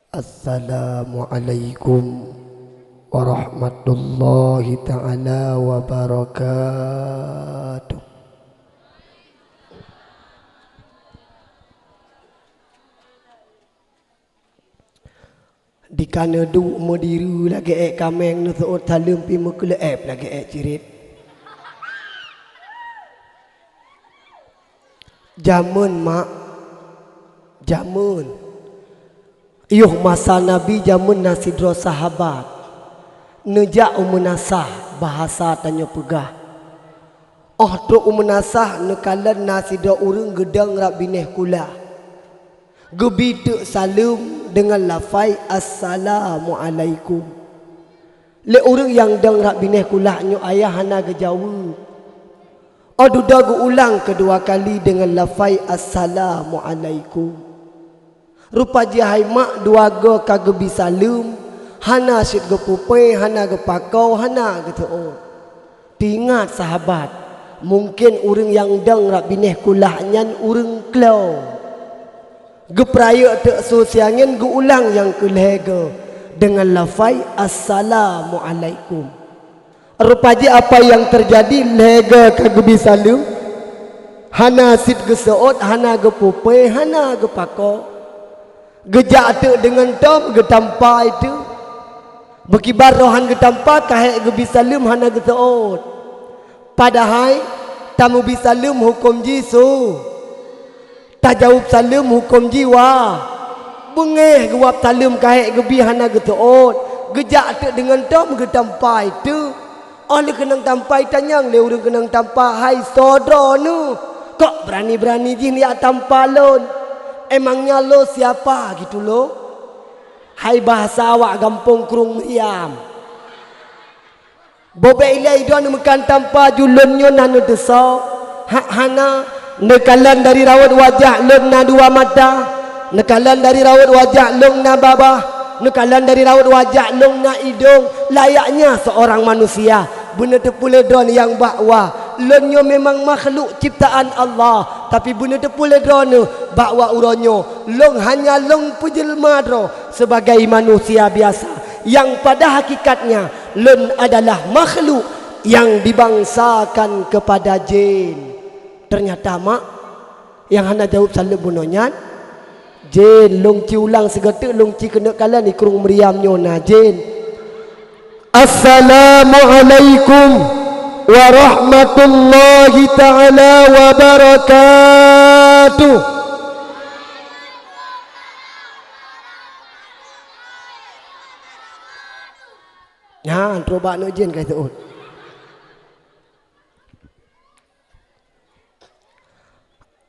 Assalamualaikum warahmatullahi ta'ala wabarakatuh. Di kana du modiru lagi kameng nu suot talum pi mukule lagi cirit. Jamun mak, jamun. Yuh masa Nabi jamun nasidro sahabat. Nejak umunasah bahasa tanya pegah. Oh tu umunasah nekalan nasidro urang gedang rak bineh kula. Gebitu salum dengan lafai assalamualaikum. Le urang yang dang rak bineh kula nyu ayah hana gejawab. Adu dagu ulang kedua kali dengan lafai assalamualaikum. Rupa jahai mak dua go kagebi salum, hana syid go pupai, hana go pakau, hana go tu'ud. Tingat sahabat, mungkin urang yang dang rak bineh kulah nyan urang klau. Gepraya te sosiangin go ulang yang kelega dengan lafai assalamualaikum. Rupaji apa yang terjadi lega kagebi salum, hana syid go seot, hana go pupai, hana go pakau. Gejak tu dengan tom getampa itu berkibar rohan getampa kahek gebi salum hana geteot. Padahal tamu bisalum hukum jisu, tak jawab salum hukum jiwa. Bengeh gewap salum kahek gebi hana geteot. Gejak tu dengan tom getampa itu oleh kenang tampai tanyang le urang kenang tampa hai sodro nu kok berani-berani jin ya tampa lon. Emangnya lo siapa gitu lo? Hai bahasa awak gampung kurung meriam. Bobe ilai doan mekan tanpa julunnya nanu desa. Hak hana nekalan dari rawat wajah lon na dua mata. Nekalan dari rawat wajah long na babah. Nekalan dari rawat wajah long na hidung. Layaknya seorang manusia. Benar tepule don yang bakwa. Lonyo memang makhluk ciptaan Allah, tapi benda tepule drone bakwa uronyo long hanya long pejelma dro sebagai manusia biasa yang pada hakikatnya lon adalah makhluk yang dibangsakan kepada jin. Ternyata mak yang hana jawab salah bunonya jin long ci ulang segetek long ci kena kala ni kurung meriamnyo na jin. Assalamualaikum warahmatullahi ta'ala wabarakatuh. Ya, coba nak jen kata ut.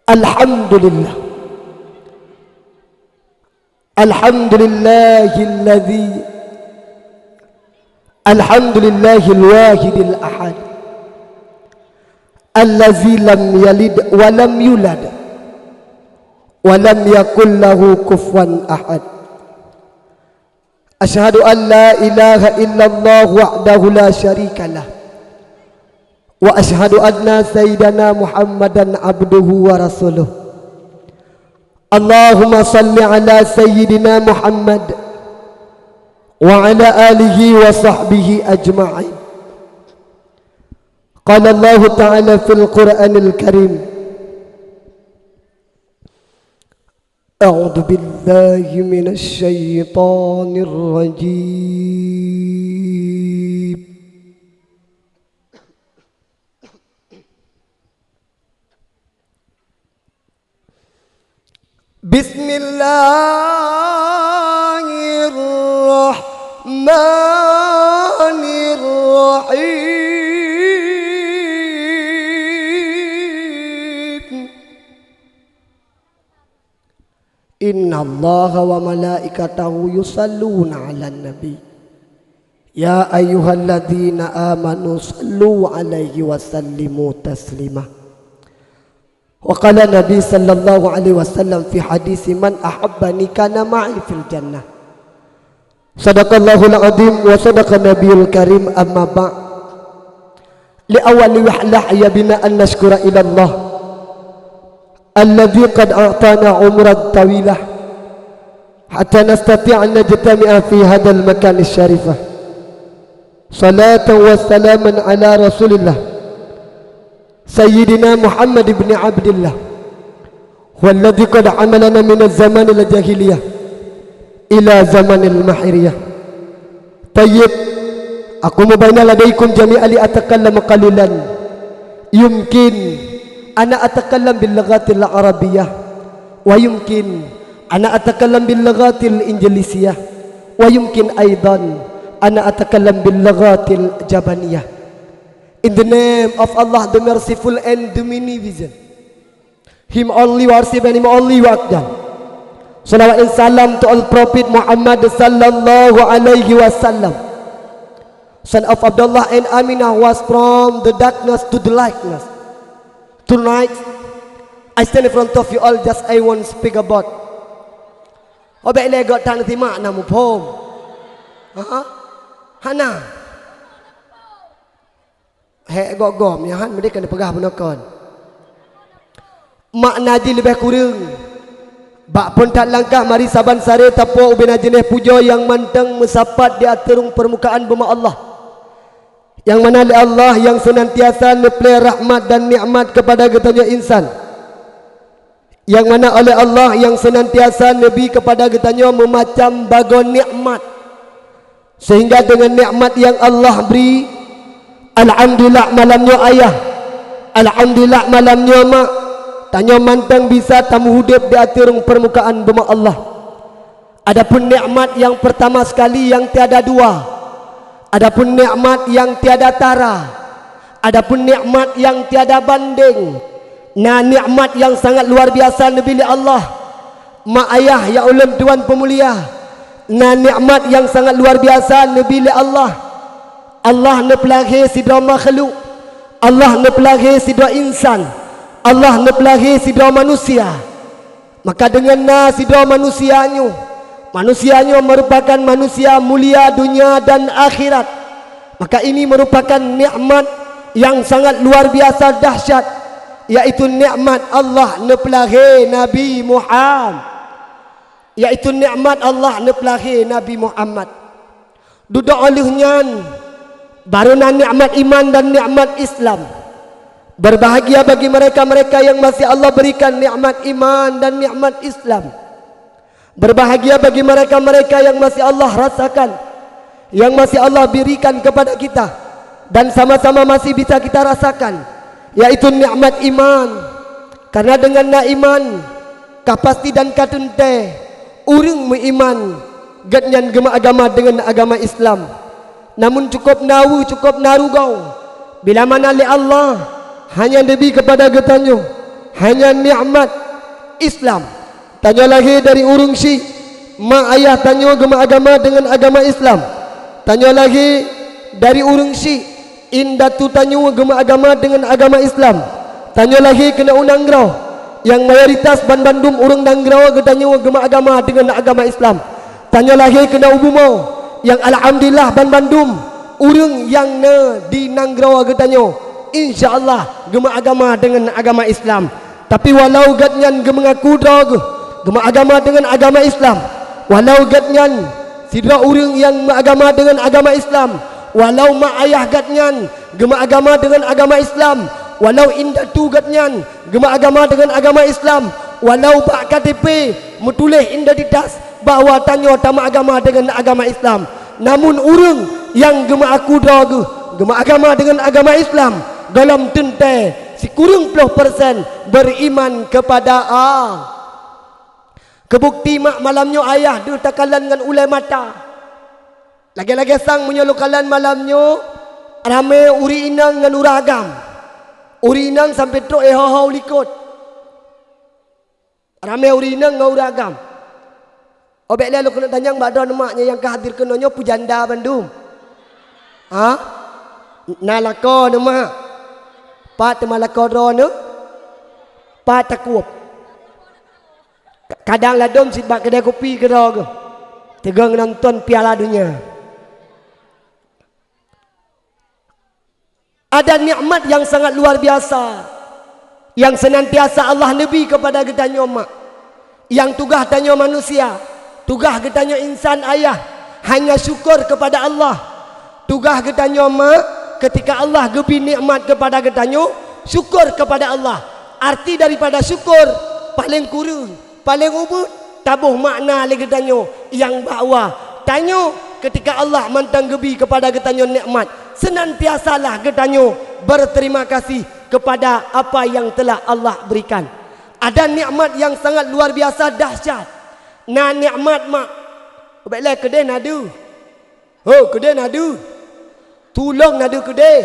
Alhamdulillah. Alhamdulillahilladzi Alhamdulillahil wahidil ahad. Allazi lam yalid wa lam yulad wa lam yakul lahu kufuwan ahad. Asyhadu an la ilaha illallah wahdahu la syarikalah wa asyhadu anna sayyidana Muhammadan abduhu wa rasuluh. Allahumma salli ala sayyidina Muhammad wa ala alihi wa sahbihi ajma'in. قال الله تعالى في القرآن الكريم أعوذ بالله من الشيطان الرجيم بسم الله الرحمن الرحيم Inna allaha wa malaikatahu yusalluna ala nabi ya ayyuhalladzina amanu sallu alaihi wa sallimu taslima. Wa qala nabi sallallahu alaihi wasallam fi hadis man ahabbani kana ma'i fil jannah. Sadaqallahul azim wa sadaqa nabiyul karim. Amma ba' li awwali wahlah ya bina an nashkura ila Allah alladhi qad a'tana umran tawilah حتى نستطيع أن نجتمع في هذا المكان الشريف. صلاة وسلاما على رسول الله سيدنا محمد بن عبد الله والذي قد عملنا من الزمان الجاهلية إلى زمن المحرية. طيب أقوم بين لديكم جميعا لأتكلم قليلا. يمكن أنا أتكلم باللغة العربية ويمكن أنا أتكلم باللغة الإنجليزية ويمكن أيضا أنا أتكلم باللغة اليابانية. In the name of Allah, the merciful and the beneficent, Him only worship and Him only worship. Salawat and salam to all Prophet Muhammad sallallahu alaihi wasallam, son of Abdullah and Aminah, was from the darkness to the lightness. Tonight I stand in front of you all, just I want to speak about Obek legot tan ti mak namu pom. Hana. He gom ya han mereka ni pegah benakon. Mak naji lebih kurang. Bak pun tak langkah mari saban sare tapo ubena jenis puja yang manteng mesapat di aturung permukaan bumi Allah. Yang mana Allah yang senantiasa nepelai rahmat dan nikmat kepada getanya insan. Yang mana oleh Allah yang senantiasa Nabi kepada getanya memacam bagon nikmat, sehingga dengan nikmat yang Allah beri, alhamdulillah malamnya ayah, alhamdulillah malamnya mak, tanya mantang bisa tamu hidup di aturung permukaan bumi Allah. Adapun nikmat yang pertama sekali yang tiada dua, adapun nikmat yang tiada tara, adapun nikmat yang tiada banding. Nah, nikmat yang sangat luar biasa Nabi Allah, mak ayah ya ulun tuan pemulia. Nah, nikmat yang sangat luar biasa Nabi Allah. Allah nepelahi sidra makhluk, Allah nepelahi sidra insan, Allah nepelahi sidra manusia. Maka dengan sidra manusianya merupakan manusia mulia dunia dan akhirat. Maka ini merupakan nikmat yang sangat luar biasa dahsyat, yaitu nikmat Allah nepelahi Nabi Muhammad, yaitu nikmat Allah nepelahi Nabi Muhammad. Duduk olehnya barulah nikmat iman dan nikmat Islam. Berbahagia bagi mereka-mereka yang masih Allah berikan nikmat iman dan nikmat Islam. Berbahagia bagi mereka-mereka yang masih Allah rasakan, yang masih Allah berikan kepada kita dan sama-sama masih bisa kita rasakan, yaitu nikmat iman. Karena dengan iman kapasti dan katunte urang beriman gatnyan gema agama dengan agama Islam. Namun cukup nawu cukup narugau bila mana li Allah hanya Nabi kepada getanyo, hanya nikmat Islam. Tanya lagi dari urung si mak ayah tanyo gema agama dengan agama Islam. Tanya lagi dari urung si indatu tanyo gema agama dengan agama Islam. Tanya lagi kena unang grau yang mayoritas bandum urang danggrau getanyo gema agama dengan agama Islam. Tanya lagi kena ubumau yang alhamdulillah bandum urang yang di nanggrau getanyo insyaallah gema agama dengan agama Islam. Tapi walau gatnyan mengaku drog gema agama dengan agama Islam, walau gatnyan sidra urang yang agama dengan agama Islam, walau mak ayah gatnyan gema agama dengan agama Islam, walau indatu gatnyan gema agama dengan agama Islam, walau pak KTP metulih identitas bahawa tanyo tama agama dengan agama Islam, namun urang yang gema aku drog gema agama dengan agama Islam dalam tente si kurang 10% beriman kepada Allah. Kebukti mak malamnya ayah dia takalan dengan ulai mata. Lagi-lagi sang menyelukalan malamnya ramai uri inang dengan uragam. Uri inang sampai truk hau likut. Ramai uri inang dengan uragam. Obek lalu kena tanya mbak don maknya yang kehadir kenanya pujanda Bandung. Ha? Nalako nama. Pat malako drone. Pat takup. Kadang ladom sit bak kedai kopi ke dah. Tegang nonton Piala Dunia. Ada nikmat yang sangat luar biasa yang senantiasa Allah Nabi kepada kita nyomak, yang tugas tanya manusia Tugas katanya insan ayah hanya syukur kepada Allah. Tugas katanya mak ketika Allah gebi nikmat kepada katanya syukur kepada Allah. Arti daripada syukur paling kurang, paling ubud tabuh makna lagi katanya yang bawah. Tanya ketika Allah mantang gebi kepada katanya nikmat, senantiasalah katanya berterima kasih kepada apa yang telah Allah berikan. Ada nikmat yang sangat luar biasa dahsyat. Nah nikmat mak baiklah kedai nadu. Oh kedai nadu. Tolong nadu kedai.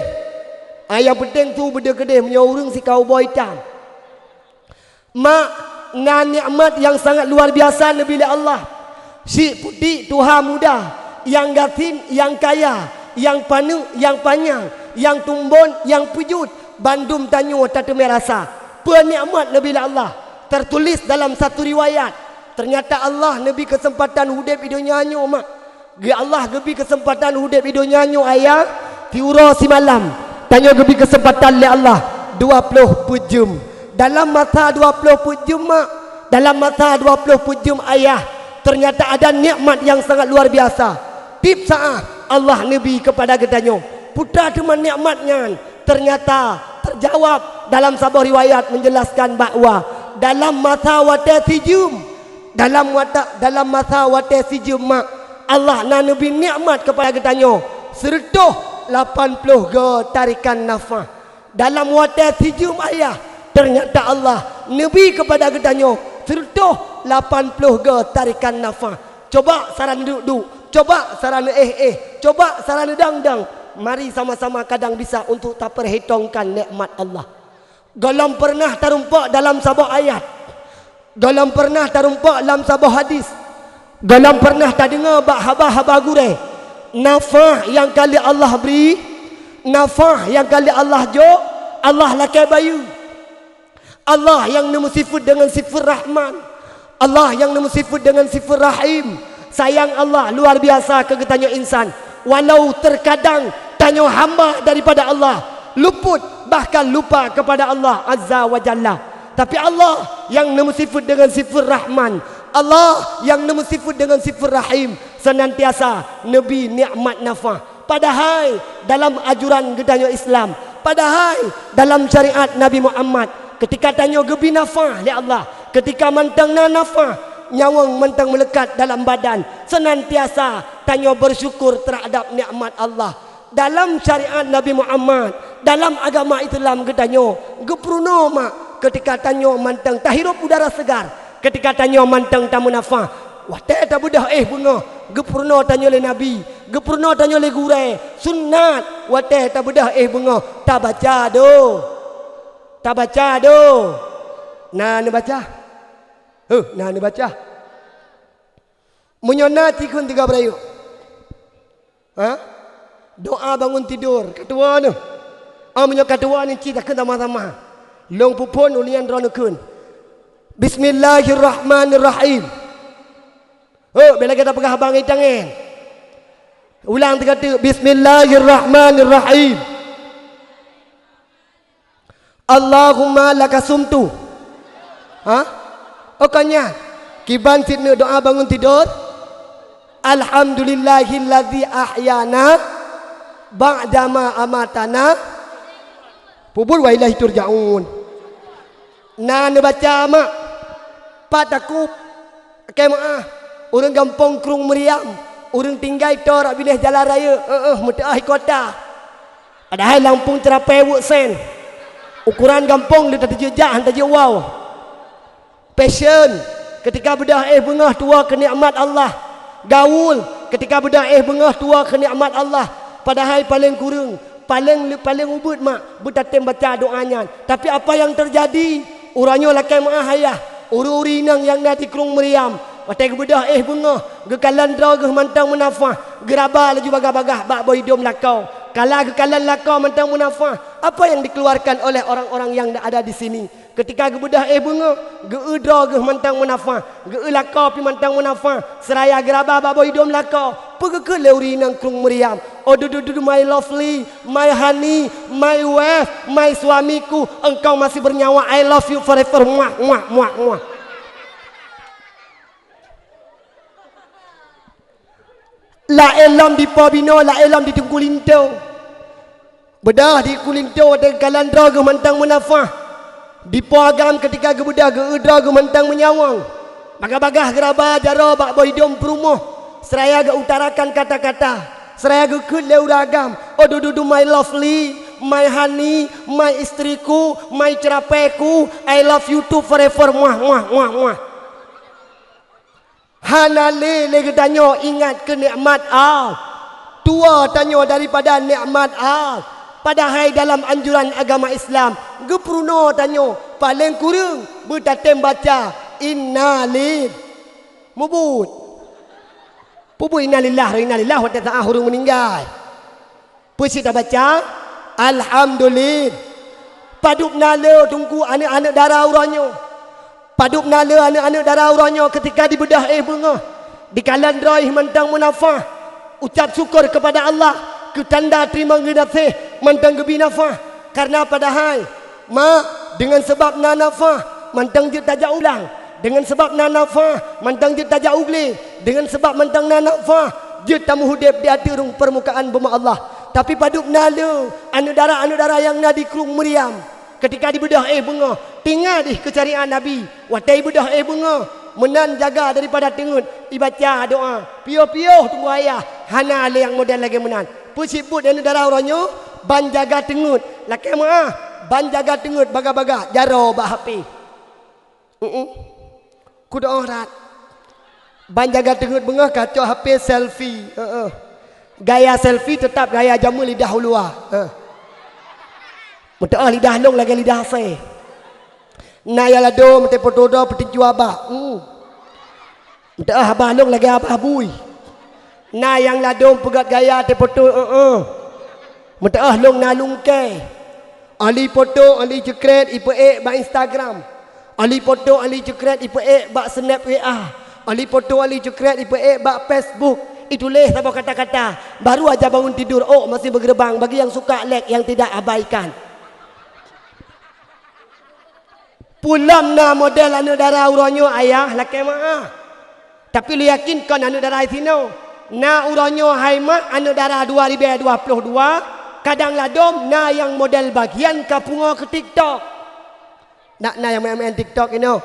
Yang penting tu benda kedai punya orang si cowboy hitam. Mak nah nikmat yang sangat luar biasa Nabi Allah. Si putih Tuhan muda, yang gatin, yang kaya, yang panu, yang panjang, yang tumbon, yang pujut, bandum tanyo tateme rasa. Penikmat Nabi Allah tertulis dalam satu riwayat. Ternyata Allah Nabi kesempatan hudib hidup nyanyo mak. Allah gebi kesempatan hudib hidup nyanyo ayah tiura si malam. Tanya gebi kesempatan le Allah 20 pujum. Dalam masa 20 pujum mak, dalam masa 20 pujum ayah, ternyata ada nikmat yang sangat luar biasa. Tip saah Allah Nabi kepada katanya, putra teman nikmatnya ternyata terjawab dalam sebuah riwayat menjelaskan bahawa dalam masa wata sijum, dalam masa wata sijum mak, Allah na Nabi nikmat kepada katanya sertuh 80 go tarikan nafas. Dalam wata sijum ayah, ternyata Allah Nabi kepada katanya sertuh 80 go tarikan nafas. Coba saran duduk, coba saran coba saran dang. Mari sama-sama kadang bisa untuk tak perhitungkan nikmat Allah. Galam pernah terumpak dalam sebuah ayat. Galam pernah terumpak dalam sebuah hadis. Galam pernah tak dengar bak haba-haba gurih. Nafah yang kali Allah beri, nafah yang kali Allah jo, Allah lakai bayu. Allah yang nama sifat dengan sifat Rahman. Allah yang nama sifat dengan sifat Rahim. Sayang Allah luar biasa kegetanya insan. Walau terkadang tanya hamba daripada Allah luput, bahkan lupa kepada Allah Azza wa Jalla. Tapi Allah yang nama sifat dengan sifat Rahman, Allah yang nama sifat dengan sifat Rahim, senantiasa Nabi nikmat nafah. Padahal dalam ajuran gedanya Islam, padahal dalam syariat Nabi Muhammad, ketika tanya gebi nafah ya Allah, ketika mantang nafah, nyawang mantang melekat dalam badan, senantiasa tanya bersyukur terhadap nikmat Allah. Dalam syariat Nabi Muhammad, dalam agama Islam gedanya gepruno mak, ketika tanya mantang tahirup udara segar, ketika tanya mantang tamu nafah, wah tak budah bunga gepruno tanya le Nabi, gepruno tanya le gure sunat, wah tak budah bunga tak baca do, tak baca do. Nah ni baca, nah ni baca. Menyonati kun tiga berayu. Doa bangun tidur ketua tu. Menyo ketua ni kita kena sama-sama. Long pupun ulian ronukun. Bismillahirrahmanirrahim. Bila kita pegang abang tangan. Ulang tiga kata Bismillahirrahmanirrahim. Allahumma lakasumtu. Okanya kiban sitne doa bangun tidur. Alhamdulillahillazi ahyana ba'dama amatana. Pubul wa ilahi turja'un. Nah ni baca mak pataku kemaah orang gampang Krung Meriam, orang tinggal tor bilah jalan raya mutah kota. Padahal Lampung Terapai sen. Ukuran gampang dia tak jejak hantar je wow. Passion ketika bedah bengah tua ke nikmat Allah. Gaul ketika bedah bengah tua ke nikmat Allah. Padahal paling kurang, paling ubud mak betatem baca doanya. Tapi apa yang terjadi? Uranya lakai maah ayah, uri-uri nang yang nanti Krung Meriam. Watai bedah bengah, ge kalandra ge mantang munafah, geraba laju bagah-bagah bak boy dom lakau. Kala ge kalan lakau mantang munafah. Apa yang dikeluarkan oleh orang-orang yang ada di sini? Ketika ge bedah bunga, ge udra ge mantang munafah, ge lakau pi mantang munafah, seraya geraba bak boy dom lakau. Pergi ke leuri nang Krung Meriam. Oh dudu my lovely, my honey, my wife, my suamiku, engkau masih bernyawa, I love you forever. Muah muah muah muah. La elam di Pabino, la elam di Tungkulinto. Bedah di Kulinto ada kalandra ke mantang munafah. Di Pagam ketika ke bedah ke udra ke mantang menyawang. Bagah-bagah geraba jaro bak boidom perumoh. Seraya ke utarakan kata-kata. Seraya ke kut leuragam. Oh dudu my lovely, my honey, my istriku, my cerapeku. I love you too forever. Muah muah muah muah. Hana le tanyo ingat ke nikmat Allah. Tua tanyo daripada nikmat Allah. Padahal dalam anjuran agama Islam, gepruno tanyo paling kurang bertatem baca innalil mubut. Pubu innalillah wa innalillah wa ta'ala hurung meninggal. Puisi dah baca alhamdulillah. Paduk nala tunggu anak-anak darah uranyo. Paduk nala anak-anak darah uranyo ketika dibedah bunga. Di kalandrai mentang munafah. Ucap syukur kepada Allah. Ketanda terima kasih mentang gebinafah. Karena padahal dengan sebab nanafah mentang je tajak ulang. Dengan sebab nanafah mentang je tajak ugli. Dengan sebab mentang nanafah je tamu hudib di hati rung permukaan bumi Allah. Tapi paduk nala anak darah yang nadi krung meriam. Ketika dibedah bunga, tinggal di kecarian Nabi. Watai bedah bunga, menan jaga daripada tengut. Dibaca doa, pio-pio tunggu ayah. Hana ale yang model lagi menan. Pusibut dan darah orangnya, ban jaga tengut. Laki maah, ban jaga tengut baga-baga. Jaro bah HP. Kuda orat. Ban jaga tengut bunga kacau HP selfie. Gaya selfie tetap gaya jamu lidah ulua. Mudah lidah long lagi lidah fe. Naya lado mete potodo peti juaba. Mudah abah long lagi abah bui. Na yang lado pegat gaya te poto mudah long nalung ke. Ali foto ali jekret ipe ba Instagram. Ali foto ali jekret ipe ba snap WA. Ali foto ali jekret ipe ba Facebook. Itulah sama kata-kata. Baru aja bangun tidur. Oh masih bergerbang. Bagi yang suka like yang tidak abaikan. Pulam na model anu darah uranyo ayah laki maah. Tapi lu yakinkan anu darah sino. Na uranyo haima anu darah 2022. Kadang ladom na yang model bagian kapungo ke TikTok. Nak na yang main TikTok ino.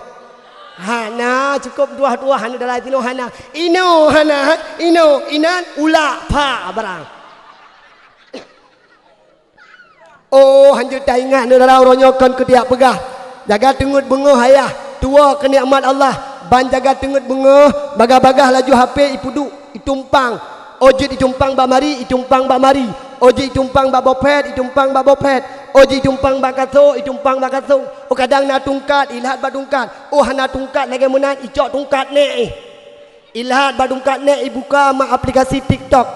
Hana cukup dua anu darah sino hana. Ino hana ino inan ula pa barang. Oh hanjur tak ingat anu darah uranyo kan ketiak pegah. Jaga tengut bunga hayah. Tua ke nikmat Allah. Ban jaga tengut bunga. Bagah-bagah laju HP ipuduk. Itumpang. Ojit itumpang bak mari. Itumpang bak mari. Ojit itumpang bak bopet. Itumpang bak bopet. Ojit itumpang bak kaso. Itumpang bak kaso. Oh kadang nak tungkat. Ilhat bak tungkat. Oh nak tungkat lagi menan. Icok tungkat ni. Ilhat bak tungkat ni. Ibuka mak aplikasi TikTok.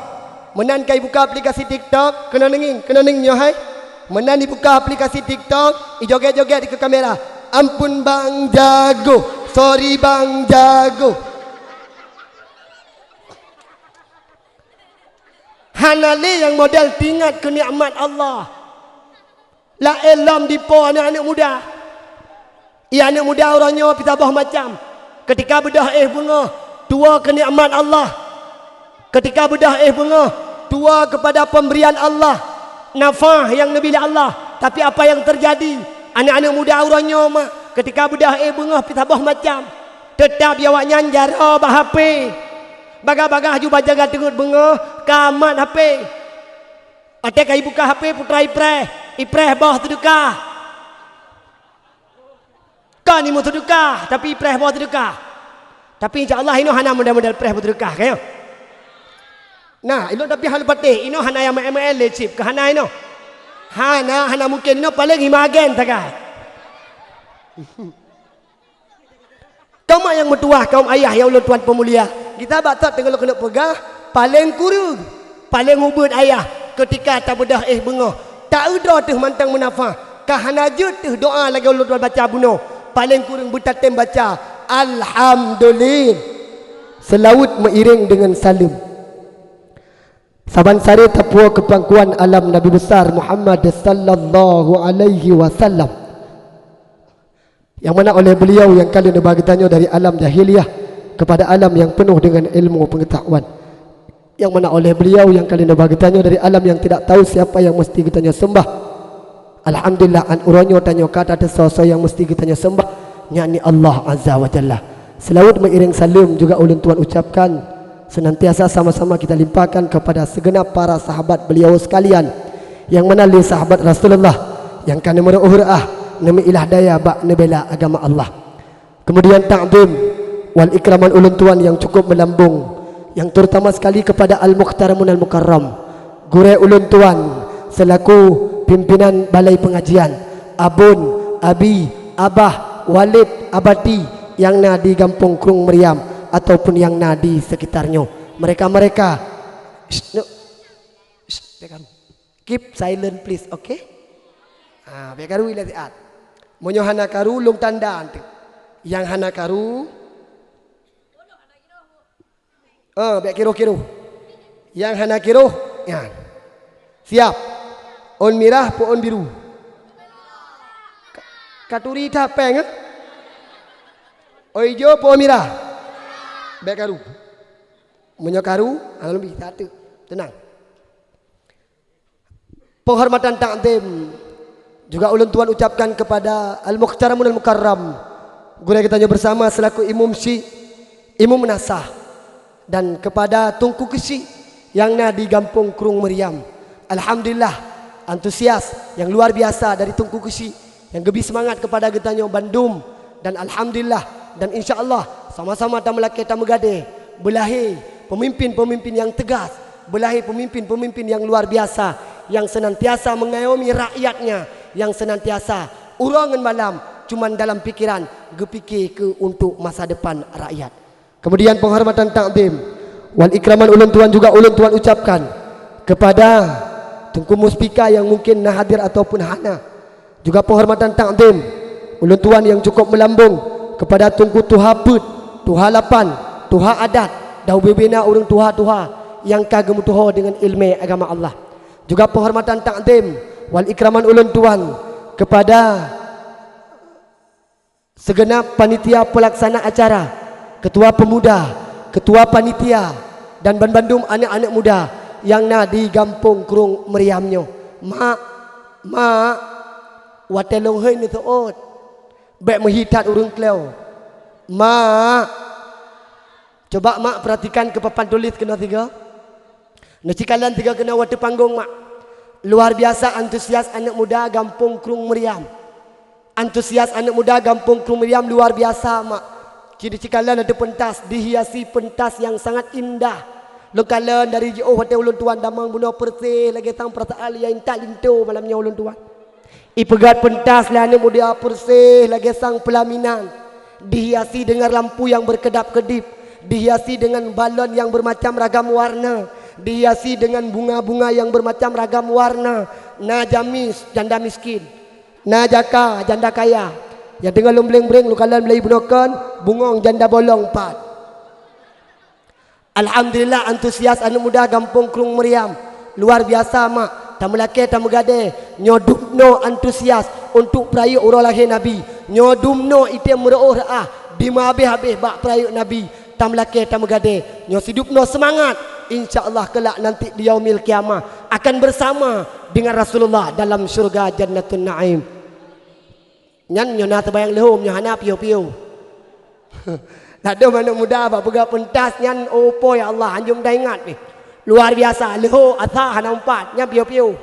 Menan kai buka aplikasi TikTok. Kena nenging. Kena nenging hai. Menan dibuka aplikasi TikTok, joget-joget ke kamera. Ampun bang jago, sorry bang jago. Hanale yang model tingat ke nikmat Allah. La elam dipo anak-anak muda. Ia anak muda orangnya pitabah macam. Ketika bedah bunga, tua ke nikmat Allah. Ketika bedah bunga, tua kepada pemberian Allah. Nafah yang Nabi Allah. Tapi apa yang terjadi? Anak-anak muda auranya ketika bedah bunga pitabah macam. Tetap awaknya jara bah HP. Bagah-bagah juga jaga tengut bunga kamat HP. Ada kai buka HP putra ipreh bawah terdukah. Kan ni mau terdukah tapi ipreh bawah terdukah. Tapi insya-Allah ini hana model-model ipreh terdukah kayo. Nah, ilo tapi hal patih, ino hana yang ML chip ke hana ino. Hana mungkin ino paling imagen tagai. Kaum yang mertua, kaum ayah ya Allah tuan pemulia. Kita batak tengok kena pegah paling kurung, paling hubut ayah ketika tak bedah bunga. Tak ada tu mantang munafah. Kahana je tu doa lagi Allah tuan baca bunuh. Paling kurung bertatem baca alhamdulillah. Selawat mengiring dengan salim. Saban sari tapua kepangkuan alam Nabi besar Muhammad sallallahu alaihi wasallam. Yang mana oleh beliau yang kali ini bagi tanya dari alam jahiliyah kepada alam yang penuh dengan ilmu pengetahuan. yang mana oleh beliau yang kalian bagitanya dari alam yang tidak tahu siapa yang mesti kita sembah. Alhamdulillah an uronyo tanyo kata sesuatu yang mesti kita sembah yakni Allah Azza wa Jalla. Selawat mengiring salam juga ulun tuan ucapkan senantiasa sama-sama kita limpahkan kepada segenap para sahabat beliau sekalian yang mana li sahabat Rasulullah yang kana meru'ah nami ilah daya bak nebela agama Allah. Kemudian ta'zim wal ikraman ulun tuan yang cukup melambung yang terutama sekali kepada Al-Muqtaramun Al-Mukarram gure ulun tuan selaku pimpinan balai pengajian, abun, abi, abah, walid, abati yang na di Kampung Krung Meriam ataupun yang na di sekitarnya. Mereka-mereka keep silent please, okay? Biar karu ilah tiat. Monyo hana karu lung tanda antu. Yang hana karu biar kiro-kiro. Yang hana kiro, ya. Siap. On merah po on biru. Katuri tapeng. Oijo po merah. Biar karu. Monyo karu, lebih satu. Tenang. Penghormatan takdim juga ulun tuan ucapkan kepada Al-Muqtaramun Al-Mukarram guna kita bersama selaku imam nasah dan kepada Tunku Kesi yang na di Kampung Krung Meriam. Alhamdulillah antusias yang luar biasa dari Tunku Kesi yang lebih semangat kepada kita Bandung dan alhamdulillah dan insyaallah sama-sama ta melaki ta megade belahi pemimpin-pemimpin yang tegas, belahi pemimpin-pemimpin yang luar biasa yang senantiasa mengayomi rakyatnya, yang senantiasa urangan malam cuman dalam pikiran gepikir ke untuk masa depan rakyat. Kemudian penghormatan takdim wal ikraman ulun tuan juga ulun tuan ucapkan kepada Tunku Muspika yang mungkin nah hadir ataupun hana. Juga penghormatan takdim ulun tuan yang cukup melambung kepada Tunku Tuha Put, Tuha Lapan, Tuha Adat, dau bebena urang tuha-tuha yang kagem tuha dengan ilmu agama Allah. Juga penghormatan takdim wal ikraman ulun tuan kepada segenap panitia pelaksana acara, ketua pemuda, ketua panitia dan bandum anak-anak muda yang na di Kampung Krung Meriamnyo. Mak watelong hei ni tuot bek menghitat urung kleo. Mak coba mak perhatikan ke papan tulis kena tiga. Nacikalan tiga kena waktu panggung mak. Luar biasa antusias anak muda Kampung Krung Meriam. Antusias anak muda Kampung Krung Meriam luar biasa mak. Cikalan ada pentas, dihiasi pentas yang sangat indah. Lokalan dari jauh hotel ulun tuan damang bunuh persih lagi tang pertaal yang tak lintu malamnya ulun tuan. Ipegat pentas lah anak muda persih lagi sang pelaminan. Dihiasi dengan lampu yang berkedap-kedip, dihiasi dengan balon yang bermacam ragam warna, dihiasi dengan bunga-bunga yang bermacam ragam warna. Na jamis janda miskin, na jaka janda kaya. Yang tengah lombleng-bleng lukalan belai bunokan bungong janda bolong 4. Alhamdulillah antusias anak muda Kampung Krung Meriam luar biasa mak. Tamu laki tamu gade nyodumno antusias untuk perayaan urang lahir Nabi. Nyodumno ite meroh di habis-habis bak perayaan Nabi. Tamu laki tamu gade nyosidupno semangat. InsyaAllah kelak nanti di yaumil kiamah akan bersama dengan Rasulullah dalam syurga Jannatun Naim. Nyan nyo na terbayang lehom nyo hana piu-piu. Ada mana muda apa pegak pentas nyan opo ya Allah anjung dah ingat ni. Luar biasa leho atha hana 4 nyan piu-piu.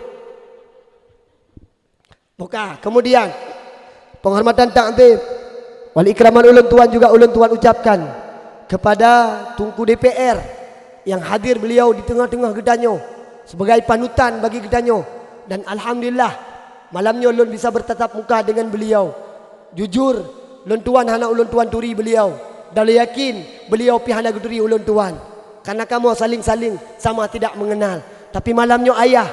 Buka. Kemudian penghormatan takdim wal ikraman ulun tuan juga ulun tuan ucapkan kepada Tunku DPR yang hadir beliau di tengah-tengah gedanyo sebagai panutan bagi gedanyo dan alhamdulillah malamnya ulun bisa bertatap muka dengan beliau. Jujur ulun tuan hana ulun tuan turi beliau dan yakin beliau pi hana geduri ulun tuan karena kamu saling-saling sama tidak mengenal. Tapi malamnya ayah,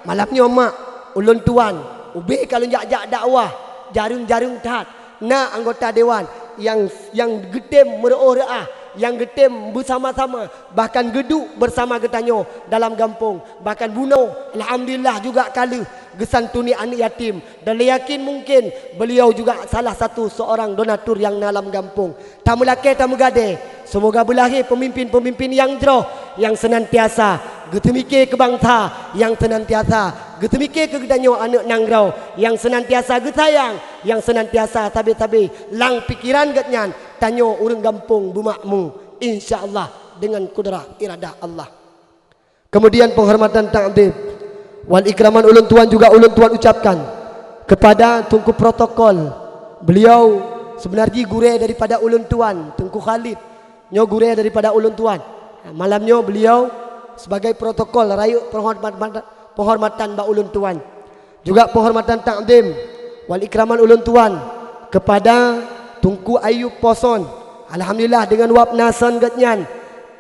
malamnya mak, ulun tuan ubi kalau jak-jak dakwah jarung-jarung tat na anggota dewan yang gedem meroh-reah, yang gedem bersama-sama, bahkan geduk bersama getanyo dalam kampung, bahkan bunuh alhamdulillah juga kali gesantuni anak yatim dan yakin mungkin beliau juga salah satu seorang donatur yang dalam kampung. Tamu laki tamu gade, semoga belahi pemimpin-pemimpin yang jroh yang senantiasa getemikir ke bangsa, yang senantiasa getemikir ke gedanyo anak nangrau, yang senantiasa getayang, yang senantiasa tabe-tabe lang pikiran getnyan tanyo urang gampung bumakmu insyaallah dengan kudrah iradah Allah. Kemudian penghormatan ta'zim wal ikraman ulun tuan juga ulun tuan ucapkan kepada Tunku Protokol. Beliau sebenarnya gure daripada ulun tuan Tunku Khalid. Nyo gure daripada ulun tuan. Malamnya beliau sebagai protokol rayu penghormatan ba ulun tuan. Juga penghormatan ta'zim wal ikraman ulun tuan kepada Tunku Ayub Poson. Alhamdulillah dengan wap nasan gatnyan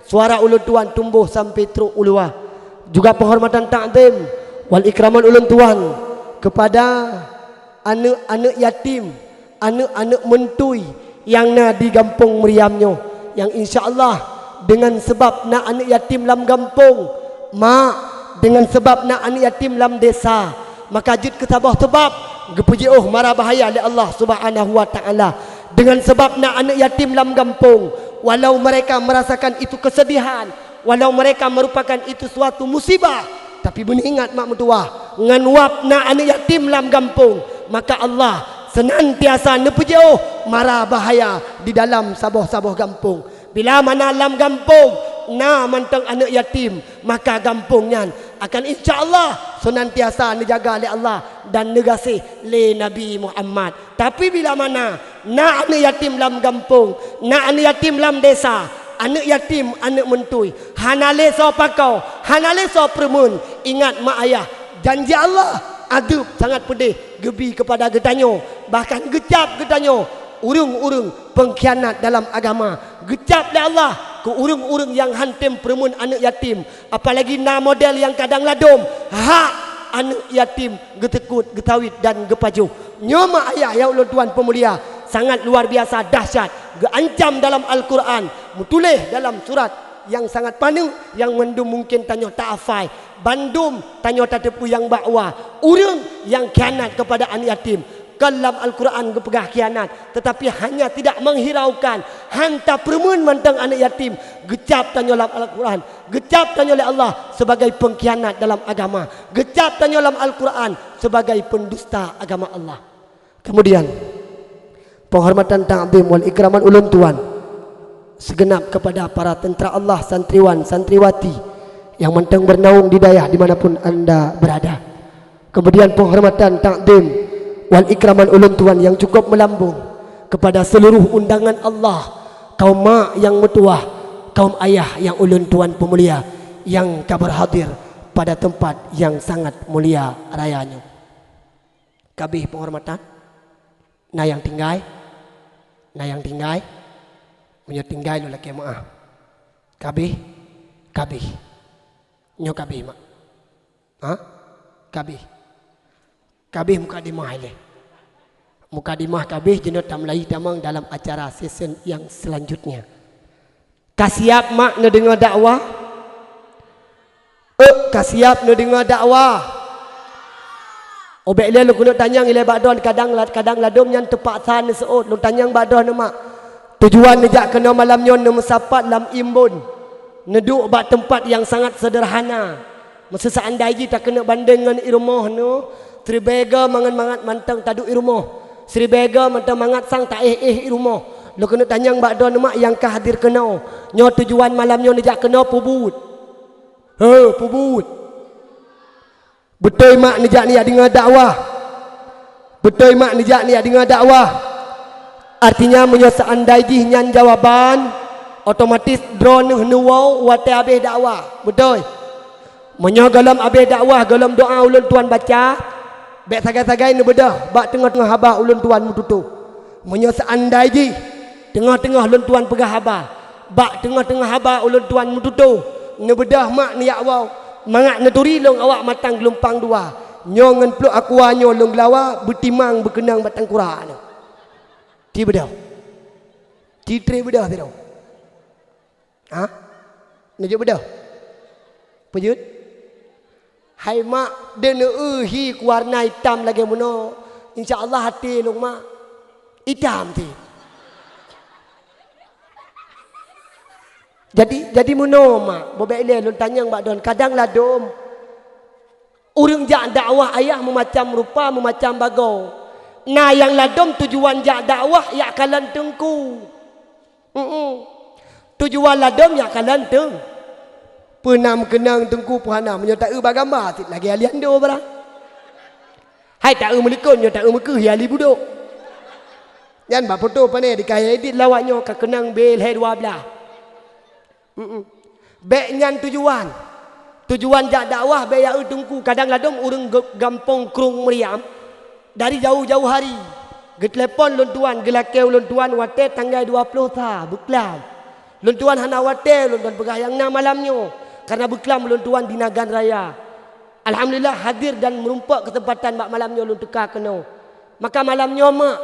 suara ulun tuan tumbuh sampai teruk ulua. Juga penghormatan ta'zim wal ikraman ulun tuan kepada anak-anak yatim, anak-anak mentui yang na di kampung Meriamnyo, yang insyaallah dengan sebab na anak yatim lam kampung mak, dengan sebab na anak yatim lam desa, maka jid ketabah sebab gepuji marah bahaya oleh Allah Subhanahu wa taala. Dengan sebab na anak yatim lam kampung, walau mereka merasakan itu kesedihan, walau mereka merupakan itu suatu musibah, tapi beningat mak mentua ngan wap na anak yatim lam kampung, maka Allah senantiasa nepejauh mara bahaya di dalam saboh-saboh kampung. Bila mana lam kampung na mantang anak yatim, maka kampungnya akan insyaallah senantiasa dijaga oleh Allah dan negasih le Nabi Muhammad. Tapi bila mana na anak yatim lam kampung, na anak yatim lam desa, anak yatim anak mentui, hanale so pakau, hanale so permun, ingat mak ayah janji Allah adub sangat pedih gebi kepada getanyo, bahkan gecap getanyo urung-urung pengkhianat dalam agama, gecap le Allah ke urung-urung yang hantem permun anak yatim, apalagi na model yang kadang ladom hak anak yatim getekut getawit dan gepaju. Nyoma ayah ya ulun tuan pemulia sangat luar biasa dahsyat, geancam dalam Al-Quran, mutulih dalam surat yang sangat panjang yang mendum mungkin tanyo tak afai, bandum tanyo tak tepu yang bakwa urang yang khianat kepada anak yatim. Dalam Al-Quran gepegah khianat, tetapi hanya tidak menghiraukan hanta permun mantang anak yatim, gecap tanyo dalam Al-Quran, gecap tanyo oleh Allah sebagai pengkhianat dalam agama, gecap tanyo dalam Al-Quran sebagai pendusta agama Allah. Kemudian penghormatan ta'zim wal ikraman ulun tuan segenap kepada para tentera Allah, santriwan, santriwati yang mentang bernaung di daerah dimanapun anda berada. Kemudian penghormatan ta'zim wal ikraman ulun tuan yang cukup melambung kepada seluruh undangan Allah, kaum mak yang metuah, kaum ayah yang ulun tuan pemulia yang kabar hadir pada tempat yang sangat mulia rayanya. Kabih penghormatan na yang tinggai, na yang tinggai punya tinggai lo laki maaf. Kabih nyo kabih mak, ha kabih muka dimah ile, muka dimah kabih jenut tamlai tamang dalam acara season yang selanjutnya. Kasiap mak na dengar dakwah, kasiap na dengar dakwah. Obek le lu kena tanyang ile badon kadang ladom yang tepak san seot lu tanyang badon mak. Tujuan nejak kena malam nyon mesapat lam imbun. Neduk bak tempat yang sangat sederhana. Masa seandainya tak kena banding dengan irumah no, Sri Bega mangan-mangat mantang taduk irumah. Sri Bega mantang mangat sang tak irumah. Lu kena tanyang bak don mak yang kah hadir kena. Nyo tujuan malam nyon nejak kena pubut. Pubut. Betul mak nejak ni dengar dakwah. Betul mak nejak ni dengar dakwah. Artinya seandainya nyan jawaban otomatis drone nuwau wate habis dakwah. Betul. Galam habis dakwah, galam doa ulun tuan baca, bek sagai-sagai ni bedah, bak tengah-tengah haba ulun tuan mututu. Seandainya tengah-tengah ulun tuan pegah haba, bak tengah-tengah haba ulun tuan mututu. Ni bedah mak ni yak wau. Mangat neturi long awak matang gelumpang dua. Nyongan peluk aku anyo long lawa betimang berkenang batang Quran. Ti bedah. Ti tre bedah ti tau. Ha? Ni je bedah. Pejut. Hai mak den hi warna hitam lagi mono. Insya-Allah hati long mak. Hitam ti. Jadi menoma bobek le lun tanyang bak don kadang lah dom. Urang jak dakwah ayah memacam rupa memacam bagau. Nah yang ladom tujuan jak dakwah ya kalan tengku. Tujuan ladom ya kalan teng. Penam kenang tengku puhana menyata bagamba tit lagi alian do bara. Hai tak melikon nyo tak mekeh ya ali buduk. Yan ba foto pane dikaya edit lawaknyo ka kenang bel hai 12. Bek nyan tujuan jak dakwah be ya tengku kadang ladom urang gampong krung meriam dari jauh-jauh hari ge telepon lun tuan gelakeu lun tuan wate tanggal 20 ta beklam lun tuan hana wate lun tuan pegayang na malamnyo karena beklam lun tuan di Nagan Raya. Alhamdulillah hadir dan merumpak kesempatan mak malamnyo lun teka keno maka malamnyo mak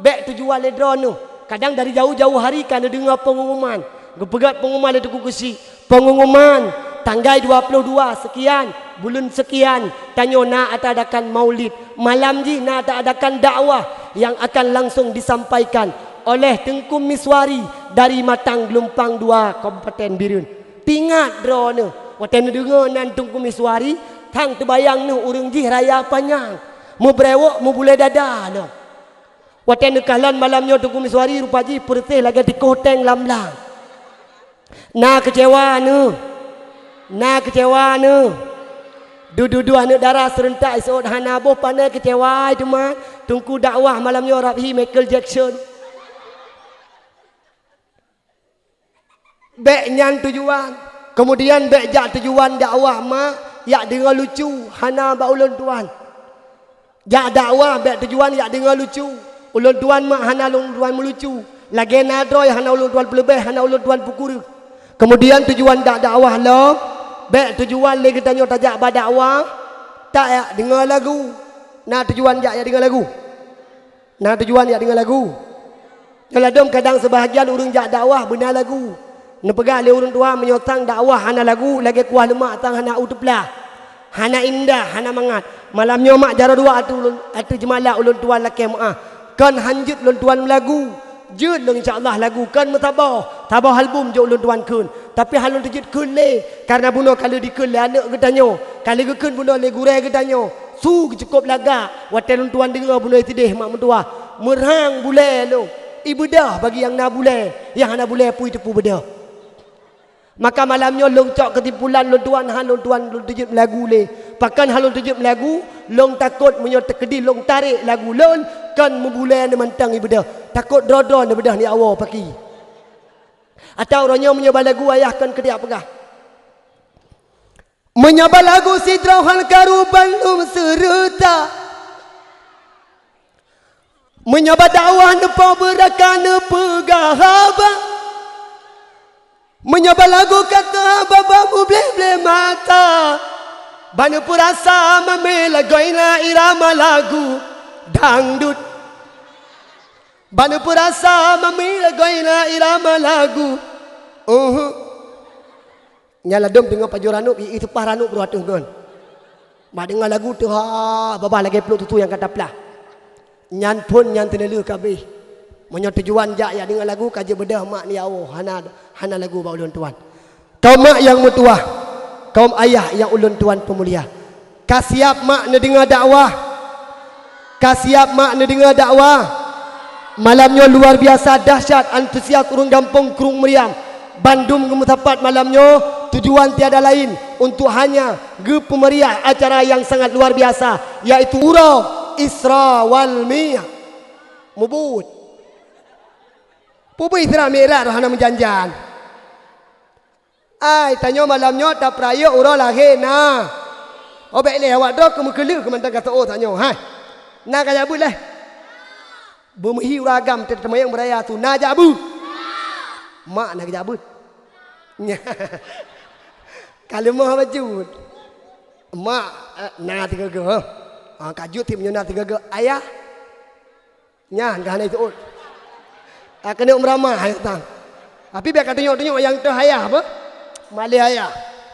bek tujuan ledron kadang dari jauh-jauh hari kan dengar pengumuman gepegat pengumuman itu kukusi pengumuman tanggal 22 sekian bulan sekian tanyo na adakan maulid malam ji na adakan dakwah yang akan langsung disampaikan oleh Tengku Miswari dari Matang Gelumpang 2 Kabupaten Birun. Tingat drone watan dengar nan Tengku Miswari tang terbayang nu urang ji raya panjang mu brewok mu bule dada no watan kalan malamnya Tengku Miswari rupaji perteh lagi di koteng lamlang. Nah kecewa nu du anak darah serentak esok hana boh pandai kecewa itu mah tungku dakwah malamnya Rabi Michael Jackson bek nyan tujuan kemudian bek jak tujuan dakwah mak yak dengar lucu hana ba ulun tuan jak dakwah bek tujuan yak dengar lucu ulun tuan mak hana ulun tuan melucu lagi nadroy hana ulun tuan pelebeh hana ulun tuan pukul. Kemudian tujuan dakwah lo, bek tujuan lagi tanya tajak dakwah, tak ya dengar lagu. Nah tujuan jak ya dengar lagu. Nah tujuan ya dengar lagu. Kalau dom kadang sebahagian urang jak dakwah benar lagu. Nepegak le urang tua menyotang dakwah hana lagu lagi kuah lemak tang hana utuplah. Hana indah, hana mangat. Malamnya mak jara dua atu jemalah ulun tuan laki maah. Kan hanjut ulun tuan lagu. Jud long insya-Allah lagu kan tabah album jo ulun tuan kun tapi halun tejut kun le karena buno kalau dikun le anak getanyo kalau gekun buno le gurai getanyo su cukup laga watan ulun tuan dengar buno itideh mak mentua merhang bule lo ibu dah bagi yang na bule yang hana bule pui tepu beda maka malamnya long cok ketimpulan ulun tuan ulun tejut lagu le pakan halun tejut lagu long takut menyo tekedi long tarik lagu lon kan membulai ni mentang ibu dah takut drodon ni bedah ni awal pagi atau orangnya menyebal lagu ayah kan kediak pegah menyebal lagu sidrahal karuban seruta menyebal dakwah nepa berakan pegah haba menyebal lagu kata babamu bleh-bleh mata bana purasa mamela goina irama lagu dangdut bana purasa mamila goina irama lagu nyala dom dengar pajoranuk itu paranuk berwatuh gon ba dengar lagu tu ha baba lagi peluk tutu yang kata plah nyan pun nyan tenelu kabeh menyo tujuan jak ya dengar lagu kaje bedah mak ni awo hana lagu ba ulun tuan kaum mak yang mutuah kaum ayah yang ulun tuan pemulia kasiap mak ne dengar dakwah kasiap mak ne dengar dakwah malamnya luar biasa dahsyat antusias urang gampong krung meriam Bandung gemetapat malamnya tujuan tiada lain untuk hanya pemeriah acara yang sangat luar biasa yaitu Urau Isra wal Mi'raj mubut pupu Isra Mi'raj hana menjanjan ai tanya malamnya tak peraya urau lahir nah obek le awak dok kemekelu kementang kata oh tanya hai nak kaya bulah Bumhi ragam temayang beraya tu na jabu. Mak nak jabut. Kalau mau baju. Mak na tiga ge. Kajut tim na tiga ge ayah. Nya ngana itu. Kena umrama hai tang. Tapi biar tengok yang tu ayah apa? Mali ayah.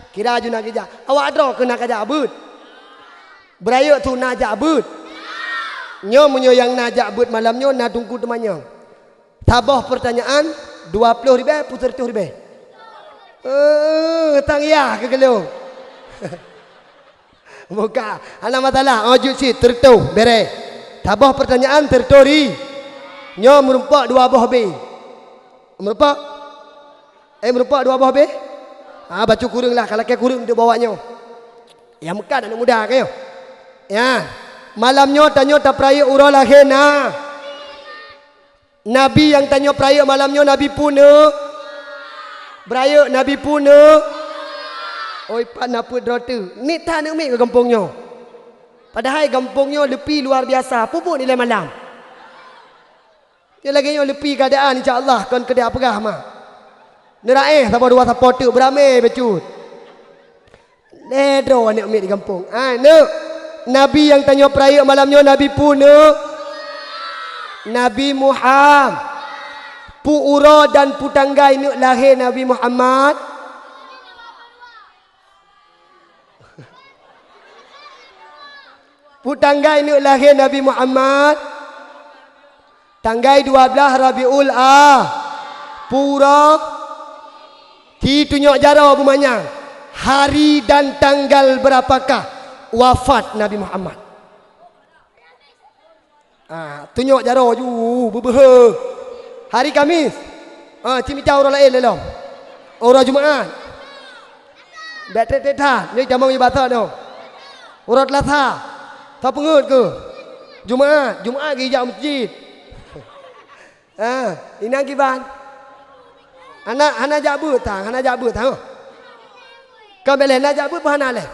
Kira aju nak kerja. Awak ada kena kerja abut. Beraya tu na jabut. Nyo menyo yang najak but malamnya na tunggu temannya. Tabah pertanyaan 20 ribu putar 100 ribu. Tang ya ke gelung. Buka. Anak matalah. Ojud si tertu. Bere. Tabah pertanyaan tertori. Nyo merumpak dua buah be. Merumpak? Merumpak dua buah be? Baca kurung lah. Kalau kaya kurung dia bawanya. Yang Mekah dan muda kayo. Ya. Malamnya tanya tak peraya urah lahir na. Nabi yang tanya peraya malamnya Nabi puna. Beraya Nabi puna. Oi pan apa drota. Ni tak nak ambil ke kampungnya. Padahal kampungnya lepi luar biasa. Pupuk nilai malam. Dia lagi lepi keadaan insya-Allah kon kedai perah mah. Neraih siapa dua siapa tu beramai becut. Ledro nak ambil di kampung. Nabi yang tanya peraya malamnya Nabi puna. Nabi Muhammad. Pu ura dan pu tanggai nak lahir Nabi Muhammad. Pu tanggai nak lahir Nabi Muhammad. Tanggai 12 Rabiul Pura. Ti tunjuk jara bumanyang. Hari dan tanggal berapakah wafat Nabi Muhammad? Tunjuk jara ju bebehe. Hari Kamis. Cimicau orang lain lelom. Orang Jumaat. Betet-tetat, ni jamang ni bata no. Orang Selasa. Tak pengut ke? Jumaat pergi jak masjid. Inang kiban. Anak jabut tang, anak jabut tang. Kau boleh nak jabut apa anak leh?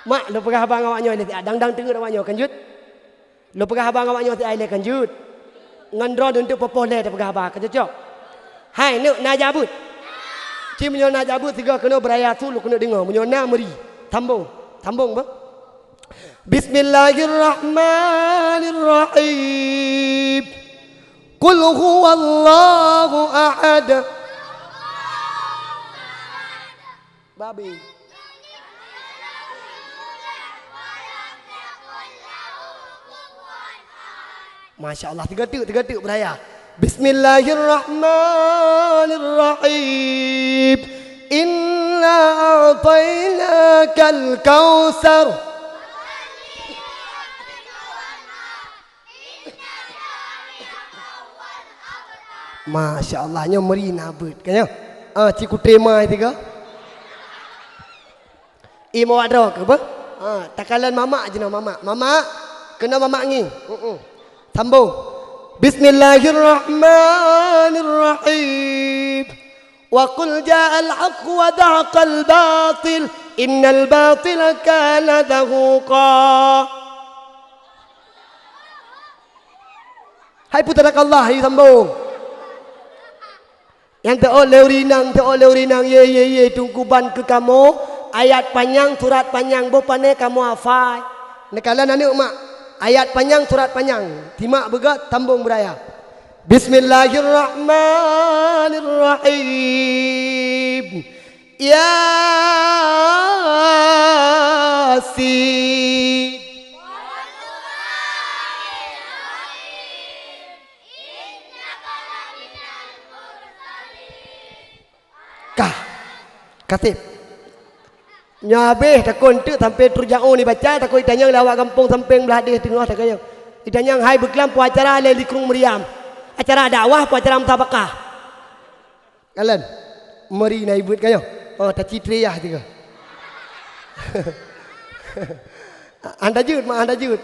Mak lu pegah abang awaknya ni dang tengok awaknya kanjut. Lu pegah abang awaknya ti ai le kanjut. Ngandro untuk popoh le pegah abang kecocok. Hai nak jabut. Ci menyo nak jabut tiga kena beraya tu lu kena dengar menyo nak meri. Tambung ba? Bismillahirrahmanirrahim. Qul huwallahu ahad. Babi. Masya Allah, tiga tuk beraya. Bismillahirrahmanirrahim. Inna a'tainakal kautsar. Masya Allah, nya meri nabut kanya. Ciku terima tiga. Mau ada ke apa? Takalan mamak je nak mamak. Mamak kena mamak ni. Sambung. Bismillahirrahmanirrahim. Wa qul ja'al haqq wa dhaqal batil innal batila kana zahuqa. Hai putra Allah, hai sambung. Yang teoleh rinang ye tungkuban ke kamu. Ayat panjang, surat panjang, bopane kamu hafal. Nekalan anak mak. Ayat panjang, surat panjang. Timak begat, tambung beraya. Bismillahirrahmanirrahim. Yasin. Kasih. Nyabeh takon tu sampai turjao ni baca takoi tanya lawak kampung samping belah hadis tengah tak kaya. Itanya hai beklam pu acara le likrung meriam. Acara dakwah pu acara mutabakah. Kalian meri na ibut kaya. Tak citriyah juga. Anda jut mak anda jut.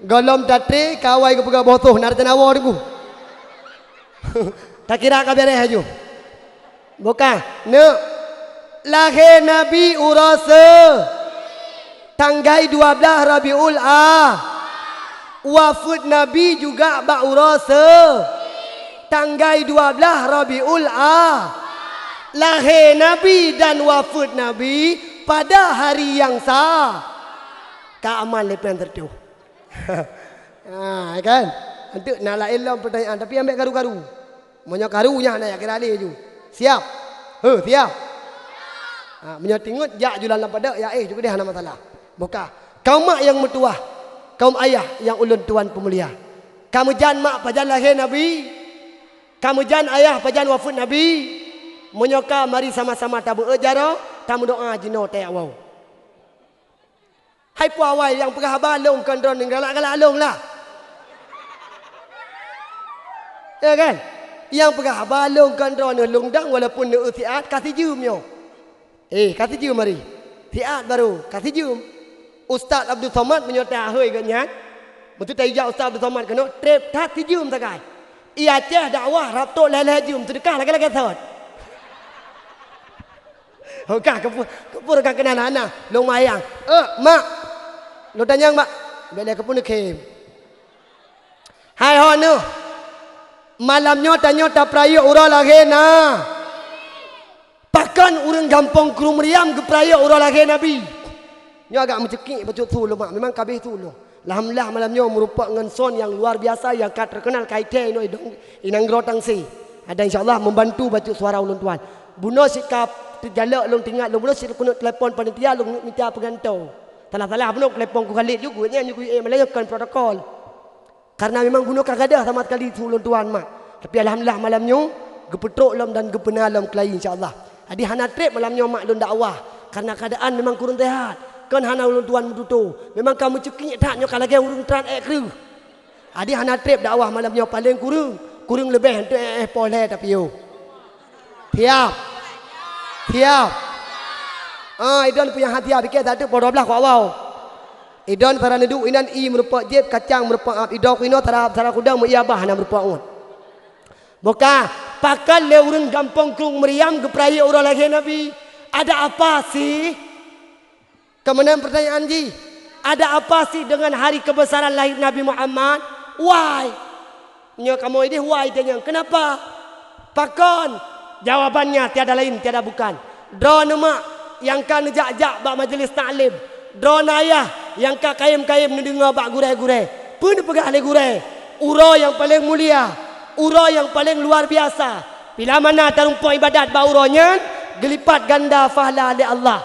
Golom tatre kawai ke pegah botoh narjana wa tu. Tak kira ka beres aju. Bukan. Ne lahir Nabi urasa tanggai 12 Rabiul wafat Nabi juga bak urasa tanggai 12 Rabiul lahir Nabi dan wafat Nabi pada hari yang sah. Keamal lepas tertu. Kan? Untuk nak lain lah pertanyaan tapi ambil karu-karu. Banyak karunya nak kira alih tu. Siap? Siap. Menyatingut jak jualan pada ya juga dia hana masalah. Buka. Kaum mak yang mertua, kaum ayah yang ulun tuan pemulia. Kamu jan mak pajan lahir Nabi. Kamu jan ayah pajan wafat Nabi. Menyoka mari sama-sama tabu ejaro, tamu doa jino te awau. Hai puawai yang pegah balong kan drone galak-galak long lah. Ya kan? Yang pegah balong kan drone lungdang walaupun ne tiat kasih jum yo. Kasih jum mari. Tiat baru kasih jum. Ustaz Abdul Somad menyota hoi ganyan. Betul tak ijak Ustaz Abdul Somad kena trip kasih jum sakai. Ia ceh dakwah raptok leleh jum sedekah lagi-lagi sahut. Okah kepur kan kenal anak long mayang. Mak. Lo tanya mak, bela kepun kem. Hai honu. Malamnya tanya tak peraya urang lagi na. Pakan urang gampang kru meriam ke peraya urang lagi Nabi. Nya agak mencekik betul tu lo mak, memang kabeh tu lo. Alhamdulillah malamnya merupakan son yang luar biasa yang terkenal kaite no inang grotang si. Ada insyaallah membantu baca suara ulun tuan. Buno sikap terjalak long tinggal long buno sik kena telefon panitia long minta pengantau. Salah-salah benar telepon ku Khalid juga nya nyuku melayakan protokol. Karena memang guna kagadah sama sekali tulun tuan mak. Tapi alhamdulillah malamnya gepetrok lam dan gepenalam kelai insyaallah. Adi hana trip malamnya mak lun dakwah karena keadaan memang kurang sehat. Kan hana ulun tuan mututu. Memang kamu cekik tak nyo kalage urung tran kru. Adi hana trip dakwah malamnya paling kurang lebih untuk pole tapi yo. Tiap. Idon punya hadiah fikir tak ada pada belah kau awal. Idon para neduk inan merupakan jeb kacang merupakan idon kuino tarap kuda meyabah na merupakan. Buka pakan le urang gampang krung meriam ke peraya urang lagi Nabi. Ada apa sih? Kemudian pertanyaan ji. Ada apa sih dengan hari kebesaran lahir Nabi Muhammad? Why? Nya kamu ini why tanya. Kenapa? Pakan. Jawabannya tiada lain tiada bukan. Drone mak yang kan jak-jak bak majlis taklim. Drone ayah yang ka kayem-kayem mendengar bak gurai-gurai. Pun pegah le gurai. Ura yang paling mulia, ura yang paling luar biasa. Bila mana terumpu ibadat bak uranya, gelipat ganda pahala oleh Allah.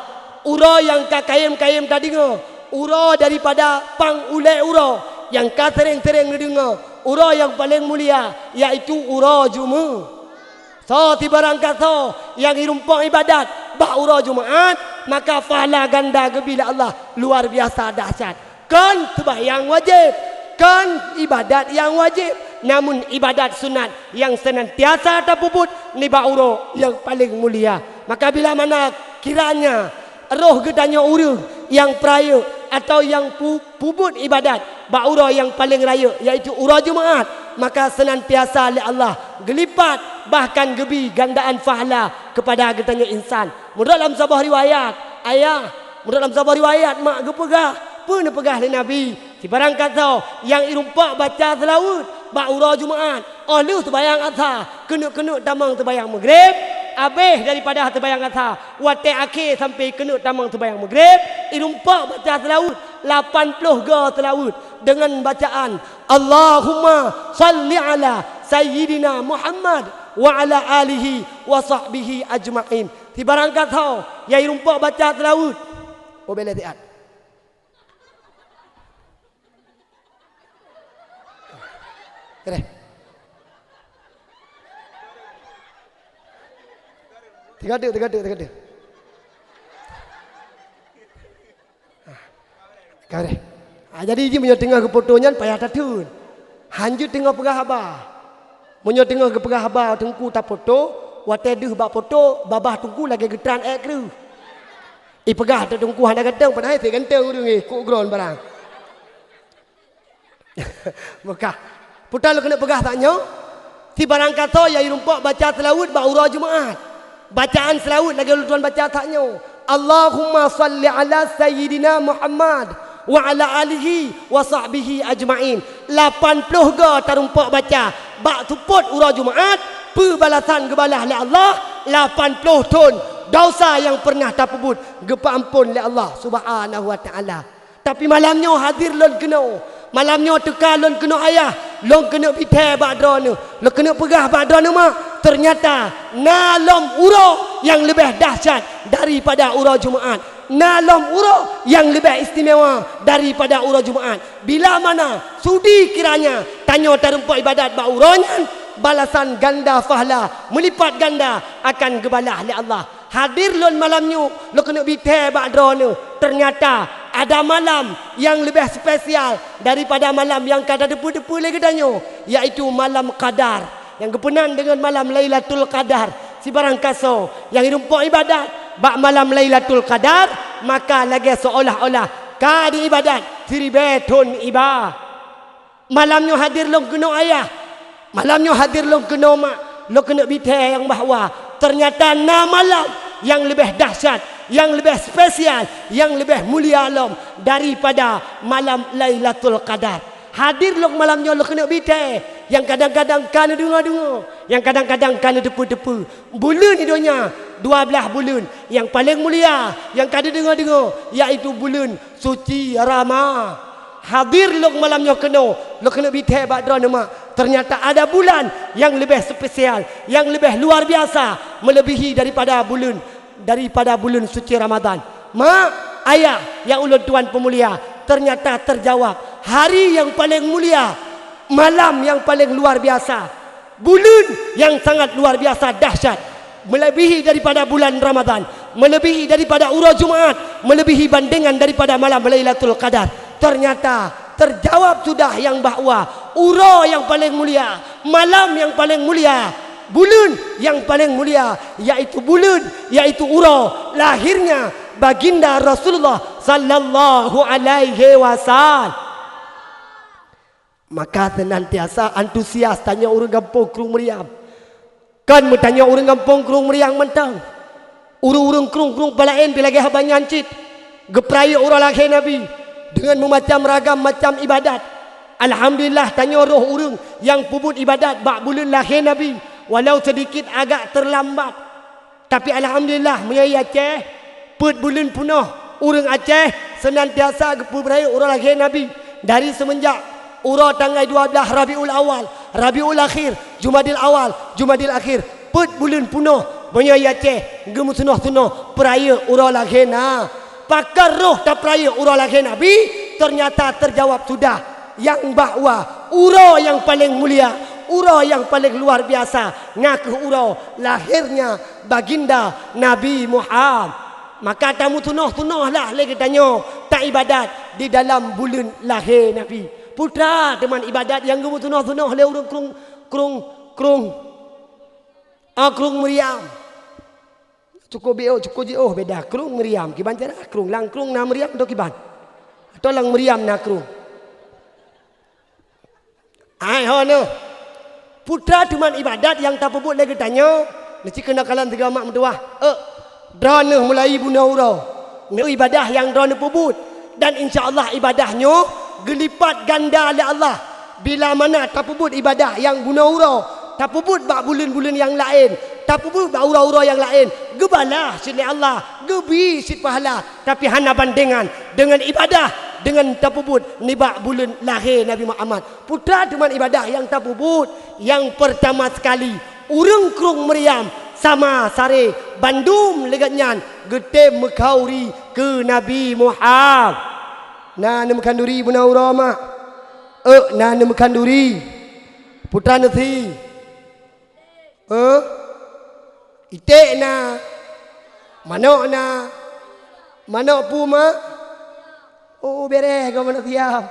Ura yang ka kayem-kayem tadi dengar, ura daripada pang ulai ura yang ka sering-sering dengar. Ura yang paling mulia iaitu ura Jumaat. So tibarang kata yang irumpang ibadat ba'ura Jumaat maka pahala ganda gebila Allah luar biasa dahsyat. Kan sembahyang wajib, kan ibadat yang wajib, namun ibadat sunat yang senantiasa terpuput ni ba'ura yang paling mulia. Maka bila mana kiranya roh gedanya urang yang peraya atau yang puput ibadat ba'ura yang paling raya iaitu ura Jumaat, maka senantiasa oleh Allah gelipat bahkan gebi gandaan pahala kepada getanya insan. Menurut dalam sebuah riwayat ayah, menurut dalam sebuah riwayat mak gepegah pun pegah le Nabi. Si barang kata yang irumpak baca selawat ba'ura Jumaat, lu sembahyang asar kena tamang sembahyang maghrib, habis daripada sembahyang asar wate akhir sampai kena tamang sembahyang maghrib, irumpak baca selawat 80 ga selawat dengan bacaan Allahumma salli ala sayyidina Muhammad wa ala alihi wa sahbihi ajma'in. Si barang kata yang irumpak baca selawat boleh lihat. Kere. Tiga ada. Kare. Jadi dia punya tengah ke fotonya payah tatun. Hanjut tengah pegah haba. Punya tengah ke pegah haba tengku tak foto, wate deh bak foto, babah tengku lagi getran kru. Pegah tu tengku handa ganteng padahal te ganteng urang ku gron barang. Maka putar lu kena pegah taknya. Si barang kata yang irumpak baca selawat ba'ura Jumaat. Bacaan selawat lagi lu tuan baca taknya. Allahumma salli ala sayyidina Muhammad wa ala alihi wa sahbihi ajma'in. 80 ga terumpak baca bak tuput ura Jumaat, pembalasan kebalah oleh Allah 80 ton dosa yang pernah terpubut gepa ampun oleh Allah Subhanahu wa taala. Tapi malamnya hadir lon kena. Malamnya teka lon kena ayah, lon kena piteh badrone, lon kena pegah badrone mak. Ternyata nalom ura yang lebih dahsyat daripada ura Jumaat. Nalom ura yang lebih istimewa daripada ura Jumaat. Bila mana sudi kiranya tanya terumpak ibadat ba uranya balasan ganda fahla, melipat ganda akan gebalah oleh Allah. Hadir lon malamnya, lo kena bitai bakdra ni. Ternyata ada malam yang lebih spesial daripada malam yang kada depu-depu lagi danyo, iaitu malam Qadar. Yang kepenan dengan malam Lailatul Qadar. Si barang kaso yang hidup ibadat bak malam Lailatul Qadar, maka lagi seolah-olah kadi ibadat siribetun iba. Malamnya hadir long kena ayah, malamnya hadir long kena mak, lo kena bitai yang bahawa ternyata malam yang lebih dahsyat, yang lebih spesial, yang lebih mulia alam daripada malam Lailatul Qadar. Hadir lo malamnya lo kena bitai, yang kadang-kadang kana dengar-dengar, yang kadang-kadang kana depu-depu. Bulan hidupnya 12 bulan yang paling mulia, yang kada dengar-dengar, iaitu bulan suci Ramadan. Hadir lo malamnya lo kena bitai bakdra nama. Ternyata ada bulan yang lebih spesial, yang lebih luar biasa, melebihi daripada bulan suci Ramadan. Mak, ayah yang ulun tuan pemulia, ternyata terjawab. Hari yang paling mulia, malam yang paling luar biasa, bulan yang sangat luar biasa dahsyat, melebihi daripada bulan Ramadan, melebihi daripada urah Jumaat, melebihi bandingan daripada malam Lailatul Qadar. Ternyata terjawab sudah yang bahawa urah yang paling mulia, malam yang paling mulia, bulan yang paling mulia, yaitu urah lahirnya baginda Rasulullah sallallahu alaihi wasallam. Maka senantiasa antusias tanya orang kampung Krung Meriam. Kan bertanya orang kampung Krung Meriam mentang. Urung-urung krung palain pilagi habang nyancit. Gepraya orang lahir Nabi dengan memacam ragam macam ibadat. Alhamdulillah tanya roh urung yang pubut ibadat bak bulan lahir Nabi, walau sedikit agak terlambat, tapi alhamdulillah menyai Aceh put bulan punah urang Aceh senantiasa gepu beraya urang lahir Nabi dari semenjak urang tanggal 12 Rabiul Awal, Rabiul Akhir, Jumadil Awal, Jumadil Akhir, put bulan punah menyai Aceh gemu sunah-sunah peraya urang lahir na. Pakar roh tak peraya urang lahir Nabi, ternyata terjawab sudah yang bahawa urang yang paling mulia, urang yang paling luar biasa, ngaku urang lahirnya baginda Nabi Muhammad. Maka tamu tunah lah lagi tanya tak ibadat di dalam bulan lahir Nabi. Putra teman ibadat yang kamu tunah le urang krung Meriam. Cukup jauh beda krung Meriam kiban cara krung lang krung na Meriam atau kiban atau lang Meriam na krung. Ai hono putra teman ibadat yang tak pebut lagi tanya mesti kena kalan tiga mak mentua drone mulai buna urau ni ibadah yang drone pebut, dan insyaallah ibadahnya gelipat ganda oleh Allah bila mana tak pebut ibadah yang buna urau, tak pebut bak bulan-bulan yang lain, tak pebut bak urau-urau yang lain, gebalah sini Allah, gebi sit pahala, tapi hana bandingan dengan ibadah dengan tapubut nibak bulan lahir Nabi Muhammad. Putra teman ibadah yang tapubut yang pertama sekali urang Krung Meriam sama sare Bandung legatnyan gete mekauri ke Nabi Muhammad. Na nemkan duri buna urama. Na nemkan duri. Putra nasi. Itek na. Manok na. Manok puma. Oh beres kau manok tiam.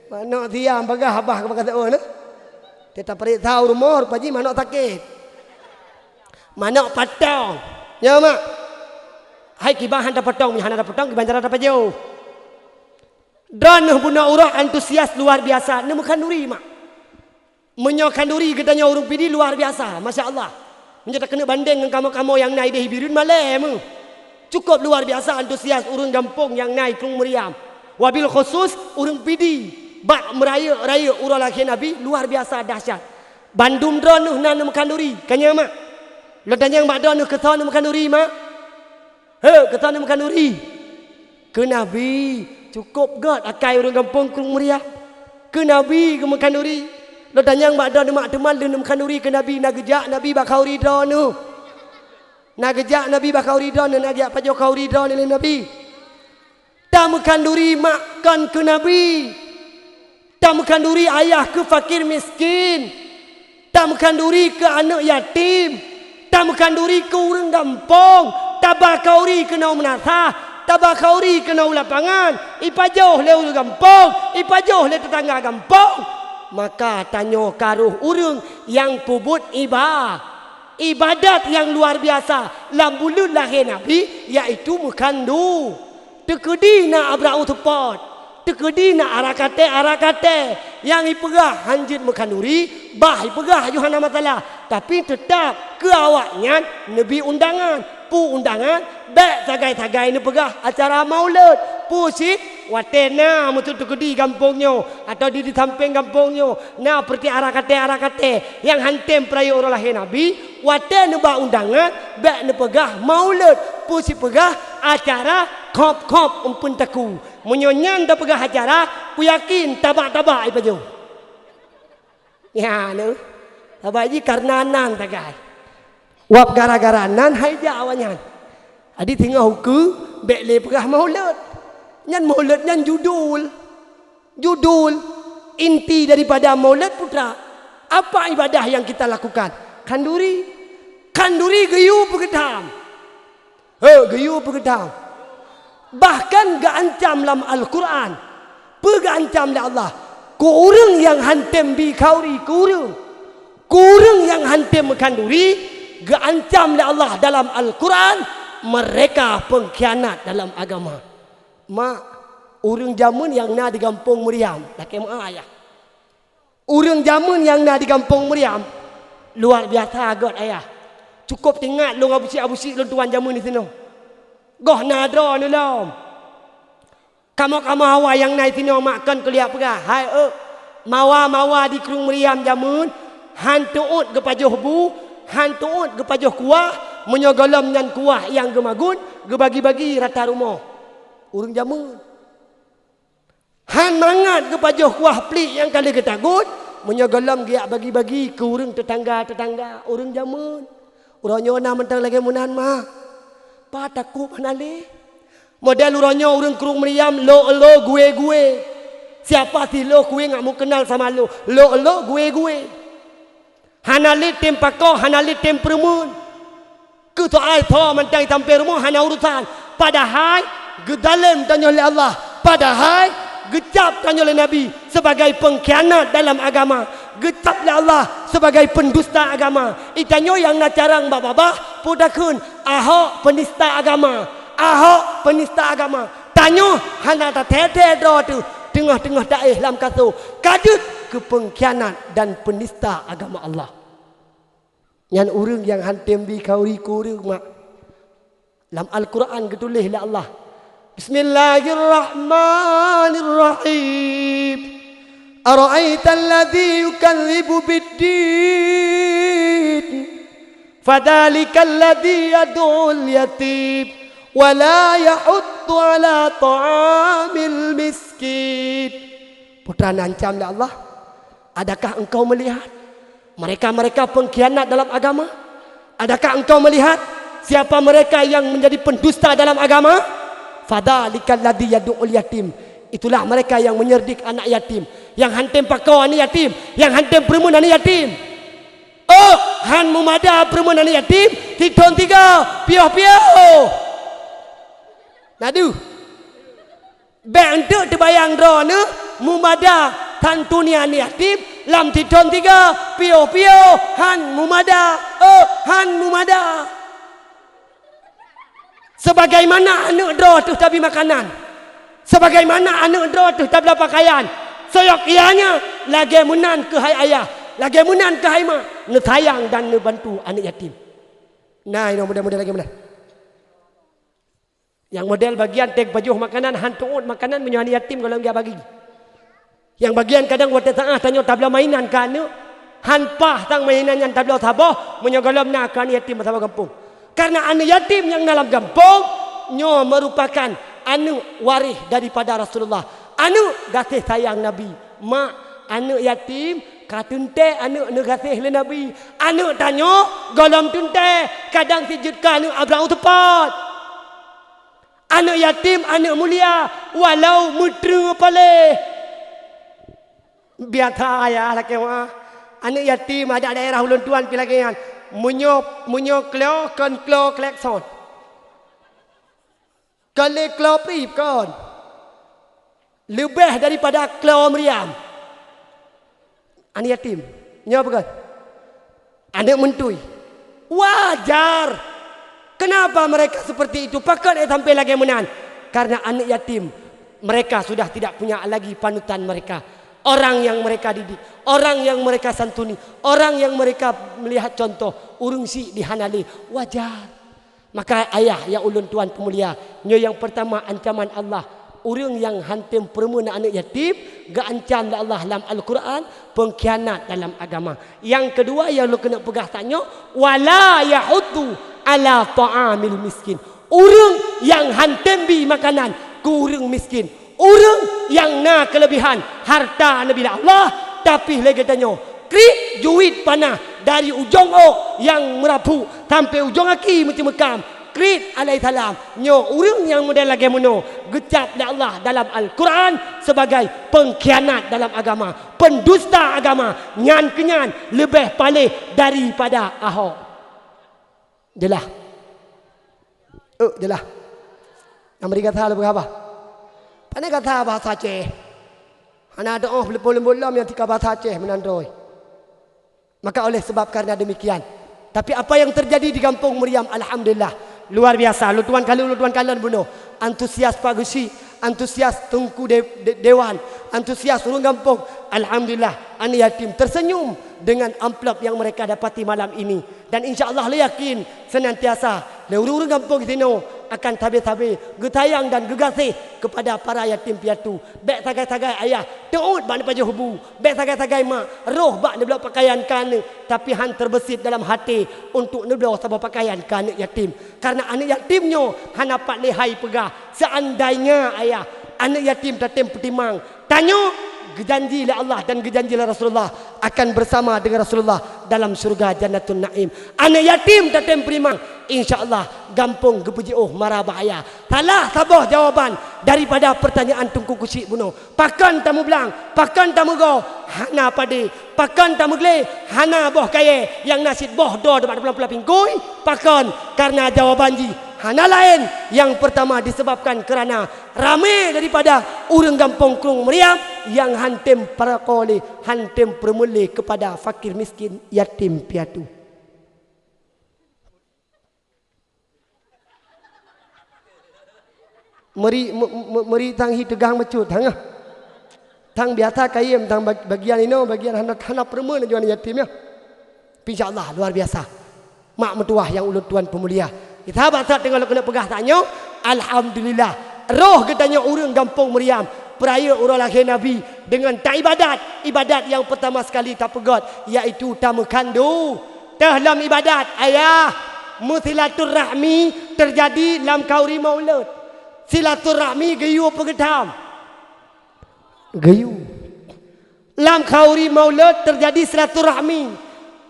Manok tiam bagah abah kau kata oh na. Kita pergi tahu rumah paji manok sakit. Manok patong. Ya mak. Hai kibah handa patong, mi handa patong kiban cara dapat jauh. Dan buna urang antusias luar biasa. Nemu kanduri mak. Menyo kanduri katanya urung pidi luar biasa. Masya-Allah. Menjadi kena banding dengan kamu-kamu yang naik di hibirun malam. Cukup luar biasa antusias urang kampung yang naik Krung Meriam. Wabil khusus urang pidi bak meraya urang lahir Nabi luar biasa dahsyat. Bandung drone nanam kanduri. Kanya mak. Lo tanya mak drone ke sana kanduri mak. Ke sana kanduri. Ke Nabi cukup god akai urang kampung Krung Meriam. Ke Nabi ke kanduri. Lo tanya mak drone mak teman nanam kanduri ke Nabi nak gejak Nabi bak kauri drone. Nak gejak Nabi bakau ridha dan ajak pajak kau ridha oleh Nabi. Tamu kanduri makan ke Nabi. Tak mengkanduri ayah ke fakir miskin. Tak mengkanduri ke anak yatim. Tak mengkanduri ke orang kampung. Tak bakauri ke nau menasah. Tak bakauri ke nau lapangan. Ipajoh le orang kampung. Ipajoh le tetangga kampung. Maka tanya karuh orang yang pubut ibadat yang luar biasa lam bulan lahir Nabi, iaitu mengkandu. Tekedi nak abrau tepat. Tekedi nak arakate yang ipegah hanjit mengkanduri, bah ipegah Yohana masalah. Tapi tetap ke awaknya Nabi undangan, pu undangan, bek sagai-sagai ni pegah acara maulid. Pu si watena mutu tekedi kampungnya atau di samping kampungnya. Nah seperti arakate yang hantem perayaan orang lahir Nabi, watena ba undangan, bek ni pegah maulid. Pu si pegah acara kop umpun taku. Menyonyan dah pegah acara, ku yakin tabak-tabak ipa jo. Ya nu. Tabak ji karena nan tagai. Wap gara-gara nan hai ja awanyan. Adi tengah ke bek le pegah maulid. Nyan maulid nyan judul. Inti daripada maulid putra. Apa ibadah yang kita lakukan? Kanduri geyu pegedam. Geyu pegedam. Bahkan gak ancam dalam Al-Quran. Gak ancam oleh Allah. Kurang yang hantem bi kauri kurang yang hantem kanduri. Gak ancam oleh Allah dalam Al-Quran. Mereka pengkhianat dalam agama. Mak, orang zaman yang nak di kampung Meriam. Laki mak ayah. Orang zaman yang nak di kampung Meriam. Luar biasa agak ayah. Cukup tengok long abusik long tuan zaman ni sini. Goh nadra ni lom. Kamu hawa yang naik sini makan keliak pegah. Hai mawa di Kerung Meriam jamun. Han tuut ke pajoh bu, han tuut ke pajoh kuah, menyogolam nyan kuah yang gemagun, ke bagi-bagi rata rumah. Urang jamun. Han mangat ke pajoh kuah pelik yang kali ketagut, menyogolam giak bagi-bagi ke urang tetangga. Urang jamun. Urang nyona mentang lagi munan mah. Pa takut panale. Model uronyo orang Kerung Meriam lo gue. Siapa si lo gue ngak mau kenal sama lo. Lo gue. Hanalit tem pako, hanalit tem permun. Ke to ai tho mentang sampai rumah hana urusan. Padahal gedalem tanya oleh Allah. Padahal gecap tanya oleh Nabi sebagai pengkhianat dalam agama. Gecap oleh Allah sebagai pendusta agama. Itanyo yang nak carang babah pudakun Ahok penista agama. Tanyo hana ta tete do tu tengah-tengah daih lam kaso. Kadut ke pengkhianat dan penista agama Allah. Yang urang yang hantem bi kauri kurang mak. Dalam Al-Quran ketulis oleh Allah. Bismillahirrahmanirrahim. Ara'aita alladhi yukallibu bid-din. Fadhalika alladhi yad'ul yatim wa la yahuddu ala ta'amil miskin. Putra nancam oleh Allah. Adakah engkau melihat mereka pengkhianat dalam agama? Adakah engkau melihat siapa mereka yang menjadi pendusta dalam agama? Fadhalika alladhi yad'ul yatim. Itulah mereka yang menyerdik anak yatim, yang hantem pakau anak yatim, yang hantem perempuan anak yatim. Han mumada perempuan anak yatim, tidon tiga, piah. Nadu. Bang tu terbayang drone mumada tantuni anak yatim, lam tidon tiga, piah. Han mumada. Sebagaimana anak drone tu tabi makanan. Sebagaimana anak drone tu tabi pakaian. Soyok ianya lagi munan ke hai ayah. Lagi munan ke hai mak, ne sayang dan ne bantu anak yatim. Nah, ini model lagi mana? Yang model bagian tek bajuh makanan, hantuut makanan menyo anak yatim kalau dia bagi. Yang bagian kadang wate tengah tanyo tabla mainan kan ne, hanpah tang mainan yang tabla sabah menyo golom na kan yatim sama kampung. Karena anak yatim yang dalam kampung nyo merupakan anak waris daripada Rasulullah. Anak kasih sayang Nabi. Mak anak yatim katunte anak nekasih le Nabi. Anak tanyo golom tunte kadang sejutkan anak abrang tepat. Anak yatim anak mulia walau mutra pale. Biasa ayah lah kewa. Anak yatim ada daerah ulun tuan pilagian. Munyo klo kan klo klekson. Kale klo prip kon. Lebih daripada klo meriam. Anak yatim. Nyo apa kan? Anak mentui. Wajar. Kenapa mereka seperti itu? Pakat sampai lagi menan. Karena anak yatim mereka sudah tidak punya lagi panutan mereka. Orang yang mereka didik, orang yang mereka santuni, orang yang mereka melihat contoh, urung si dihanali, wajar. Maka ayah yang ulun tuan pemulia, nyo yang pertama ancaman Allah, urung yang hantim perempuan anak yatim, ga ancam Allah dalam Al-Quran, pengkhianat dalam agama. Yang kedua yang lu kena pegah tanya, wala yahuddu ala ta'amil miskin. Urung yang hantim bi makanan, kurung miskin. Orang yang nak kelebihan harta Nabi Allah, tapi lagi tanya krik juit panah dari ujung ok yang merapu sampai ujung kaki macam mekam. Krik alaihi salam nyo orang yang model lagi mono gecap Allah dalam Al-Quran sebagai pengkhianat dalam agama, pendusta agama, nyan kenyan lebih paling daripada Ahok. Jelah. Jelah. Amerika tahu apa? Ana kata bahasa Aceh. Ana doa belum yang tika bahasa Aceh menandoi. Maka oleh sebab karena demikian. Tapi apa yang terjadi di kampung Meriam, alhamdulillah luar biasa. Lu tuan kalian bunuh. Antusias pagusi, antusias tungku dewan, antusias urang kampung. Alhamdulillah anak yatim tersenyum dengan amplop yang mereka dapati malam ini. Dan insya-Allah le yakin senantiasa le urang kampung sino akan tabe-tabe getayang dan gegasih kepada para yatim piatu. Bek tagai-tagai ayah teut bak paja hubu, bek tagai-tagai mak roh bak nebla pakaian kan, tapi han terbesit dalam hati untuk nebla sabah pakaian kan anak yatim. Karena anak yatimnyo han dapat lehai pegah. Seandainya ayah anak yatim tatem petimang tanyo janji oleh Allah dan janji oleh Rasulullah akan bersama dengan Rasulullah dalam surga Jannatul Naim. Anak yatim tatem petimang insya-Allah gampung gepuji marah bahaya. Salah sabah jawaban daripada pertanyaan tungku kusik bunuh. Pakan tamu belang, pakan tamu go, hana pade, pakan tamu gle, hana boh kaye yang nasid boh do depan pelan-pelan pingkui, pakan karena jawaban ji hana lain. Yang pertama disebabkan kerana ramai daripada urang kampung Krung Meriam yang hantem para koli, hantem permuli kepada fakir miskin yatim piatu. Meri tanghi tegang mecut hang tang biasa kayem tang bagian ini bagian hana perempuan jual yatim ya. Insyaallah luar biasa. Mak metuah yang ulun tuan pemulia. Kita baca tengok kena pegah tanya, alhamdulillah. Roh katanya urang kampung Meriam peraya urang lahir Nabi dengan tak ibadat yang pertama sekali tak pegat iaitu tamu kandu. Dalam ibadat ayah musilaturrahmi terjadi dalam kauri maulud. Silaturahmi gayu apa gedam? Gayu. Lam kauri maulud terjadi silaturahmi.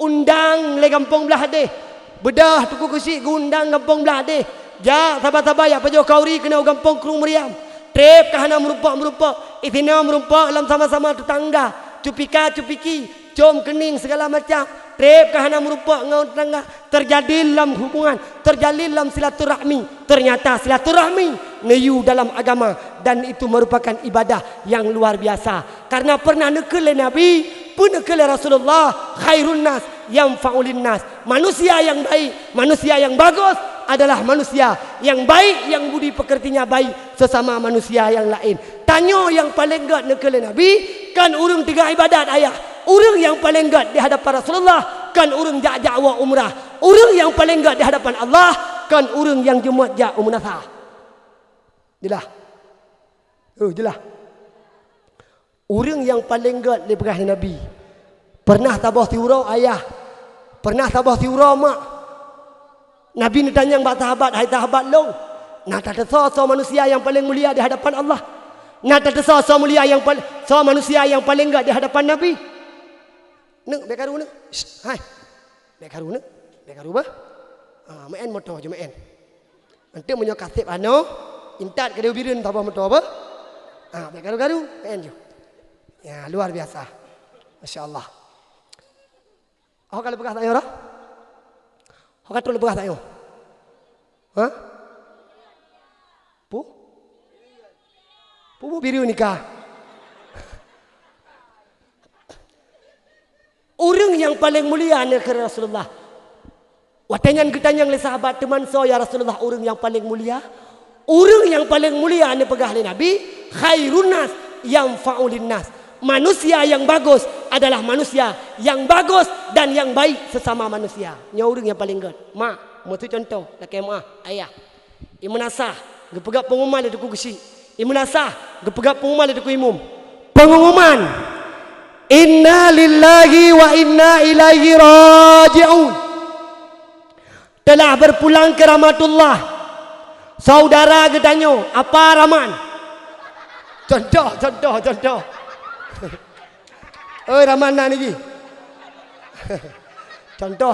Undang le kampung belah deh. Bedah tuku kusi undang kampung belah deh. Ja sabar-sabar ya pajo kauri kena kampung Krung Meriam. Trep kahana merupa. Itina merupa lam sama-sama tetangga. Cupiki, jom kening segala macam. Trep kahana merupa ngau tetangga. Terjadi dalam hubungan, terjadi dalam silaturahmi. Ternyata silaturahmi neyu dalam agama dan itu merupakan ibadah yang luar biasa. Karena pernah nekel Nabi, pun nekel Rasulullah, khairun nas yang faulin nas. Manusia yang baik, manusia yang bagus adalah manusia yang baik, yang budi pekertinya baik sesama manusia yang lain. Tanyo yang paling gat nekel Nabi, kan urang tiga ibadat ayah. Urang yang paling gat di hadapan Rasulullah kan urang ja' umrah. Urang yang paling gat di hadapan Allah kan urang yang jemaat ja' umrah. Jelah. Jelah. Urang yang paling gat di pegah Nabi. Pernah tabah tiurau ayah. Pernah tabah tiurau mak. Nabi ni tanya bak sahabat, hai sahabat long. Nah tak ada manusia yang paling mulia di hadapan Allah. Nah tak ada mulia yang paling manusia yang paling gat di hadapan Nabi. Nek bekaru nek. Hai. Bekaru nek. Bekaru bah. Main motor je main. Nanti menyo kasip ano. Intat ke dia birin tabah motor apa? Bekaru-garu main je. Ya luar biasa. Masya-Allah. Awak kalau bekas tanya orang? Awak tu bekas tanya. Hah? Pu? Pu biru nikah. Orang yang paling mulia ni ke Rasulullah. Watanyan ketanyang le sahabat teman so ya Rasulullah orang yang paling mulia. Orang yang paling mulia ni pegah le Nabi, khairun nas yang faulin nas. Manusia yang bagus adalah manusia yang bagus dan yang baik sesama manusia. Nya orang yang paling good. Mak, mau tu contoh, nak kemah ayah. Imunasah, gepegak pengumuman di tuku kesi. Imunasah, gepegak pengumuman di tuku imum. Pengumuman. Inna lillahi wa inna ilaihi raji'un. Telah berpulang ke rahmatullah. Saudara gedanyo, apa Rahman? Contoh. Oi Rahman ni. Contoh.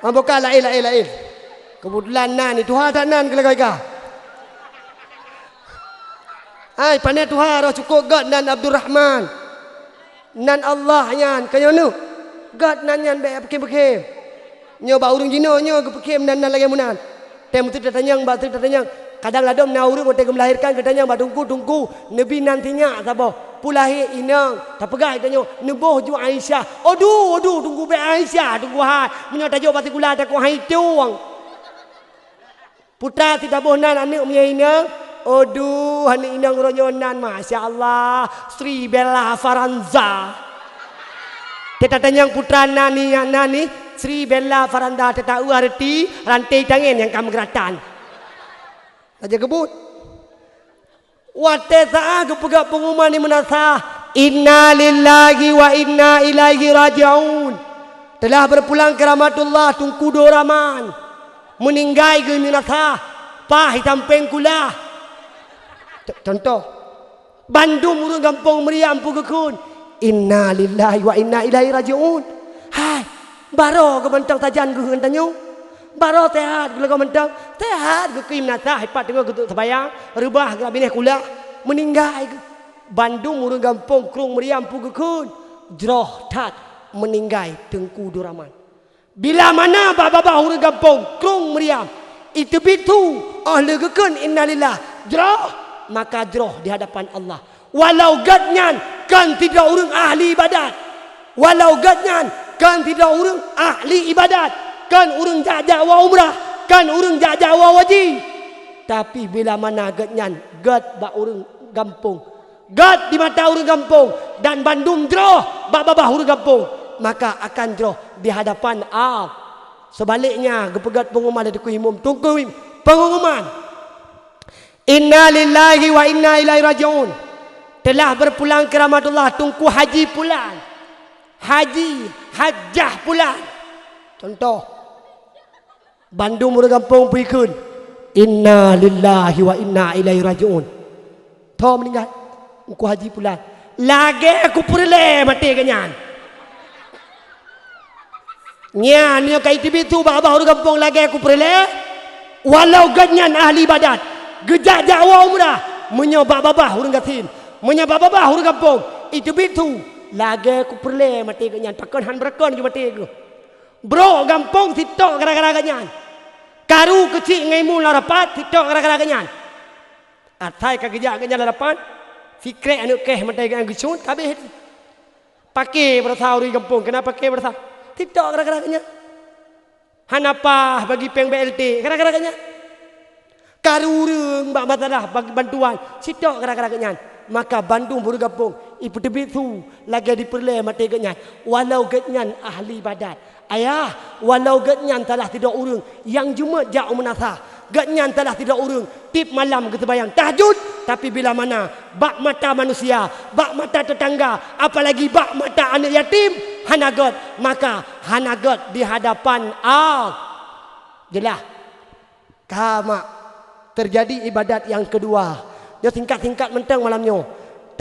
Bukan lain. Kebetulan nan ni Tuhan tak nan kala-kala. Pandai Tuhan roh cukup God nan Abdul Rahman. Nan Allah nyan kaya nu. God nan nyan baik pekim-pekim. Nyo ba urang jino nyo pekim nan lagi munan. Tem tu datanyang ba tu datanyang. Kadang ladom na urang ote melahirkan katanya ba tungku nabi nantinya sabo. Pulahi inang tapegai tanyo neboh ju Aisyah. Aduh tunggu be Aisyah tunggu hai. Menyo tajo particular tak ko hai tuang. Putra tidak bohnan anak punya inang. Aduh anak inang ronyonan masya-Allah Sri Bella Faranza. Teta tanyang putra nani Sri Bella Faranza teta arti rantai tangan yang kamu geratan. Aja kebut. Wate saah kepegak pengumuman ni menasah. Inna lillahi wa inna ilaihi raji'un. Telah berpulang ke rahmatullah tungku doraman. Meninggai ke menasah. Pah hitam pengkulah. Contoh. Bandung urang kampung meriam pugekun. Inna lillahi wa inna ilaihi raji'un. Hai, baro ke bentang tajan ke hentanyo. Baro tehat gula kau mentang. Tehat ke kim nasa hepat tengok ke sebayang. Rubah ke bineh kula. Meninggai ke. Bandung urang kampung krung meriam pugekun. Jroh tat meninggai tengku doraman. Bila mana baba urang kampung krung meriam. Itu bitu ahli gekun innalillah. Jroh maka jroh di hadapan Allah. Walau gadnyan kan tidak urang ahli ibadat. Walau gadnyan kan tidak urang ahli ibadat. Kan urang jawa umrah, kan urang jawa wajib. Tapi bila mana gadnyan, gad ba urang gampung. Gad di mata urang gampung dan Bandung jroh ba babah urang gampung, maka akan jroh di hadapan Allah. Sebaliknya gepegat pengumuman dari kuimum tunggu pengumuman. Inna lillahi wa inna ilaihi raji'un. Telah berpulang ke rahmatullah tungku haji pulang. Hajjah pulang. Contoh Bandung urang kampung pikun. Inna lillahi wa inna ilaihi raji'un. Tho meninggal. Ku haji pulang. Lagi aku perle mati kenyan. Nyan yo kai tibi tu ba urang kampung lagi aku perle. Walau ganyan ahli ibadat. Gejak Jawa umrah menyoba babah urang gatin. Menyoba babah urang kampung. Itu bitu lagi aku perle mati kenyan. Pakon han berekon ke mati ke. Bro gampung titok gara-gara ganyan. Karu kecil ngaimu larapat titok gara-gara ganyan. Atai kagejak ganyan larapat. Fikre anu keh matai ganyan gisun kabeh. Pakai berasal di kampung. Kenapa pakai berasal? Titok gara-gara ganyan. Hanapa bagi peng BLT gara-gara ganyan. Karu reung bak matadah bagi bantuan titok gara-gara ganyan. Maka Bandung baru kampung. Ibu tebit tu lagi diperle mati ganyan. Walau ganyan ahli ibadat. Ayah, walau gatnyan telah tidak urung yang Jumat jauh menasah. Gatnyan telah tidak urung tip malam ke terbayang tahajud. Tapi bila mana bak mata manusia, bak mata tetangga, apalagi bak mata anak yatim, hanagot, maka hanagot di hadapan Allah. Jelah. Kama terjadi ibadat yang kedua. Dia tingkat-tingkat mentang malamnya.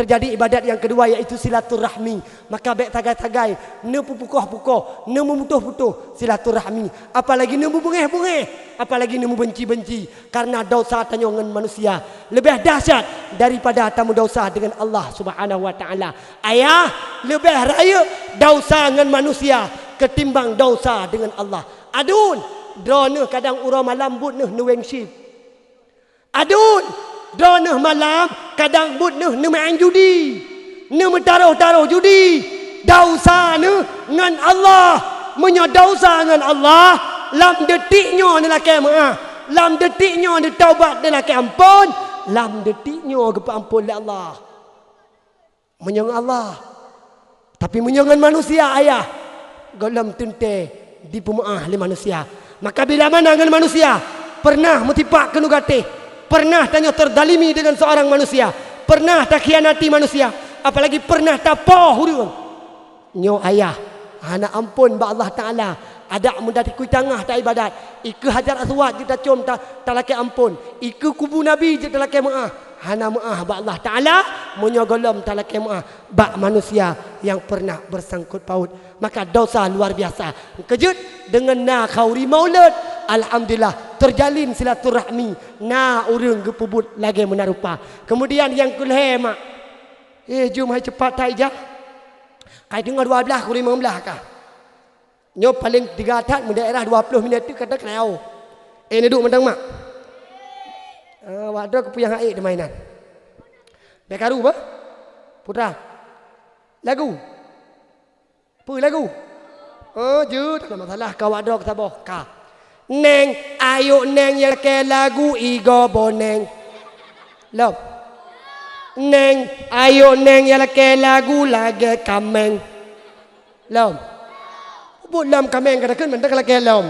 terjadi ibadat yang kedua iaitu silaturahmi. Maka baik tagai-tagai ne pupukoh-pukoh, ne memutuh-putuh silaturahmi, apalagi ne bungeh-bungeh, apalagi ne benci-benci karena dosa tanya dengan manusia lebih dahsyat daripada tamu dosa dengan Allah Subhanahu wa taala. Ayah lebih raya dosa dengan manusia ketimbang dosa dengan Allah. Adun drone kadang urang malam but ne weng ship. Adun drone malam kadang but ne main judi, ne taruh judi. Dosa ne dengan Allah, menyodosa dengan Allah, lam detiknya ni laki maaf, lam detiknya ni taubat ni laki ampun, lam detiknya kepa ampun oleh Allah. Menyang Allah. Tapi menyangan manusia ayah, golam tente di pemaah oleh manusia. Maka bila mana dengan manusia pernah mutipak kenugatih, pernah tanya terdalimi dengan seorang manusia, pernah tak khianati manusia, apalagi pernah tak poh hurung. Nyo ayah, anak ampun ba Allah Taala, ada mudah di tengah tak ibadat. Ike Hajar Aswad kita cium tak laki ampun. Ike kubu Nabi je tak laki maaf. Hana maaf ba Allah Taala, menyogolam tak laki maaf ba manusia yang pernah bersangkut paut. Maka dosa luar biasa. Kejut dengan na khauri maulid, alhamdulillah terjalin silaturahmi. Na urang gepubut lagi menarupa. Kemudian yang kulhe mak. Jom hai cepat tai jah. Kai dengar 12 ke 15 kah? Nyo paling 3 atat mu daerah 20 minit tu kata kelao. Ni duduk mentang mak. Wadah kepuyang air di mainan. Bekaru apa? Putra. Lagu. Apa lagu? Oh, je tak ada masalah kau wadah ke sabar. Ka. Neng, ayo neng yang ke lagu igo boneng. Lop. Neng, ayo neng yang ke lagu lagi kameng. Lom. Bulam kameng katakan mendak lagi lom.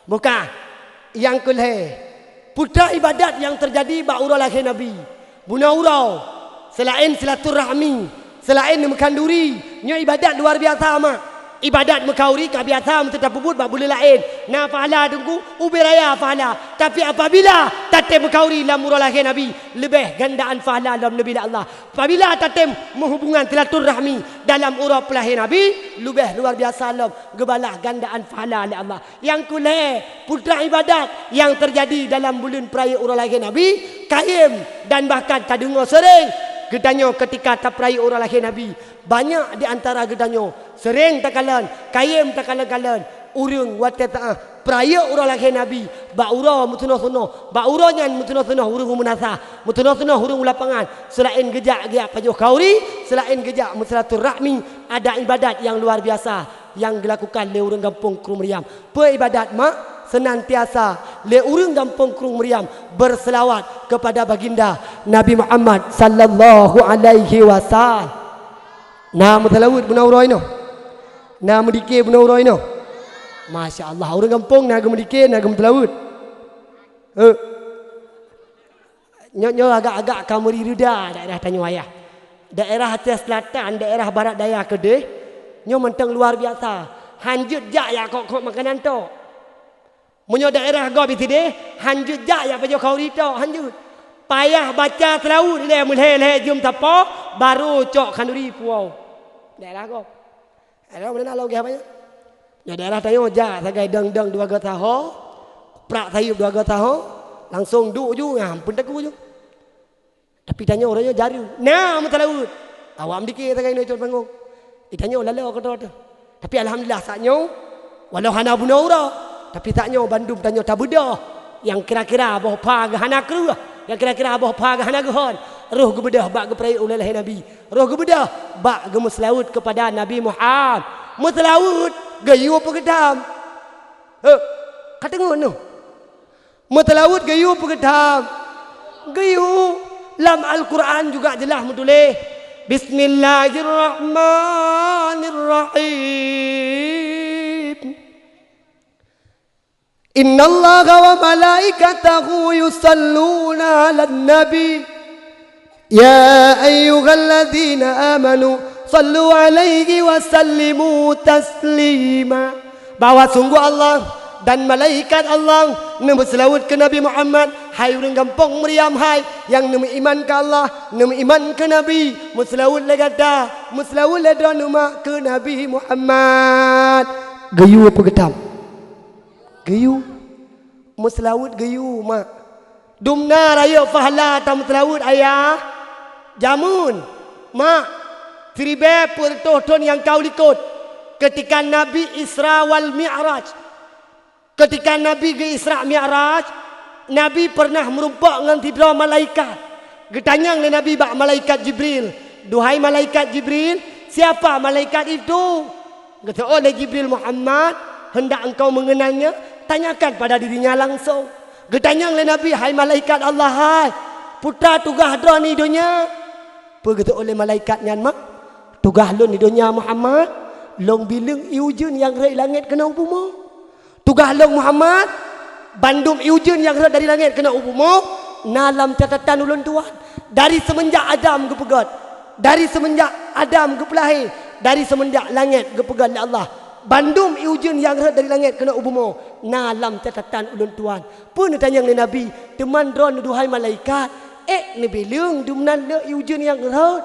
Buka. Yang kulhe. Putra ibadat yang terjadi ba'urah lahir Nabi. Bunaurau. Selain silaturahmi. Selain mekanduri. Nya ibadat luar biasa mak. Ibadat mekauri kebiasaan tetap bubut bak boleh lain. Na pahala tunggu ubiraya pahala. Tapi apabila tatem mekauri dalam urah lahir Nabi, lebih gandaan pahala dalam Nabi Allah. Apabila tatem menghubungan silaturahmi dalam urah pelahir Nabi, lebih luar biasa dalam gebalah gandaan pahala oleh Allah. Yang kuleh putra ibadat yang terjadi dalam bulan peraya urah lahir Nabi, kaim dan bahkan tak dengar sering gedanyo ketika tak peraya urah lahir Nabi. Banyak di antara gedanyo sering takalan, kayem takalan-kalan, urung watet peraya urang lahir Nabi, ba urang mutunah-tunah, ba urangnya mutunah-tunah urung munasah, mutunah-tunah urung lapangan, selain gejak-gejak pajuh kauri, selain gejak silaturahmi, ada ibadat yang luar biasa yang dilakukan oleh urang kampung Krung Meriam. Pe ibadat mak senantiasa le urang kampung Krung Meriam berselawat kepada baginda Nabi Muhammad sallallahu alaihi wasallam. Nama talawud benauroi no. Nama dikir benauroi no. Masya Allah, orang kampung naga mendikir, naga talawud. Nyo agak-agak kamuri ruda daerah Tanjung Ayah. Daerah atas selatan, daerah barat daya Kedah, nyo mentang luar biasa. Hanjut jak ya kok makanan to. Munyo daerah go bitide, hanjut jak ya pajo kauri to, hanjut. Payah baca talawud le mulhe jum tapo baru cok kanduri puau. Daerah kau. Daerah mana nak lagi apa ya? Ya daerah tayo ja sagai dang-dang 2 gataho, prak sayup 2 gataho, langsung duk ju ngam pun taku ju. Tapi tanya orangnya jaru. Nah, mutalaud. Awam dikit sagai no col panggung. Itanya lalau kata tu. Tapi alhamdulillah saknyo walau hana bunaura, tapi saknyo Bandung tanya tabudah yang kira-kira boh pa hana kru. Yang kira-kira abah pagah naguhon roh gebedah bak geperai oleh Nabi, roh gebedah bak gemuslaut kepada Nabi Muhammad, muslaut gayu pegedam. Kata ngono muslaut gayu pegedam, gayu lam Al-Quran juga jelas menulis Bismillahirrahmanirrahim. Inna Allah wa malaikatahu yusalluna ala nabi ya ayyuhalladzina amanu sallu alaihi wa sallimu taslima. Bahwa sungguh Allah dan malaikat Allah nama selawat ke Nabi Muhammad. Hai orang kampung Maryam hai yang nama iman ke Allah, nama iman ke Nabi, muslawat legata, muslawat ledra nama ke Nabi Muhammad. Gayu apa getam? Gayu. Muslawat gayu mak. Dumna raya fahla tam muslawat ayah. Jamun mak. Tribe pertoton yang kau likut ketika Nabi Isra wal Mi'raj. Ketika Nabi ke Isra Mi'raj, Nabi pernah merumpak dengan tidra malaikat. Getanyang le Nabi bak malaikat Jibril. Duhai malaikat Jibril, siapa malaikat itu? Kata oleh Jibril, Muhammad, hendak engkau mengenalnya, tanyakan pada dirinya langsung. Getanyang le Nabi, hai malaikat Allah hai, putra tugah dra ni dunia. Berkata oleh malaikatnya, mak, tugah lun ni dunia Muhammad, long bilang iujun yang rai langit kena ubumu. Tugah long Muhammad, bandum iujun yang rai dari langit kena ubumu, nalam catatan ulun tuan. Dari semenjak Adam ke pegat, dari semenjak Adam ke pelahir, dari semenjak langit ke pegat oleh Allah. Bandum iujun yang rai dari langit kena ubumu, nalam catatan ulun tuan. Pun tanya oleh Nabi, teman dron duhai malaikat, ni bilang dumnan le iujun yang rai.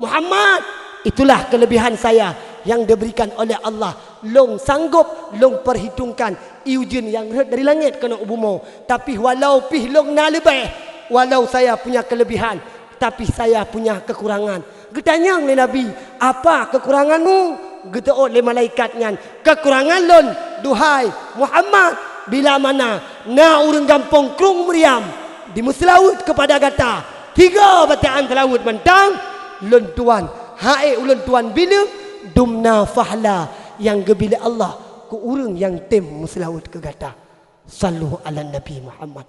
Muhammad, itulah kelebihan saya yang diberikan oleh Allah. Long sanggup, long perhitungkan iujun yang dari langit kena ubumu. Tapi walau pih long na lebih, walau saya punya kelebihan, tapi saya punya kekurangan. Getanyang le Nabi, apa kekuranganmu? Geta oleh malaikatnya, kekurangan lon duhai Muhammad, bila mana na urang kampung Krung Maryam dimuslawut kepada gata 3 bacaan telawut mentang lon tuan. Hae ulun tuan bila dumna fahla yang gebila Allah ku urang yang tem muslawat ke gata. Sallu ala Nabi Muhammad.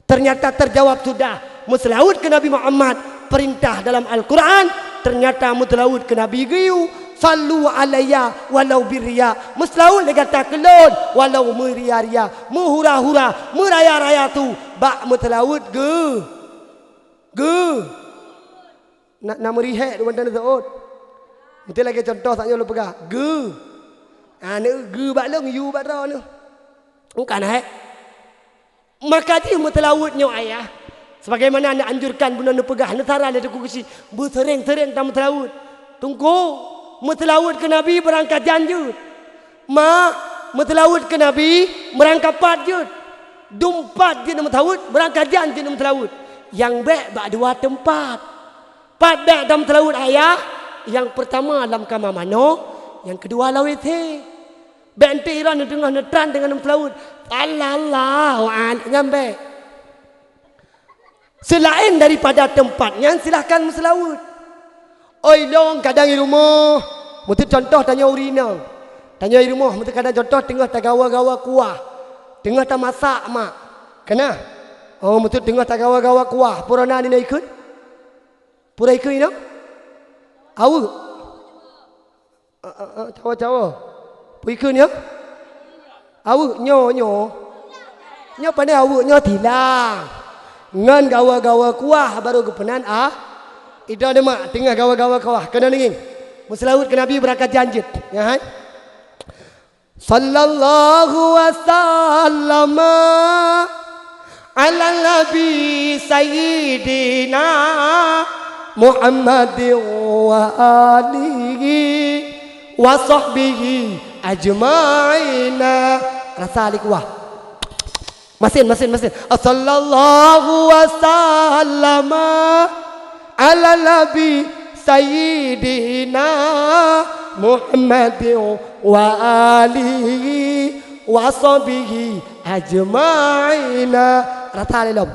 Ternyata terjawab sudah. Muslawat ke Nabi Muhammad perintah dalam Al-Quran. Ternyata muslawat ke Nabi giyu. Sallu alayya walau birriya. Muslawat le gata kelon walau meriya-riya, muhura-hura, meraya-raya tu. Bak muslawat ge. Nak merihek tu mantan zaud. Betul lagi contoh tak nyolo pegah. Ge. Ni ge bak long you bak ra ni. Bukan maka dia mutlawutnya ayah. Sebagaimana anda anjurkan bunda nu pegah netara le ku kesi bersering-sering tam mutlawut. Tunggu mutlawut ke Nabi berangkat janjut. Mutlawut ke Nabi berangkat patjut. Dumpat je mutlawut berangkat janjut mutlawut. Yang baik bak 2 tempat. Pat baik dalam telawut ayah. Yang pertama dalam kamar mano, yang kedua lawit he. Bente iran tengah netran dengan telawut. Allah nyampe. Selain daripada tempatnya silahkan muslawut. Oi long kadang di rumah. Mutu contoh tanya urina. Tanya di rumah mutu kadang contoh tengah tagawa-gawa kuah. Tengah tak masak mak. Kena? Oh mutu tengah tagawa-gawa kuah. Purana ni nak ikut? Pura ikut ini? Awu? Cawa-cawa. Pura ikut ni? Awu? Nyo. Nyo pandai awu? Nyo tilang. Ngan gawa-gawa kuah baru kepenan Itu ada mak. Tengah gawa-gawa kuah. Kena dengin. Muslawut ke Nabi berangkat janjit. Ya, hai? Sallallahu wasallama ala nabi sayyidina Muhammad wa alihi wa sahbihi ajma'ina. Rasa alik wah. Masin. Sallallahu wasallama ala nabi sayyidina Muhammad wa alihi wa sahbihi ajma'ina. Rasa lelom.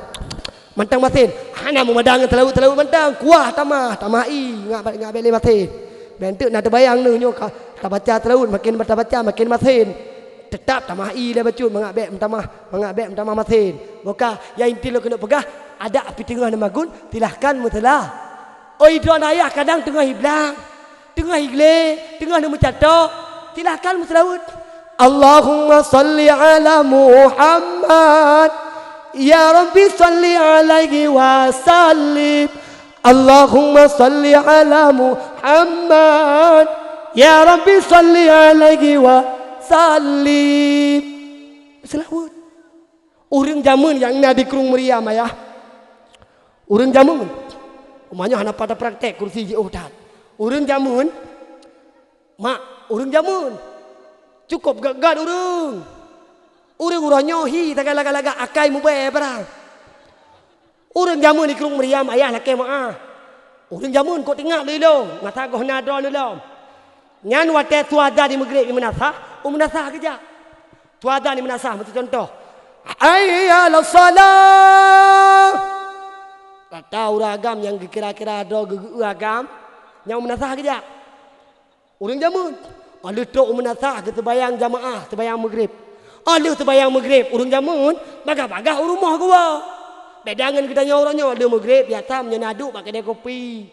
Mantang masin. Hana memadang telawut mantang. Kuah tamai. Ngak beli masin. Bentuk nak terbayang ni nyo tak baca telawut makin baca makin masin. Tetap tamai dah bacut mengak bek tamah masin. Boka yang inti lo kena pegah ada api tengah nama gun tilahkan mutlah. Oi tuan ayah kadang tengah hiblang. Tengah igle, tengah nama catok. Tilahkan muslawut. Allahumma salli ala Muhammad. Ya Rabbi salli alaihi wa sallim. Allahumma salli ala Muhammad. Ya Rabbi salli alaihi wa sallim. Selawat. Orang zaman yang na di Krung Meriam ayah. Orang zaman. Umanya hana pada praktek kursi je odat. Orang zaman. Mak, orang zaman. Cukup gagad orang. Orang nyohi tak laga-laga akai mubai barang. Orang zaman di Krung Meriam ayah lah kemaah. Orang zaman kau tengok dulu. Mata kau nadron dulu. Nyan wate tuada di Maghrib di Menasah. Menasah kerja. Tuada di Menasah macam contoh. Hayya ala salat. Tak tahu ragam yang kira-kira ada ragam yang Menasah kerja. Orang zaman. Ada tok Menasah ke terbayang jamaah, terbayang Maghrib. Ada terbayang Maghrib. Orang zaman bagah-bagah rumah gua. Bedangan kita orangnya ada Maghrib biasa menyenaduk pakai dia kopi.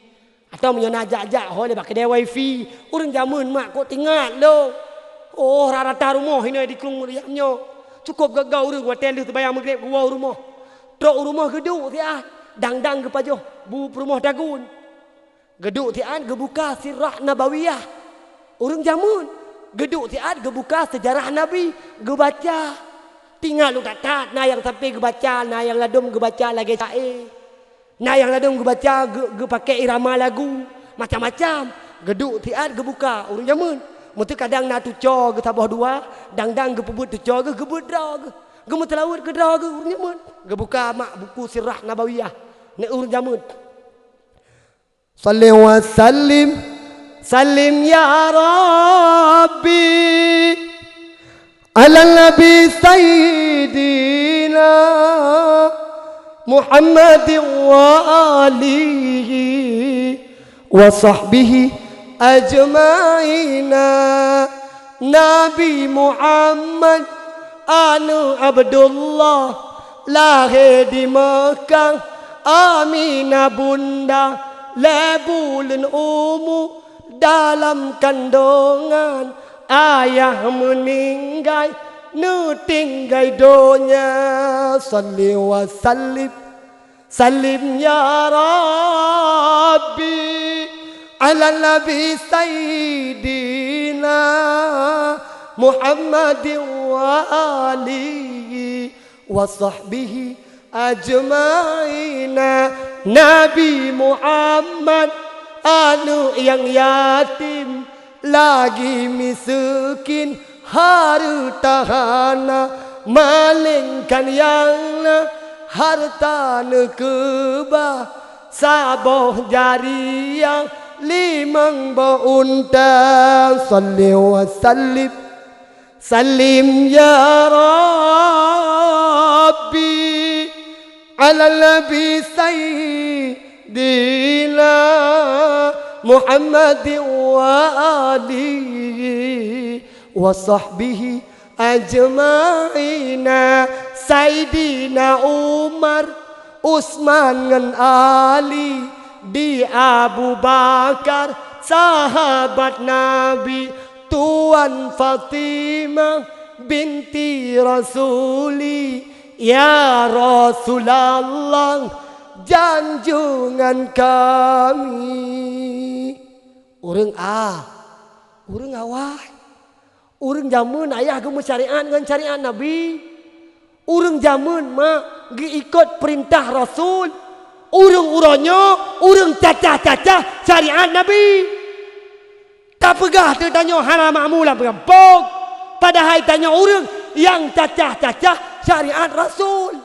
Atau menyenajak-jak boleh pakai dia wifi. Orang zaman mak kau tinggal lo. Oh rata rumah ini di Krung Meriamnya. Cukup gagau orang hotel tu bayang Maghrib gua rumah. Tok rumah geduk tian. Dang-dang ke pajoh. Bu rumah dagun. Geduk tian gebuka sirah Nabawiyah. Orang zaman geduk tian gebuka sejarah Nabi. Gebaca. Tinggal lu tak na yang sampai gebaca, na yang ladum gebaca lagi cair. Na yang ladum gebaca ge pakai irama lagu. Macam-macam. Geduk tian gebuka. Orang zaman. Mesti kadang nak tucor ke tabah dua, dang-dang ke pebut tucor ke gebut draw ke. Gemut laut ke draw ke urang jamun. Ge buka mak buku sirah Nabawiyah. Ni urang jamun. Salli wa sallim sallim ya Rabbi ala nabi sayyidina Muhammad wa alihi wa sahbihi ajma'ina. Nabi Muhammad anu Abdullah lahir di Mekah. Aminah bunda lebulun dalam kandungan. Ayah meninggal nu tinggal donya. Salli wa sallim sallim ya Rabbi ala nabi sayyidina Muhammad wa alihi wa sahbihi ajma'ina. Nabi Muhammad anu yang yatim lagi miskin harta hana malingkan yang harta nekeba saboh jariah limang baunta. Salli wa sallim sallim ya Rabbi ala nabi sayyidina Muhammad wa alihi wa sahbihi ajma'ina. Sayyidina Umar Usman ngan Ali di Abu Bakar sahabat Nabi. Tuan Fatimah binti Rasuli ya Rasulullah janjungan kami. Urang urang awal. Urang zaman ayah gemu syariat dengan syariat Nabi. Urang zaman mak gi ikut perintah Rasul. Urang-urangnya urang cacah-cacah syariat Nabi. Tak pegah tu tanya hana makmulah bergampung. Padahal tanya orang yang cacah-cacah syariat Rasul.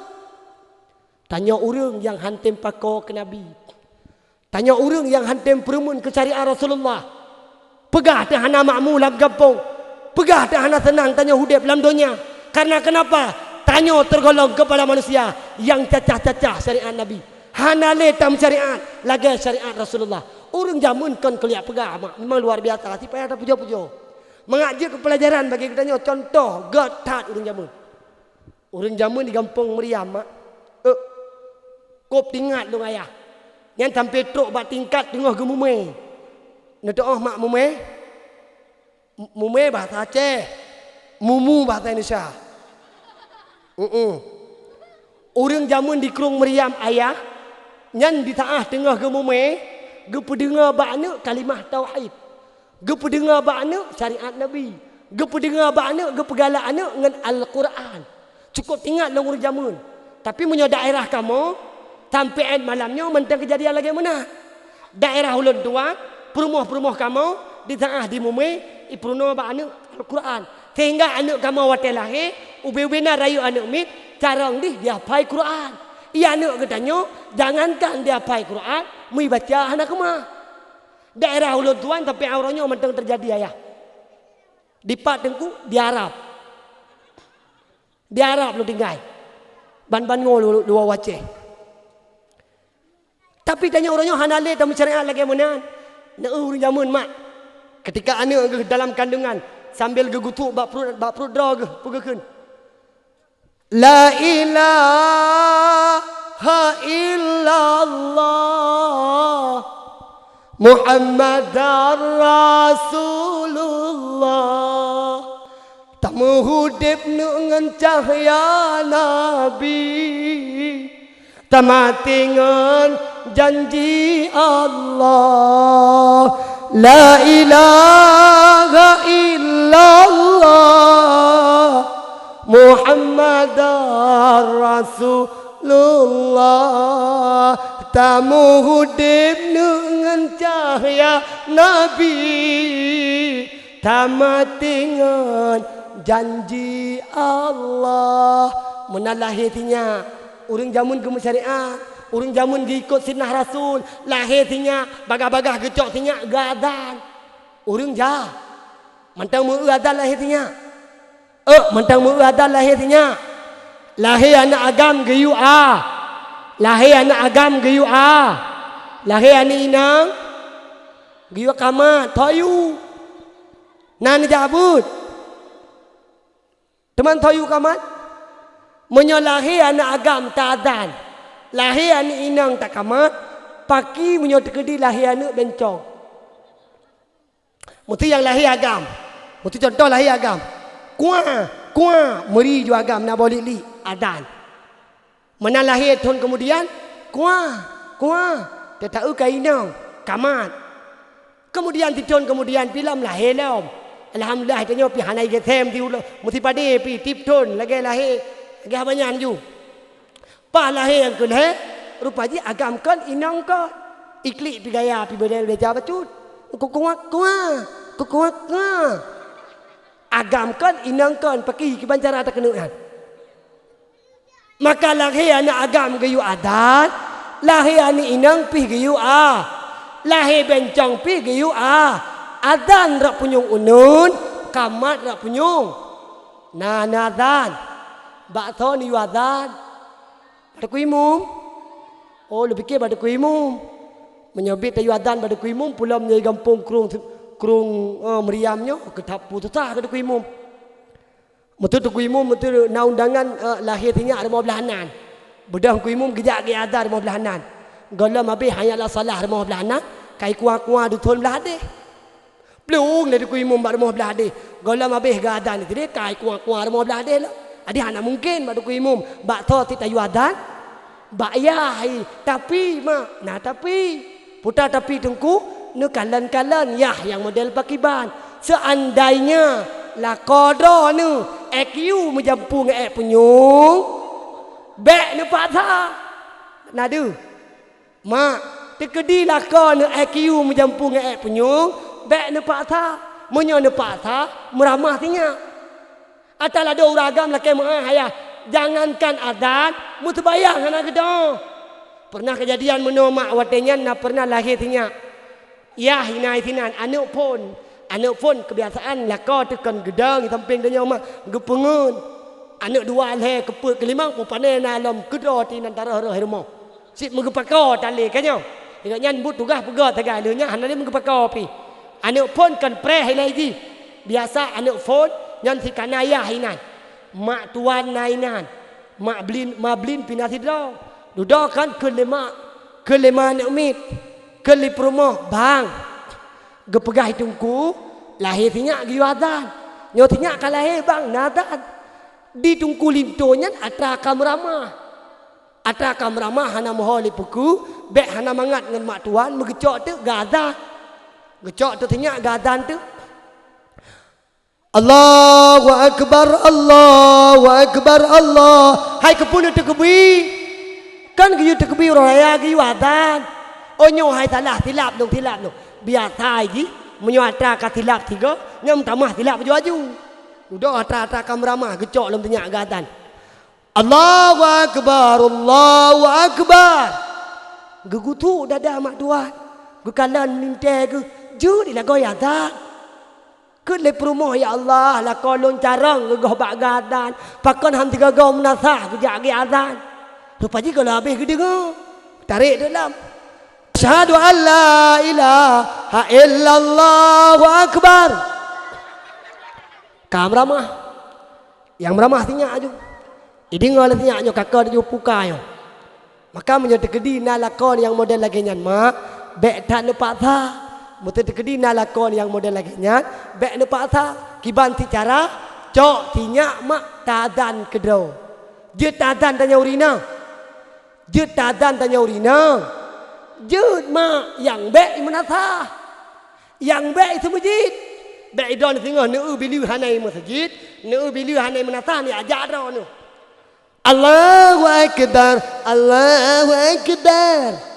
Tanya orang yang hantam pakor ke Nabi. Tanya orang yang hantam perumun ke syariat Rasulullah. Pegah tu hana makmulah bergampung. Pegah tu hana senang tanya hudib dalam dunia. Karena kenapa? Tanya tergolong kepada manusia yang cacah-cacah syariat Nabi. Hana letam syariat lagi syariat Rasulullah. Orang zaman kan kelihat pegah mak. Memang luar biasa. Si payah tak puja-puja. Mengajar pelajaran bagi kita contoh getat orang zaman. Orang zaman di kampung Meriam mak. Kop tingkat dong ayah. Yang sampai truk bak tingkat tengah ke mume. Nak doa mak mume. Mume bahasa Aceh. Mumu bahasa Indonesia. Orang zaman di Krung Meriam ayah. Yang di taah tengah ke mume. Gepa dengar bakna kalimah tauhid. Gepa dengar bakna syariat Nabi. Gepa dengar bakna gepa galak anak dengan Al-Quran. Cukup ingat long urang jamun. Tapi punya daerah kamu sampai malamnya mentang kejadian lagi mana? Daerah ulun tua, perumah-perumah kamu di tengah di Mumbai, ipuno ba anu Al-Quran. Sehingga anak kamu watel lahir, ube-ubena rayu anak mit, carang dia hafal Quran. Ia anak katanya, jangankan dia hafal Quran, mui baca anak kemah. Daerah ulun tuan tapi auranya mentang terjadi ayah. Di Pak Tengku di Arab. Di Arab lu tinggal. Ban-ban ngol dua waceh. Tapi tanya orangnya hanale tamu syariat lagi mana? Nak urang jamun mak. Ketika anak dalam kandungan sambil gegutuk bak perut draw ke pugakeun. La ilaha illallah Muhammadar Rasulullah. Tamu hudip dengan cahaya Nabi, tamati dengan janji Allah. La ilaha illallah Muhammadar Rasulullah. Tamu hudip dengan cahaya Nabi, tamat dengan janji Allah. Menalahitinya urang jamun ke syariat, urang jamun ikut sunnah Rasul, lahitinya bagah-bagah gecok tinya gadan. Urang jah mentang mu adan lahitinya. Mentang mu adan lahitinya. Lahir anak agam geyu a. Lahir anak agam geyu a. Lahir anak inang geyu kamat toyu. Nan jabut. Teman toyu kamat. Menyalahi anak agam tadan. Lahir anak inang tak kamat. Paki menyo tekedi lahir anak bencong. Mesti yang lahir agam. Mesti contoh lahir agam. Kuah meri ju agam na boleh li adan. Mana lahir tahun kemudian kuah. Dia tahu kainang kamat. Kemudian di tahun kemudian film lahir lom. Alhamdulillah tanya pi hanai ke them ti mesti pade pi tip tahun lagi lahir lagi banyak ju. Pa lahir yang keleh rupanya agam kan inang kan. Iklik pi gaya pi bedel beja bacut. Kuat. Agam kan inang kan pakai ke bancara tak kena kan. Maka lahir anak agam gayu adat, lahir anak inang pi gayu a. Lahir bencong pi gayu a. Adan rak punyung unun, kamat rak punyung. Nadan. Bakto ni adan. Pada kuimum. Oh lebih ke pada kuimum. Menyebut tayu adan pada kuimum pulau menjadi kampung krung meriamnya ketap putusah ke kuimum. Betul tu kuimum betul na undangan lahir tinya ada mau belahanan. Bedah kuimum gejak ge ada mau belahanan. Golam habis hanyalah salah mau belahanan, kai kuah du thon belahade. Plung dari kuimum bar mau belahade. Golam habis ga adan ni kai kuah mau belahade lah. Adi hana mungkin bar kuimum bak tho ti tayu adan. Bak yah tapi putar tapi tengku nu kalan-kalan yah yang model pakiban. Seandainya la kodro nu EQ menjampu nge penyung bek nu patah nadu mak tekedi la ko nu EQ menjampu nge penyung bek nu patah munyo nu patah meramah tinya atala do uragam la ke ma haya jangankan adat mutabayang ana gedo pernah kejadian menomak watenya na pernah lahir tinya. Ya hinai tinan anak pun kebiasaan laka tekan gedang samping dia mak gepengun anak dua le keput kelima pun pandai dalam kedua ti antara rumah sit megepaka tali kanyo ingat nyan but tugas pega tagai leunya hanane megepaka pi anak pun kan pre hai lagi biasa anak pun nyan si kanaya hinan mak tuan nainan mak blin pinasi draw duda kan kelima anak mit kelip rumah bang gepegah hitungku lahir tinyak giyu adan nyo tinyak kalahir bang nadan di tungku lintonya atra kamramah hana moholi puku bek hana mangat ngan mak tuan megecok tu gadan gecok tu tinyak gadan tu Allahu Akbar, Allahu Akbar, Allah. Hai kepuna terkebi. Kan kayu terkebi orang raya kayu adan. Onyo hai salah tilap dong. Biar thai ji. Menyuatra ka tilap tiga. Ngam tamah tilap baju. Udah atra-atra kamramah gecok lem tenyak gadan. Allahu Akbar, Allahu Akbar. Gegutu dada mak tuan. Gukalan minte ke. Judi lah goya adan. Kun le promo ya Allah la kolon carang gegoh bak gadan. Pakon ham tiga gom nasah gejak ge azan. Rupanya kalau habis ke dengar. Tarik dalam. Asyhadu an la ilaha illallah wa akbar. Kam ramah. Yang meramah tinyak aju. Dengar lah tinyak aju kakak dia pukai. Maka menyata kedi na lakon yang model lagi nyan mak. Bek tak nepak tha. Mutu tekedi na lakon yang model lagi nyan. Bek nepak tha. Kiban ti cara. Cok tinyak mak tadan kedau. Dia tadan tanya urina. Dia tadan tanya urina. Dia mak yang bek imanatha. Yang bek itu masjid. Bek idon tengah neu bilu hanai masjid. Neu bilu hanai manatha ni ajak dah nu. Allahu Akbar, Allahu Akbar.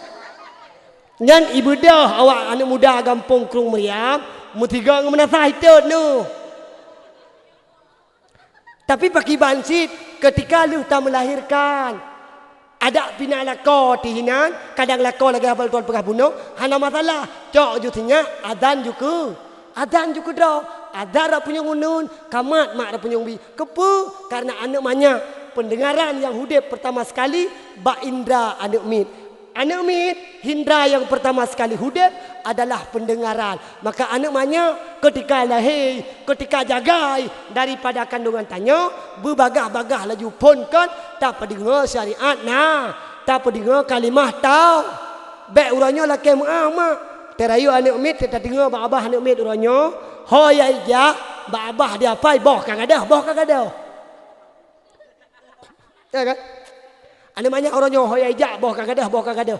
Ngan ibu dah awak anak muda kampung Krung Meriam, mutiga ngemenasah itu nu. Tapi pakai bansit ketika lu tak melahirkan. Ada pina lako tihinan, kadang lako lagi hafal tuan pegah bunuh, hana masalah. Cok jutinya adan juga. Adan juga dah. Ada punya ngunun, kamat mak punya ubi. Kepu karena anak banyak pendengaran yang hudip pertama sekali ba indra anak mit. Anak mit hindra yang pertama sekali hudip adalah pendengaran. Maka anak banyak ketika lahir, ketika jagai daripada kandungan tanya, berbagah-bagah laju pun kan tak pendengar syariat nah, tak pendengar kalimah tau. Bek uranya laki mak. Terayu anak mit tak dengar abah anak mit uranya. Hoya ija ba abah dia pai boh kang ada. Ya kan? Ada banyak orang yang hoya ija boh kang ada.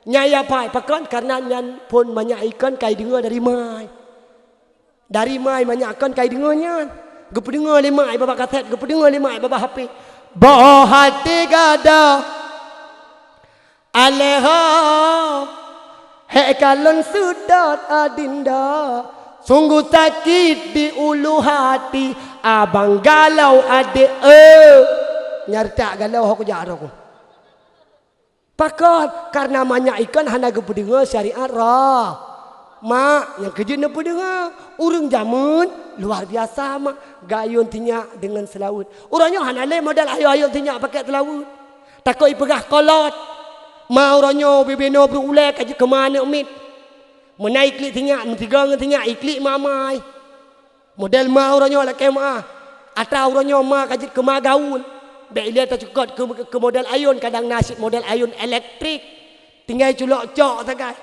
Nyaya pai pakon karena nyan pun banyak ikan kai dengar dari mai. Dari mai banyak ikan kai dengarnya. Gepe dengar le mai baba kaset, gepe dengar le mai baba HP. Boh hati gada. Aleha he kalon sudot adinda. Sungguh sakit di ulu hati. Abang galau adik nyarta galau aku jarak aku. Pakot karena banyak ikan hana gepedengar syariat rah. Mak yang kerja nak pendengar. Urang jamun luar biasa mak. Gayun tinyak dengan selawut. Orangnya hana le modal ayo-ayo tinyak pakai selawut. Takut ipegah kolot. Ma orangnya bebeno berulek aja ke mana mit. Menaik klik tinyak, mentiga tinyak iklik mamai. Model ma orangnya lah kemah. Atau orangnya ma kajit ke ma gaun. Bek dia tak cukup ke model ayun. Kadang nasib model ayun elektrik. Tinggal culok cok sakai.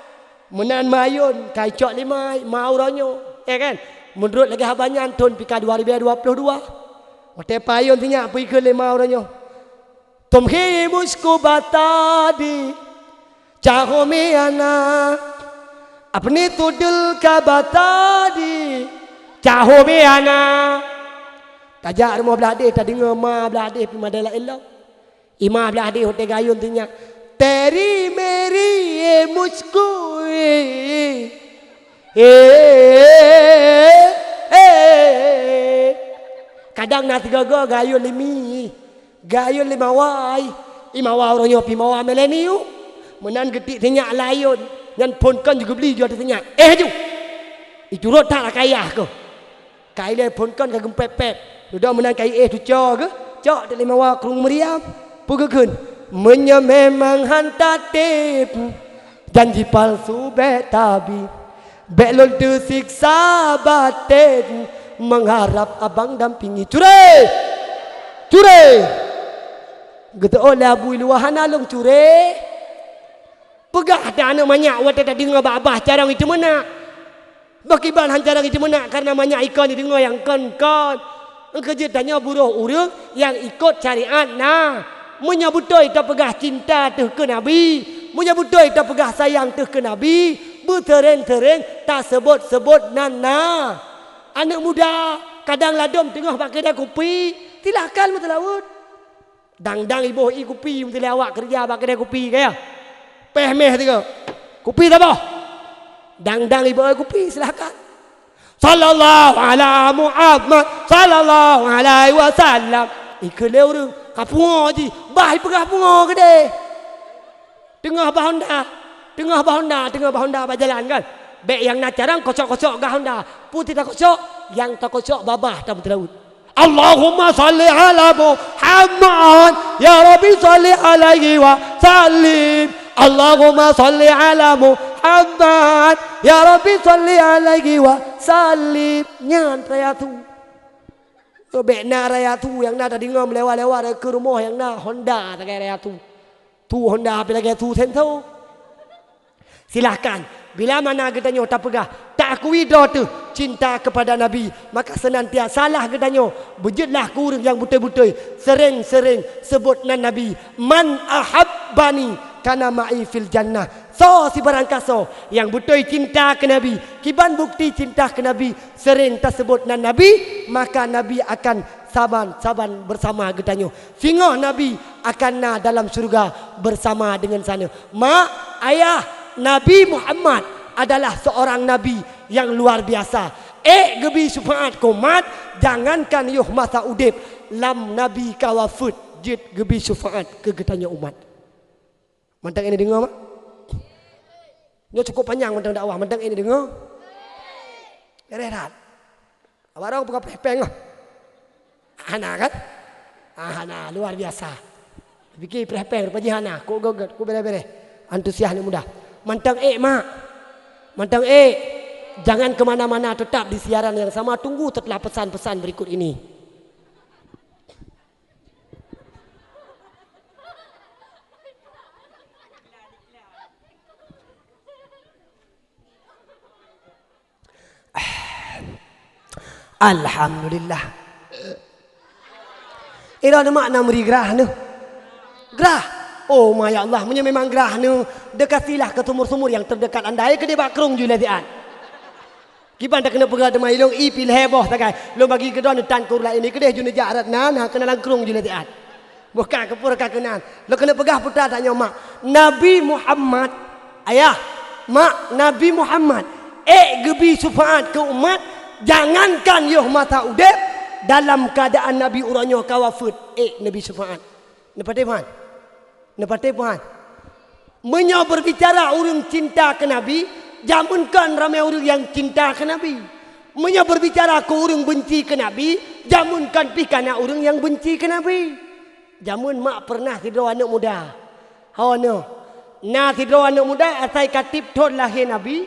Menan mayun. Kai cok limai. Ma orangnya. Ya kan? Menurut lagi habanyan tahun pika 2022. Ote payun tinyak pergi ke lima orangnya. Tumhi musko batadi. Caho me anak. Apne tudul ka batadi. Caho me anak. Tajak rumah belade tak dengar ma belade pi madala elok. Ima belade hote gayun tinya. Teri meri musko kadang nasi gaga gayun limi. Gayun lima wai. Imawa orangnya pi mawa meleniu. Menan getik tinya layun. Ngan pun kan juga beli jual tinya. Ju. Itu rot tak lah kaya ke. Kaya pun kan kagum pep-pep. Sudah menang kai tu cok ke? Cok dari mawa Krung Meriam. Pugakeun. Menya memang hantatip. Janji palsu betabi. Belon tersiksa batin. Mengharap abang dampingi. Cure. Gitu oleh abu luahan alung cure. Pegah ada anak banyak. Wata tak dengar abah carang itu mana. Bakiban hancarang itu mana. Karena banyak ikan dengar yang kan. Kerja tanya buruh urang yang ikut syariat nah. Menyabutoi tak pegah cinta tu ke Nabi. Menyabutoi tak pegah sayang tu ke Nabi. Bertereng-tereng tak sebut-sebut nana. Anak muda kadang ladom tengah pakai dia kopi, silakan mutalawud. Dang ibu kopi mutala awak kerja pakai dia kopi kaya. Pehmeh tiga. Kopi tak apa? Dang ibu kopi silakan. Sallallahu ala Muhammad sallallahu alaihi wasallam. Ikele urang kapung ji, bahai pegah pungo gede. Tengah bahonda berjalan kan. Bek yang nak carang kocok-kocok gah Honda. Putih tak kocok, yang tak kocok babah tak berlaut. Allahumma salli ala Muhammad ya Rabbi salli alaihi wa sallim. Allahumma salli ala Muhammad ya Rabbi salli alaihi wa sallim. Nyan raya tu. Bek na raya tu yang na tadi ngom lewat ke rumah yang na Honda tak kaya raya tu. Tu Honda bila kaya tu tentu. Silahkan. Bila mana gedanya tak pegah, tak akui doa tu cinta kepada Nabi, maka senantiasalah gedanya berjetlah kurang yang betul-betul sering-sering sebut nan Nabi, man ahabbani kana ma'i fil jannah. So si barangkaso yang betul cinta ke Nabi, kiban bukti cinta ke Nabi sering tersebut nan Nabi, maka Nabi akan saban bersama gedanya. Singo Nabi akan na dalam surga bersama dengan sana. Mak, ayah, Nabi Muhammad adalah seorang Nabi yang luar biasa. Gebi syafaat komat, jangankan yuh masa udip, lam Nabi kawafut jid gebi syafaat ke getanya umat. Mantang ini dengar mak? Dia cukup panjang mantang dakwah, mantang ini dengar? Berehat. Abang orang buka peng ah. Hana kan? Hana luar biasa. Fikir peng pergi hana, ku gogot, ku bere-bere. Antusias ni mudah. Mantang mak. Mantang jangan kemana-mana, tetap di siaran yang sama. Tunggu setelah pesan-pesan berikut ini. Alhamdulillah. Ini ada makna meri gerah ni. Gerah. Oh my Allah, punya memang gerah ni. Dekatilah ke sumur-sumur yang terdekat anda. Ke dia bakrung juga tian. Kiban tak kena pegang demai long ipil heboh takai. Lo bagi ke don tan kurla ini ke dia juna jarat nan kena langkrung juga tian. Bukan ke pura kakenan. Lo kena pegah putra tanya mak. Nabi Muhammad, ayah, mak, Nabi Muhammad gebi syafaat ke umat, jangankan yuh mata udep dalam keadaan Nabi urangnya kawafut Nabi syafaat. Nepate pan. Nepate pan. Menyo berbicara orang cinta ke Nabi, jamunkan ramai orang yang cinta ke Nabi. Menyo berbicara ke orang benci ke Nabi, jamunkan pikana orang yang benci ke Nabi. Jamun mak pernah tidur anak muda. Hawana. Nah tidur anak muda asai katip thon lahir Nabi,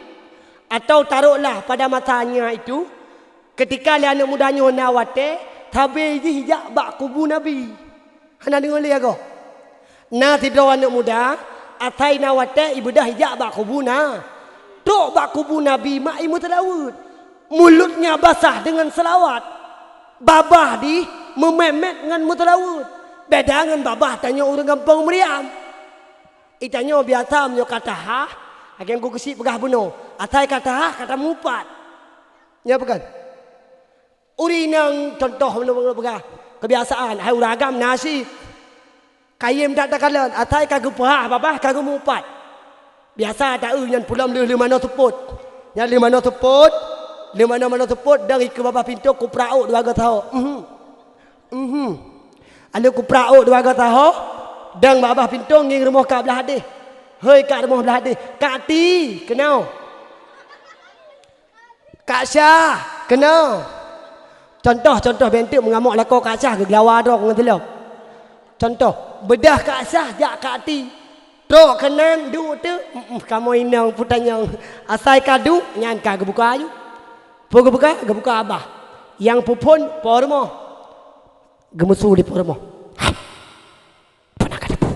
atau taruhlah pada masanya itu ketika anak mudanya nawate tabe hijak bak kubu Nabi. Hana dengar lihat ko. Nah tidur anak muda atai nawate ibadah hijak bak kubuna. Tok bak kubu Nabi mak imu tadawud. Mulutnya basah dengan selawat. Babah di mememet dengan mutadawud. Beda dengan babah tanya orang kampung Meriam. Itanya biasa menyo kata ha, agen ku kesip pegah bunuh. Atai kata ha kata mupat. Ya bukan? Uri nang contoh menurut pegah kebiasaan hai uragam nasi. Kayem tak takalan atai kagum pah babah kagum mupat. Biasa tak yang pulam le mana tuput. Yang le mana tuput, le mana tuput dari ke babah pintu ku prau dua ga tahu. Anda ku prau dua ga tahu dan babah pintu nging rumah ka belah hadis. Hei kat rumah belah hadis. Kak Ti kenal. Kak Syah kenal. Contoh bentuk mengamuk lakau Kak Syah ke gelawa dok dengan telok. Contoh, bedah Kak Syah jak Kak Ti. Trok kanan du tu, kamu inang putanya asai kadu nyan ka gebuka ayu. Gebuka abah. Yang pupun pormo. Gemusu di pormo. Pernah ka depu.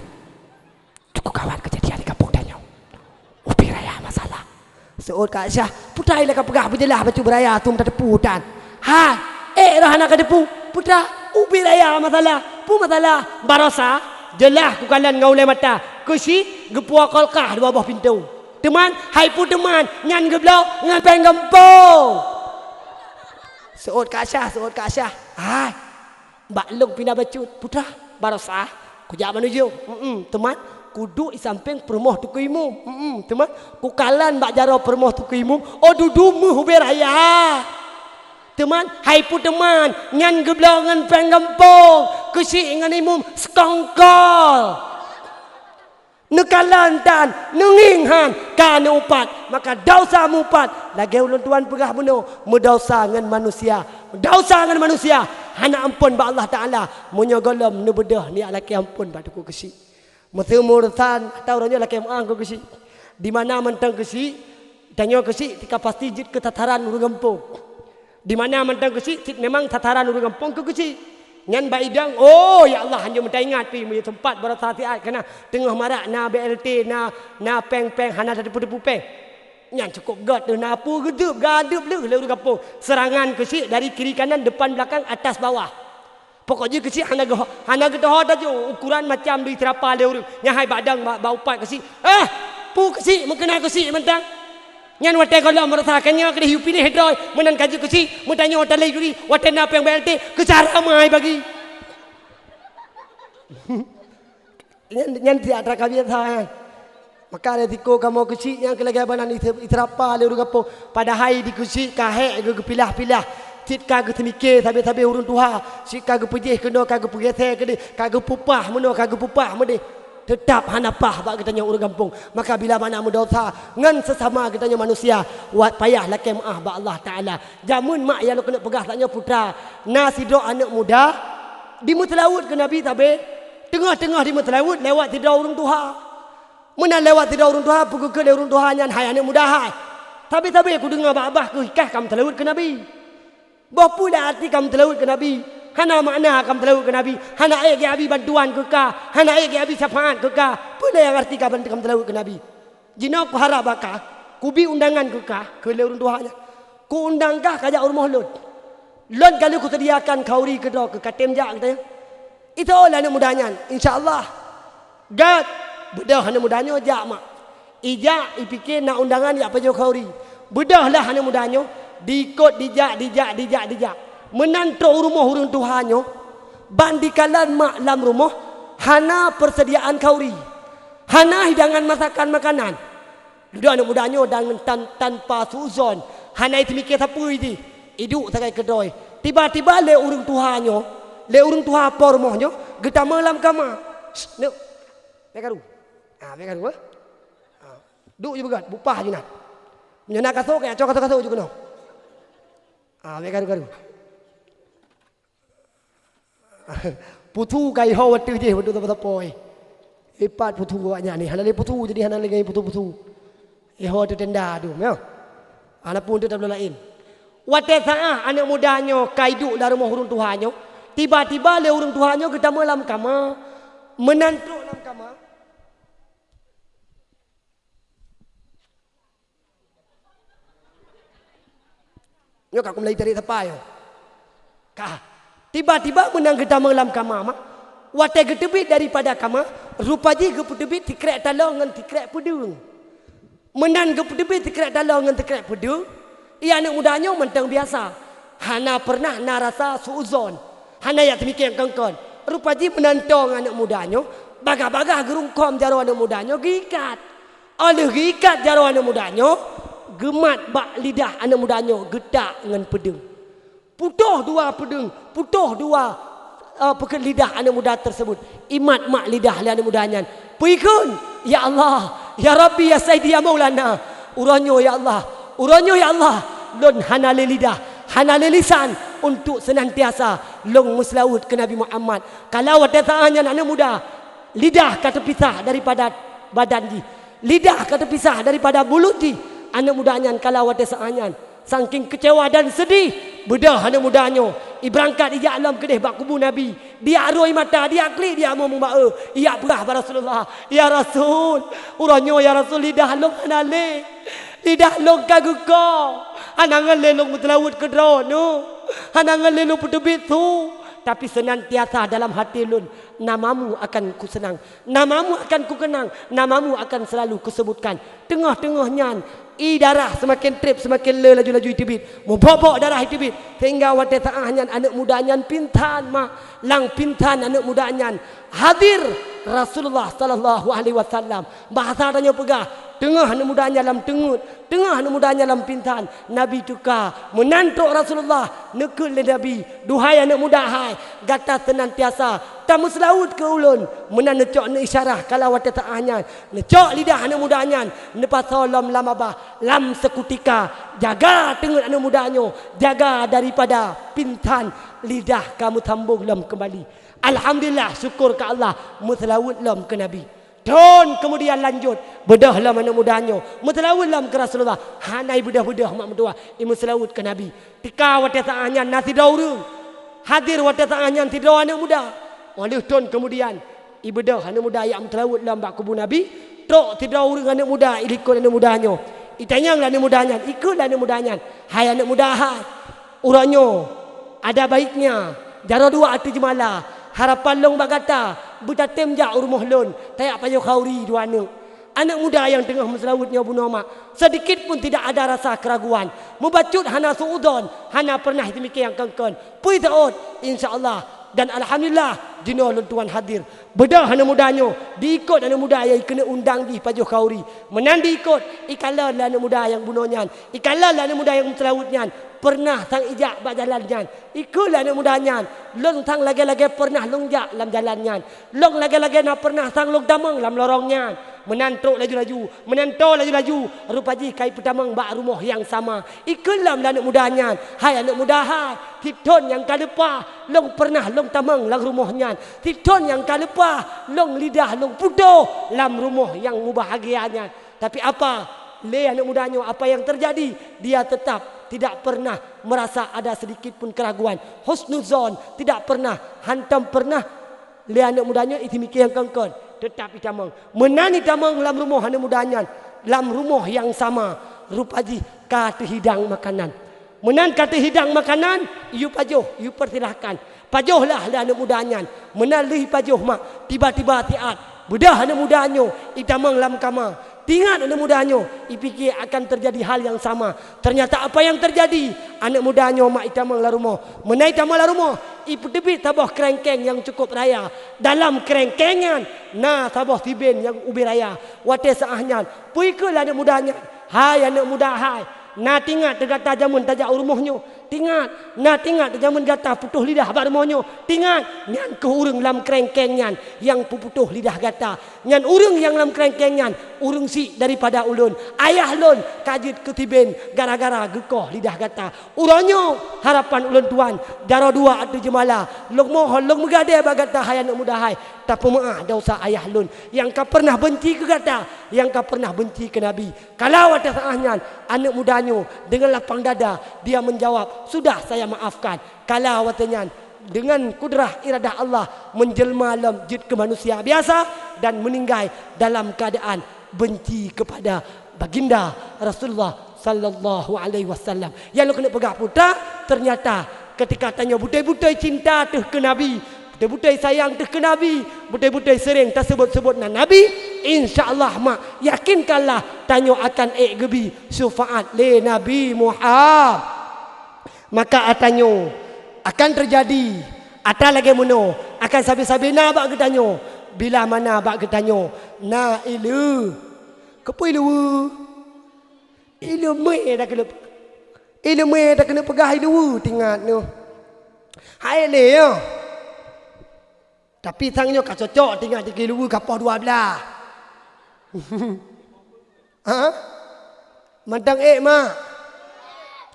Cukup kawan kejadian di kampung danyo. Upi raya masalah. Seut Kak Syah, putai lah ka pegah berjelah bacu beraya tum tak depu dan. Hai, dah anak ka depu. Putra, ubi raya masalah. Pu masalah barasa jelah ku kalan ngaulai mata kusi gepua kolkah di bawah pintu teman hai pu teman ngan geblau ngan pengempo Seot Kak Syah. Hai. Mbak Long pindah bacut. Putra, barasah. Ku jak menuju. Teman, ku duduk di samping permoh tu imum. Teman, ku kalan mbak jaro permoh tu imum. Oh dudumu huber raya. Teman, hai pu teman, ngan geblongan penggempong, kesik ngan imum sekongkol. Nekalan tan, nenginghan kan upat, maka dausa mupat. Lagi ulun tuan pegah bunuh, mudausa ngan manusia. Dausa ngan manusia. Hana ampun ba Allah Taala, munyo golom nu bedah ni laki ampun ba ku kesik. Mesti murtan atau orangnya laki ang ku kesik. Di mana mentang kesik, danyo kesik tika pasti jit ke tataran urang kampung. Di mana mentang kesik memang tataran urang kampung ku kesik. Ngan baidang, oh ya Allah hanya minta ingat pi punya tempat berasati kena tengah marak na BLT na peng hana ada depu peng. Ngan cukup gat tu na apu gedup gadup lu urang kampung. Serangan kesik dari kiri kanan depan belakang atas bawah. Pokoknya kesik hana getoh dah jo ukuran macam di terapa le urang. Nyahai badang bau pat kesik. Pu kesik mengkena kesik mentang. Nyan wate kalau merasakannya kena hiup ini hedroy menan kaji kusi mutanya wate lagi duri wate napa yang BLT kecara mai bagi nyan tidak ada kabiatan maka ada tiko kamu kusi yang kelagabanan iterapa le urang kampung pada hai di kusi kahe ge pilah-pilah tit kage temike tabe urun tuha si kage pejih kena kage pegete kage pupah meno kage pupah mede tetap hanapah bak katanya urang kampung. Maka bila mana mudosa ngan sesama katanya manusia wat payah laki maah ba Allah Taala. Jamun mak yang kena pegah tanya putra nasidro anak muda di mutlawud ke Nabi tabe tengah-tengah di mutlawud lewat tidau urang tuha. Mun lewat tidau urang tuha pugu ke urang tuha nyan hai anak muda hai. Tabe ku dengar abah ke hikah kam telawud ke Nabi. Bapula arti kam telawud ke Nabi. Hana makna kam telawud ke Nabi. Hana ayat ke Abi bantuan ke ka. Hana ayat ke Abi syafaat ke ka. Pula yang arti kam telawud ke Nabi. Jina ku harap baka. Ku bi undangan ke ka. Ke leurun tuanya. Ku undang kah kajak rumah lon. Lon kalau ku sediakan kauri ke do ke katem jak katanya. Itu lah anak mudanya. InsyaAllah. Gad. Bedah anak mudanya jak mak. Ijak ipikir nak undangan ya apa jauh kauri. Bedahlah anak mudanya. Diikut dijak. Menantu rumah urang tuhanyo bandikalan mak lam rumah hana persediaan kauri hana hidangan masakan makanan dia anak mudanya dengan tanpa suzon hana itu mikir apa itu iduk sakai kedoi tiba-tiba le urang tuhanyo le urang tuha apa rumahnya geta malam kama ne mekaru mekaru duk je begat bupah je nak nyana kasok ya cok kasok juga no mekaru putu kai ho watu je watu apa poi hebat putu awaknya ni hanale putu jadi hanale gai putu ho tu tenda tu ya ana pun tu tak lain wate saah anak mudanya kaiduk dari rumah urang tuhanyo tiba-tiba le urang tuhanyo kita malam kama menantu lam kama yo kak mulai dari apa yo kah tiba-tiba menang kita malam kama wate gedebit daripada kama rupaji gedebit tikrek talong ngan tikrek pedung menan gedebit tikrek talong ngan tikrek pedung ia anak mudanya mentang biasa hana pernah narasa suuzon hana ya temikir kangkon rupaji menantong anak mudanya bagah-bagah gerungkom jaro anak mudanya gikat oleh gikat jaro anak mudanya gemat bak lidah anak mudanya gedak ngan pedung putuh dua pedung, putuh dua pekat lidah anak muda tersebut. Imat mak lidah anak mudanya. Puikun, ya Allah, ya Rabbi, ya Sayyidi, ya Maulana. Uranyo ya Allah, lon hanale lidah, hanale lisan untuk senantiasa long muslawud ke Nabi Muhammad. Kalau ada saatnya anak muda, lidah kata pisah daripada badan di, lidah kata pisah daripada mulut di. Anak mudanya kalau ada saatnya saking kecewa dan sedih bedah anak mudanya berangkat dia alam kedeh bak kubur Nabi dia aroi mata dia klik dia mau membae ia purah Rasulullah ya Rasul uranyo ya Rasul lidah long hanale lidah long kaguko anangan lelong mutlawud kedrono anangan lelong putubit tu tapi senantiasa dalam hati lun namamu akan ku senang, namamu akan ku kenang, namamu akan selalu ku sebutkan. Tengah-tengahnya I darah semakin trip semakin le laju-laju itibit. Membobok darah itibit sehingga wate taahnya anak mudanya pintan mak lang pintan anak mudanya hadir Rasulullah sallallahu alaihi wasallam. Bahasa tanya pegah tengah anak mudanya dalam tengut, tengah anak mudanya dalam pintan. Nabi tukar menantuk Rasulullah nekul le Nabi, duhai anak muda hai, gata senantiasa tamu selaut ke ulun menan necok ne isyarah kalau wate taahnya necok lidah anak mudanya nepas solam lamabah lam sekutika jaga tengut anak mudanya, jaga daripada pintan lidah kamu tambung lam kembali. Alhamdulillah syukur ke Allah mutlawud lam ke Nabi. Don kemudian lanjut bedah lam anak mudanya mutlawud lam ke Rasulullah. Hanai bedah-bedah mak mentua mutlawud ke Nabi. Tika wate taahnya nasi dauru hadir wate taahnya tidur anak muda. Oleh don kemudian ibedah anak muda yang mutlawud lam bak kubu Nabi. Tok tidur anak muda ikut anak mudanya. Itanyang anak mudanya ikut anak mudanya. Hai anak muda hai. Uranyo ada baiknya jaro dua ati jemala harapan long bagata buta temja urmoh lon tayak payo khauri dua anak muda yang tengah meselawutnya bunuh mak sedikit pun tidak ada rasa keraguan mubacut hana suudon hana pernah demikian yang kengken pui taot insyaallah dan alhamdulillah dino lon tuan hadir bedah anak mudanya diikut anak muda yang kena undang di pajo khauri menan diikut ikala anak muda yang bunuhnya ikala anak muda yang meselawutnya pernah tang ijak bak jalannya ikutlah anak mudanya long tang lagi-lagi pernah longjak dalam jalannya long lagi-lagi nak pernah tang long damang dalam lorongnya menantuk laju-laju menanto laju-laju rupaji kai petamang bak rumah yang sama ikutlah anak mudanya hai anak muda hai titon yang kalepa long pernah long tamang lang rumahnya titon yang kalepa long lidah long pudoh dalam rumah yang mubahagianya tapi apa le anak mudanya apa yang terjadi dia tetap tidak pernah merasa ada sedikit pun keraguan husnuzon tidak pernah hantam pernah le anak mudanya itimikian kengkon tetap itamang menani tamang dalam rumah anak mudanya dalam rumah yang sama rupaji kata hidang makanan menan kata hidang makanan iu pajoh iu persilahkan pajohlah le anak mudanya menalih pajoh mak tiba-tiba tiat bedah anak mudanya itamang dalam kamar Tingat anak mudanya, ipikir akan terjadi hal yang sama. Ternyata apa yang terjadi? Anak mudanya mak itamang la rumah. Menai tamang la rumah, ipu tebit tabah kerengkeng yang cukup raya. Dalam kerengkengan, nah tabah tibin yang ubi raya. Wate saahnya, puikelah anak mudanya. Hai anak muda hai. Nah tingat tergata jamun tajak rumahnya. Tingat, nah tingat jamun gata putuh lidah bar rumahnya. Tingat, nyan ke urang lam kerengkengan yang putuh lidah gata. Nyan urang yang lam kerengkengan, urang si daripada ulun. Ayah lun kajit ketibin gara-gara gekoh lidah gata. Uranyo harapan ulun tuan. Daro dua adu jemala. Long mohon, long megade bagata hai anak muda hai. Tapi maaf dosa ayah lun yang kau pernah benci ke gata, yang kau pernah benci ke Nabi. Kalau ada saahnya anak mudanya dengan lapang dada dia menjawab, sudah saya maafkan. Kalau watanya dengan kudrah iradah Allah menjelma dalam jid ke manusia biasa dan meninggal dalam keadaan benci kepada baginda Rasulullah sallallahu alaihi wasallam. Yang lu kena pegang putra ternyata ketika tanya butai-butai cinta tu ke Nabi, butai-butai sayang tu ke Nabi, butai-butai sering tersebut-sebut na Nabi, insya-Allah mak yakinkanlah tanya akan gebi syafaat le Nabi Muhammad. Maka atanyo akan terjadi ata lagi mono akan sabi-sabi na bak getanyo bila mana bak getanyo na ilu kepo ilu me dah kena pegah ilu tingat no hai le yo. Tapi tangnya kak cocok tinggal 3 luwu kapal 12. Ha? Mantang mak.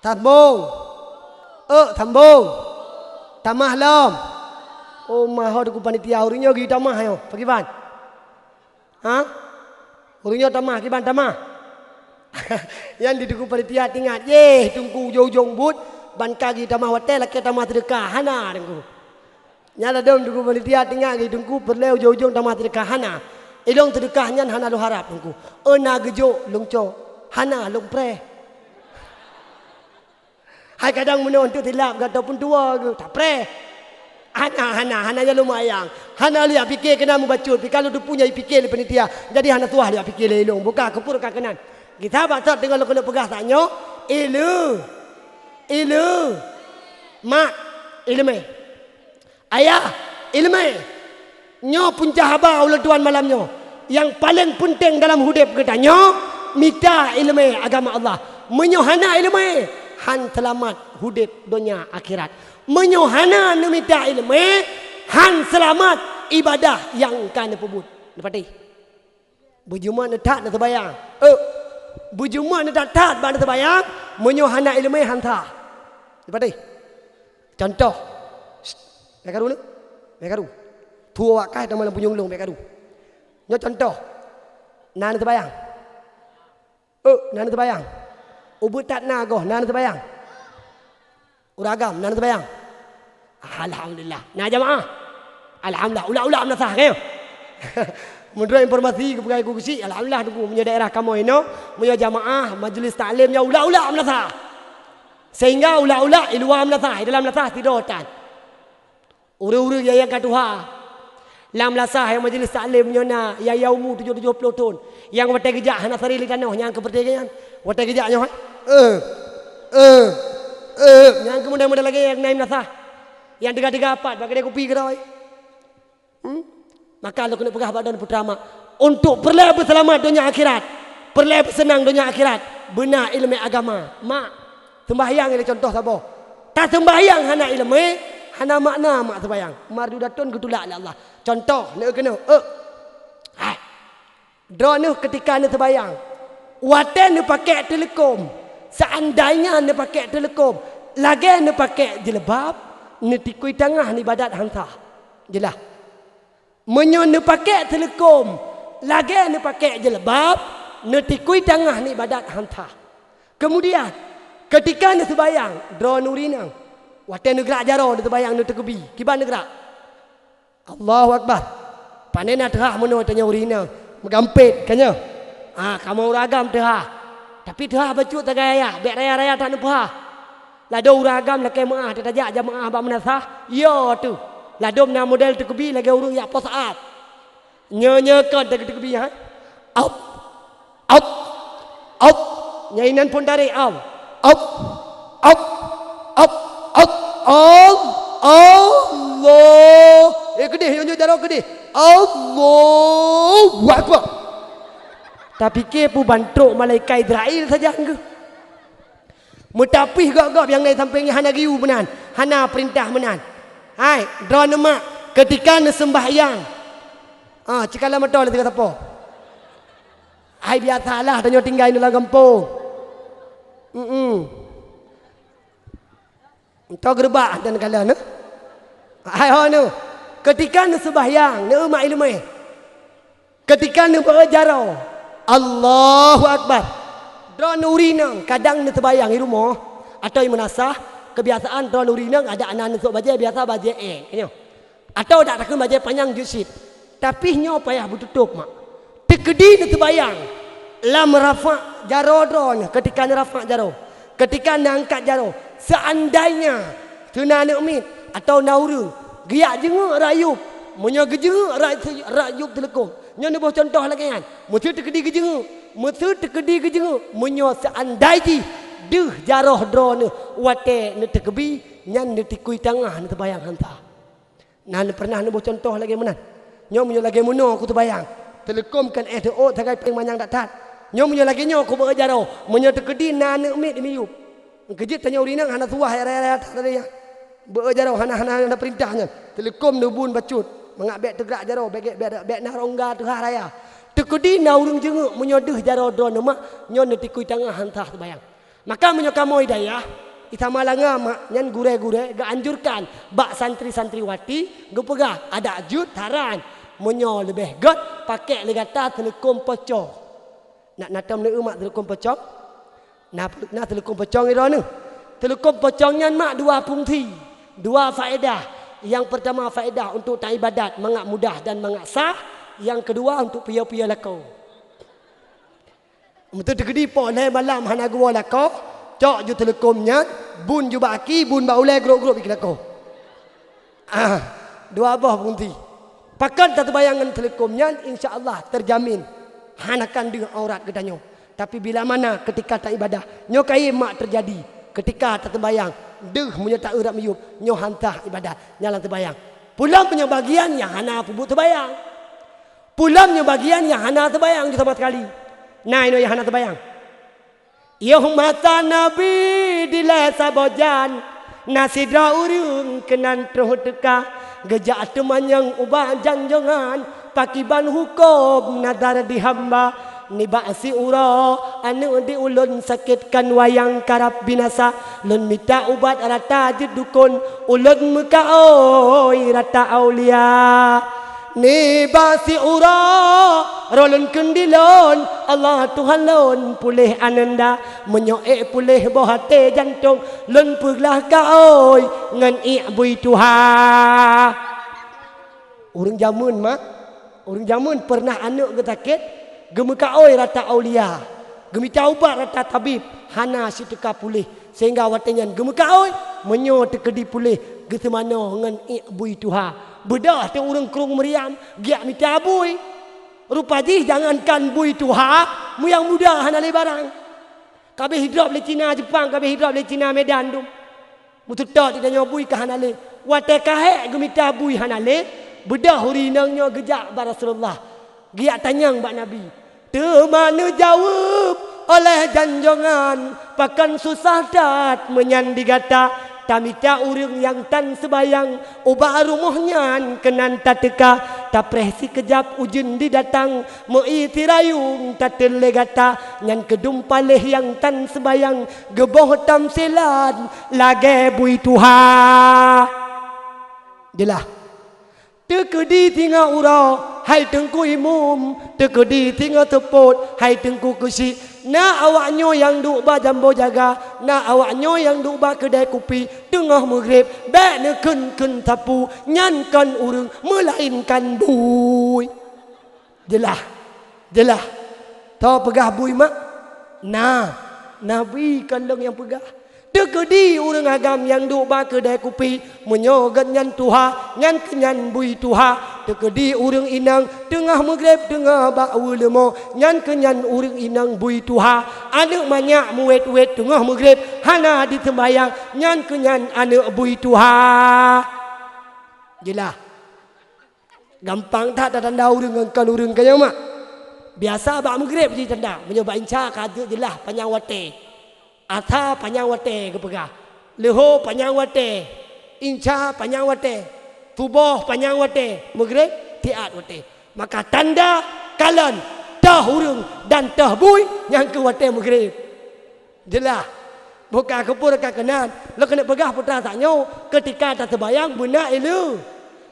Tambung. Tambung. Tamah lom. Oh mah aku panitia urinya gi tamah yo. Pergi ban. Ha? Urinya tamah gi ban tamah. Yang di duku panitia tinggal. Ye tunggu ujung-ujung but ban kagi tamah hotel laki tamah sedekah hana dengku. Nyala dong duku panitia tinggal di dengku perleu ujung-ujung tamah sedekahana. Ilong sedekahnya hana lu harap dengku. Ena gejo longco hana long pre. Hai kadang menon tu tilap kata pun tua ke tak pre. Hana ya lumayan. Hana lihat fikir kena membacut. Kalau tu punya fikir panitia. Jadi hana tuah lihat fikir ilong buka kepur ka kanan. Kita baca dengan lu pegah tanya. Ilu. Mak. Ilmu. Ayah. Ilmu. Nyo punca haba ulah tuan malamnya. Yang paling penting dalam hidup kita nyo. Minta ilmu agama Allah. Menyohana ilmu. Han selamat hidup dunia akhirat. Menyohana minta ilmu. Han selamat ibadah yang kan pebut. Dapat Bujuma netat nak terbayang. Bujuma netat ban terbayang. Menyohana ilmu hanta. Dapat contoh. Mereka dulu. Tua wakai dan malam punyung long mereka dulu. Nyo contoh. Nan terbayang. Nan terbayang. Ubut tak nagoh nan terbayang. Uragam nan terbayang. Alhamdulillah. Nah jamaah. Alhamdulillah. Ulah menasah ke? Menurut informasi kepada aku kusi, alhamdulillah tu punya daerah kamu ini, punya jamaah majlis taklimnya ulah menasah. Sehingga ulah iluam menasah, dalam menasah tidotan. Uru-uru yang katuha. Lam lasah yang majlis taklimnya na, yang umur 70 tahun. Yang watai gejak hana sari li tanah, yang kepertigaan. Watai gejaknya kan? Yang kemudian lagi yang naim menasah. Yang 3-4 bagi dia kopi ke dah. Maka lu kena pegah badan pertama untuk perleh berselamat dunia akhirat, perleh bersenang dunia akhirat, benar ilmu agama. Mak sembahyang ini contoh siapa? Tak sembahyang hana ilmu, hana makna mak sembahyang. Mardu datun ketulak Allah. Contoh nak kena. Drone ketika nak sembahyang, waten nak pakai telekom. Seandainya nak pakai telekom, lagi nak pakai jilbab, nak tikui tengah ni ibadat hanta. Jelas. Menyo ne pakai telekom, lagi ne pakai jilbab, ne tikui tengah ni ibadat hanta. Kemudian ketika ne sembahyang, draw nurinang. Wate ne gerak jaro ne sembahyang ne tegubi. Kiban ne gerak. Allahu akbar. Panena terah mono tanya urina, megampit kanya. Kamu uragam terah. Tapi terah bacut tagaya, bek raya-raya tak nepah. Lado uragam lakai maah tajak jamaah ba menasah. Yo tu. Ladom na model tegubi lagi urut ya apa saat. Nyanyakan tegubi ha. Up. Nyainan pun dari up. Allah. Gede nyanyi darah gede. Allahu Akbar. Tapi ke pu bantuk malaikat Israel saja ke. Mutapih gak-gak yang naik sampai ni hana giu menan. Hana perintah menan. Hai, draw nama ketika nak sembahyang. Cikala matol dia kata apa? Hai biasalah tanya tinggal di dalam kampung. Entah gerbak dan kala ne. Hai hono. Ketika nak sembahyang, nak mak ilmu. Ketika nak berjarau, Allahu Akbar. Draw nurinang kadang nak sembahyang di rumah atau di menasah. Kebiasaan tuan urinang ada anak untuk baca biasa baca atau tak takkan baca panjang jusid. Tapi nyo payah bertutup mak. Tekedi nak terbayang. Lam rafa jaro drone ketika nak rafa jaro. Ketika nak angkat jaro. Seandainya tuna nak mit atau nauru giak jenguk rayup. Munyo gejenguk rayup telekom. Nyo ni buah contoh lagi kan. Mutu tekedi gejenguk. Munyo seandainya duh jaroh drone wate ne tekebi nyan ne tikui tengah ne terbayang hanta. Nan pernah ne contoh lagi menan. Nyom yo lagi muno aku terbayang. Telekom kan SDO tagai peng manyang datat. Nyom yo lagi nyo aku berjaroh. Menyo tekedi nan ne mit miup. Kejit tanya urinang hana tuah raya tadi ya. Berjaroh hana perintahnya. Telekom ne bun bacut. Mengak tegrak jaroh bek narongga tuah raya. Tekedi na urung jenguk menyo duh jaroh drone mak nyon ne tikui tengah hanta terbayang. Maka menyokamo hidayah itama langama nyan gure-gure ga anjurkan bak santri-santriwati go pegah ada ajut taran menyo lebih god pakai legata telekom pocong. Nak natam le umat telekom pocong. Nak telekom pocong ira ni. Telekom pocong nyan mak dua fungsi, dua faedah. Yang pertama faedah untuk tak ibadat mangak mudah dan mangak sah. Yang kedua untuk pia-pia lakau. Betul tegedi po le malam hana gua lako cok ju telekomnya bun ju baki bun ba ulai grup-grup ikla ko. Dua abah bunti. Pakan tak terbayangan telekomnya insya-Allah terjamin hanakan dengan aurat kedanyo. Tapi bila mana ketika tak ibadah, nyo kai mak terjadi. Ketika tak terbayang, deh munyo tak urap miyup, nyo hantah ibadah, nyalan terbayang. Pulang punya bagian yang hana pubuk terbayang. Pulamnya bagian yang hana terbayang sama sekali. Nah ini yang hana terbayang. Ya mata Nabi di lesa bojan, nasidra urung kenan terhuteka, gejak teman yang ubah janjongan, pakiban hukum nadar di hamba. Ni ba'si ura anu di ulun sakitkan wayang karap binasa, lun minta ubat rata dukun, ulun muka oi rata aulia. Ni ba'si ura rolun kendilon, Allah Tuhan lun pulih ananda, menyoek pulih bohate jantung, lun puglah ka oi ngan i'bui Tuhan. Urang jamun mak, urang jamun pernah anu ke sakit, gemuka oi rata aulia, gemita ubat rata tabib, hana si teka pulih, sehingga watenyan gemuka oi menyo tekedi pulih, getemano ngan i'bui Tuhan. Bedah tu urang kerung meriam, giak mita abui. Rupa ji jangankan bui Tuhan, mu yang muda hana le barang. Kabeh hidup le Cina Jepang, kabeh hidup le Cina Medan tu. Mututa tidak nyobui ke hana le. Wate kahe gemita bui hana le, bedah hurinangnya gejak ba Rasulullah. Giak tanyang bak Nabi. Temana jawab oleh janjongan, pakan susah dat menyandi gata, tamita urang yang tan sebayang, ubah rumahnya kenan tateka, tapreh si kejap ujun didatang, meiti rayung tatele gata, nyan kedum paleh yang tan sebayang, geboh tam selan, lage bui Tuhan. Jelah. Tekedi tinggal urau, hai tengku imum. Tekedi tinggal teput, hai tengku kusi. Na awaknyo yang duk ba jambo jaga, na awaknyo yang duk ba kedai kopi, tengah maghrib, bek ne kun tapu, nyankan urang melainkan bui. Jelah. Tahu pegah bui mak? Nah, Nabi kandung yang pegah. Tekedi urang agam yang duk ba kedai kopi, menyogat nyan Tuha, nyan kenyan bui Tuha. Tekedi urang inang tengah maghrib tengah ba ulemo, nyan kenyan urang inang bui Tuha. Anak banyak muwet-wet tengah maghrib hana ditembayang, nyan kenyan anak bui Tuha. Jelah. Gampang tak tanda urang kan urang kaya mak. Biasa ba maghrib je tanda, menyoba inca kaje jelah panjang wate. Atha panjang wate kepegah, leho panjang wate, inca panjang wate, tubuh panjang wate, maghrib tiat wate. Maka tanda kalan tah urang dan tah bui yang ke wate maghrib. Jelah. Bukan kepur ka kenan, lo kena pegah putra taknyo ketika tak terbayang benak ilu.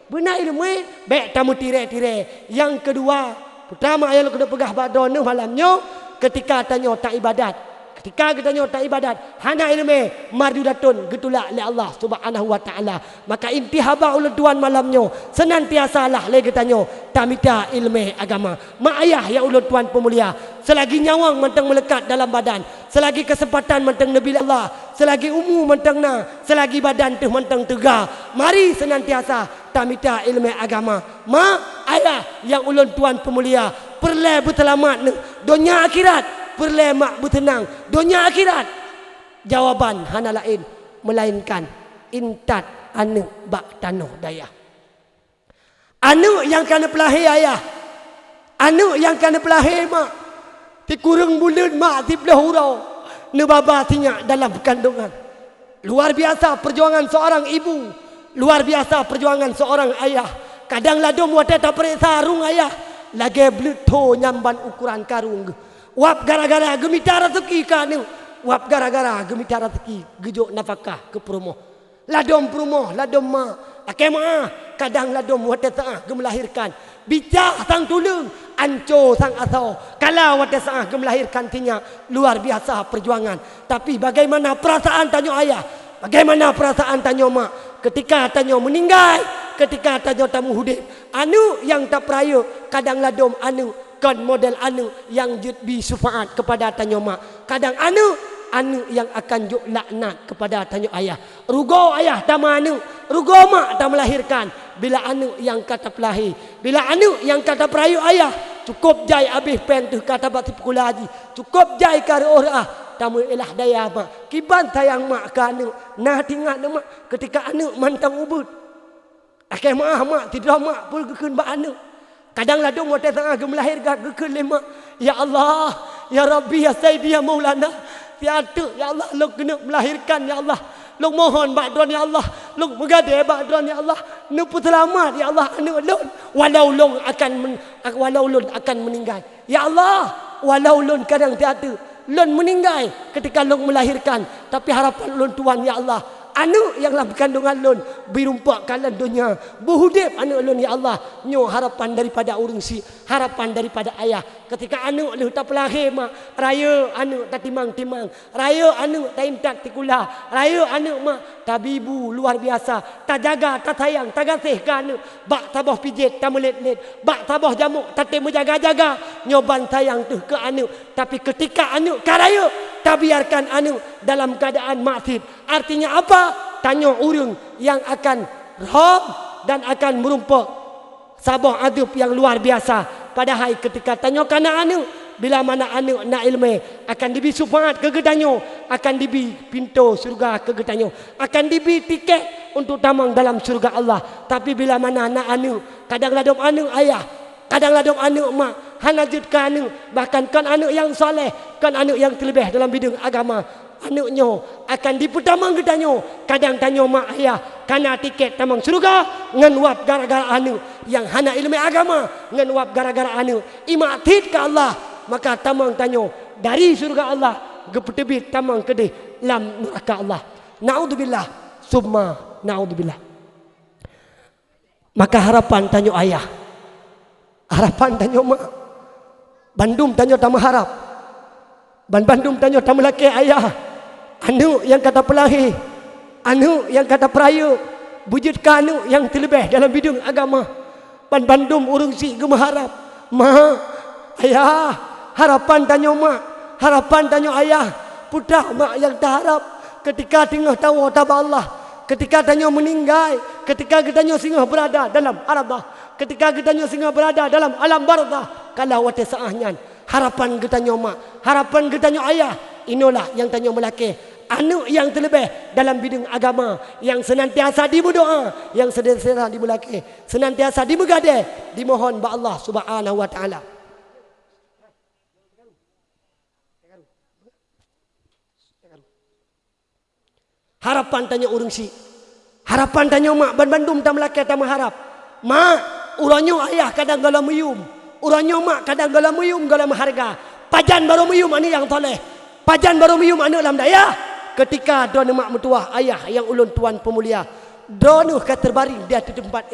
Benak ilu me bek tamu tire-tire. Yang kedua, pertama ayah lo kena pegah badon malamnyo ketika tanyo tak ibadat. Ketika kita nyota ibadat, hana ilmu mardu datun getulak le Allah Subhanahu wa taala. Maka intihaba ulun tuan malamnyo senantiasalah le kita nyo tamita ilmu agama. Mak ayah ya ulun tuan pemulia, selagi nyawang mentang melekat dalam badan, selagi kesempatan mentang nabi Allah, selagi umur mentang na, selagi badan tu mentang tegar, mari senantiasa tamita ilmu agama. Mak ayah yang ulun tuan pemulia, perle bertelamat dunia akhirat. Berlemak bertenang dunia akhirat. Jawaban hana lain melainkan intat anu bak tanah daya. Anu yang kana pelahir ayah, anu yang kana pelahir mak, ti kurang bulan mak ti belah hurau ne baba tinyak dalam kandungan. Luar biasa perjuangan seorang ibu, luar biasa perjuangan seorang ayah. Kadang ladum wate tak periksa sarung ayah, lagi bluto nyamban ukuran karung. Wap gara-gara gemita rezeki kanu, wap gara-gara gemita rezeki gejuk nafkah ke perumoh. Ladom perumoh, ladom ma, akema kadang ladom wate saah gemelahirkan. Bijak sang tulung, anco sang asau. Kalau wate saah gemelahirkan tinya, luar biasa perjuangan. Tapi bagaimana perasaan tanyo ayah? Bagaimana perasaan tanyo mak ketika tanyo meninggal, ketika tanyo tamu hudib? Anu yang tak peraya kadang ladom anu kan model anu yang jadi syafaat kepada tanyo mak. Kadang anu yang akan juk laknat kepada tanyo ayah. Rugo ayah tama anu, rugo mak tak melahirkan. Bila anu yang kata pelahir, bila anu yang kata perayu ayah, cukup jai habis pen tu kata bakti pukul haji. Cukup jai kari orang tamu ilah daya mak. Kiban tayang mak ke anu. Nah tinggal mak ketika anu mantang ubud. Akhir mak tidak mak pun gekun ba anu. Kadang ladung waktu tengah melahirkan gekun lima. Ya Allah, ya Rabbi, ya Sayyidi, ya Maulana. Tiada, ya Allah, lu kena melahirkan, ya Allah. Lu mohon bakdron, ya Allah. Lu mengadai bakdron, ya Allah. Nu selamat, ya Allah. Anu lun, walau lun akan meninggal. Ya Allah, walau lun kadang tiada. Lun meninggal ketika lun melahirkan. Tapi harapan lun Tuhan, ya Allah. Anu yang dalam kandungan lun birumpak kalan dunia buhudip anu lun, ya Allah. Nyo harapan daripada urang si, harapan daripada ayah. Ketika anu lu tak pelahir mak, raya anu tak timang-timang, raya anu tak intak tikula, raya anu mak tabibu luar biasa, tak jaga, tak sayang, tak kasih ke anu. Bak tabah pijit, tak melit-lit, bak tabah jamuk, tak temu jaga-jaga, nyoban sayang tu ke anu. Tapi ketika anu karaya, tak biarkan anu dalam keadaan maksud. Artinya apa? Tanya urang yang akan rom dan akan merumpak sabah adab yang luar biasa. Padahal ketika tanya kana anu, bila mana anu nak ilmu akan dibi sufaat ke gedanyo, akan dibi pintu surga ke gedanyo, akan dibi tiket untuk tamang dalam surga Allah. Tapi bila mana nak anu, kadang ladom anu ayah, kadang ladom anu mak, hanajud kan anu, bahkan kan anu yang soleh, kan anu yang terlebih dalam bidang agama. Anaknya akan diputamang gedanyo. Kadang tanyo mak ayah kana tiket tamang surga ngan wap gara-gara anu yang hana ilmu agama, ngan wap gara-gara anu imatit ke Allah, maka tamang tanyo dari surga Allah gepetebit tamang kedih lam neraka Allah. Naudzubillah summa naudzubillah. Maka harapan tanyo ayah, harapan tanyo mak, Bandung tanyo tamang harap, Bandung tanyo tamang laki ayah. Anu yang kata pelahir, anu yang kata peraya, wujudkan anu yang terlebih dalam bidang agama. Bandung urung si gemaharap, ma ayah, harapan tanyo mak, harapan tanyo ayah, putra mak yang terharap ketika tengah tahu tabah Allah, ketika tanyo meninggal, ketika tanyo singgah berada dalam arabah, ketika tanyo singgah berada dalam alam barzah, kalau wate saahnya harapan getanyo mak, harapan getanyo ayah, inilah yang tanyo melaki anu yang terlebih dalam bidang agama, yang senantiasa diberdoa, yang senantiasa dimulaki, senantiasa dimegade, dimohon ba Allah Subhanahu wa taala. Harapan tanya urang si, harapan tanya mak Bandung tak melaki tak mengharap. Mak uranyo ayah kadang galam muyum, uranyo mak kadang galam muyum galam harga. Pajan baru muyum ani yang toleh, pajan baru muyum anu lam daya. Ketika drone mak mertua ayah yang ulun tuan pemulia, drone ka terbaring dia di tempat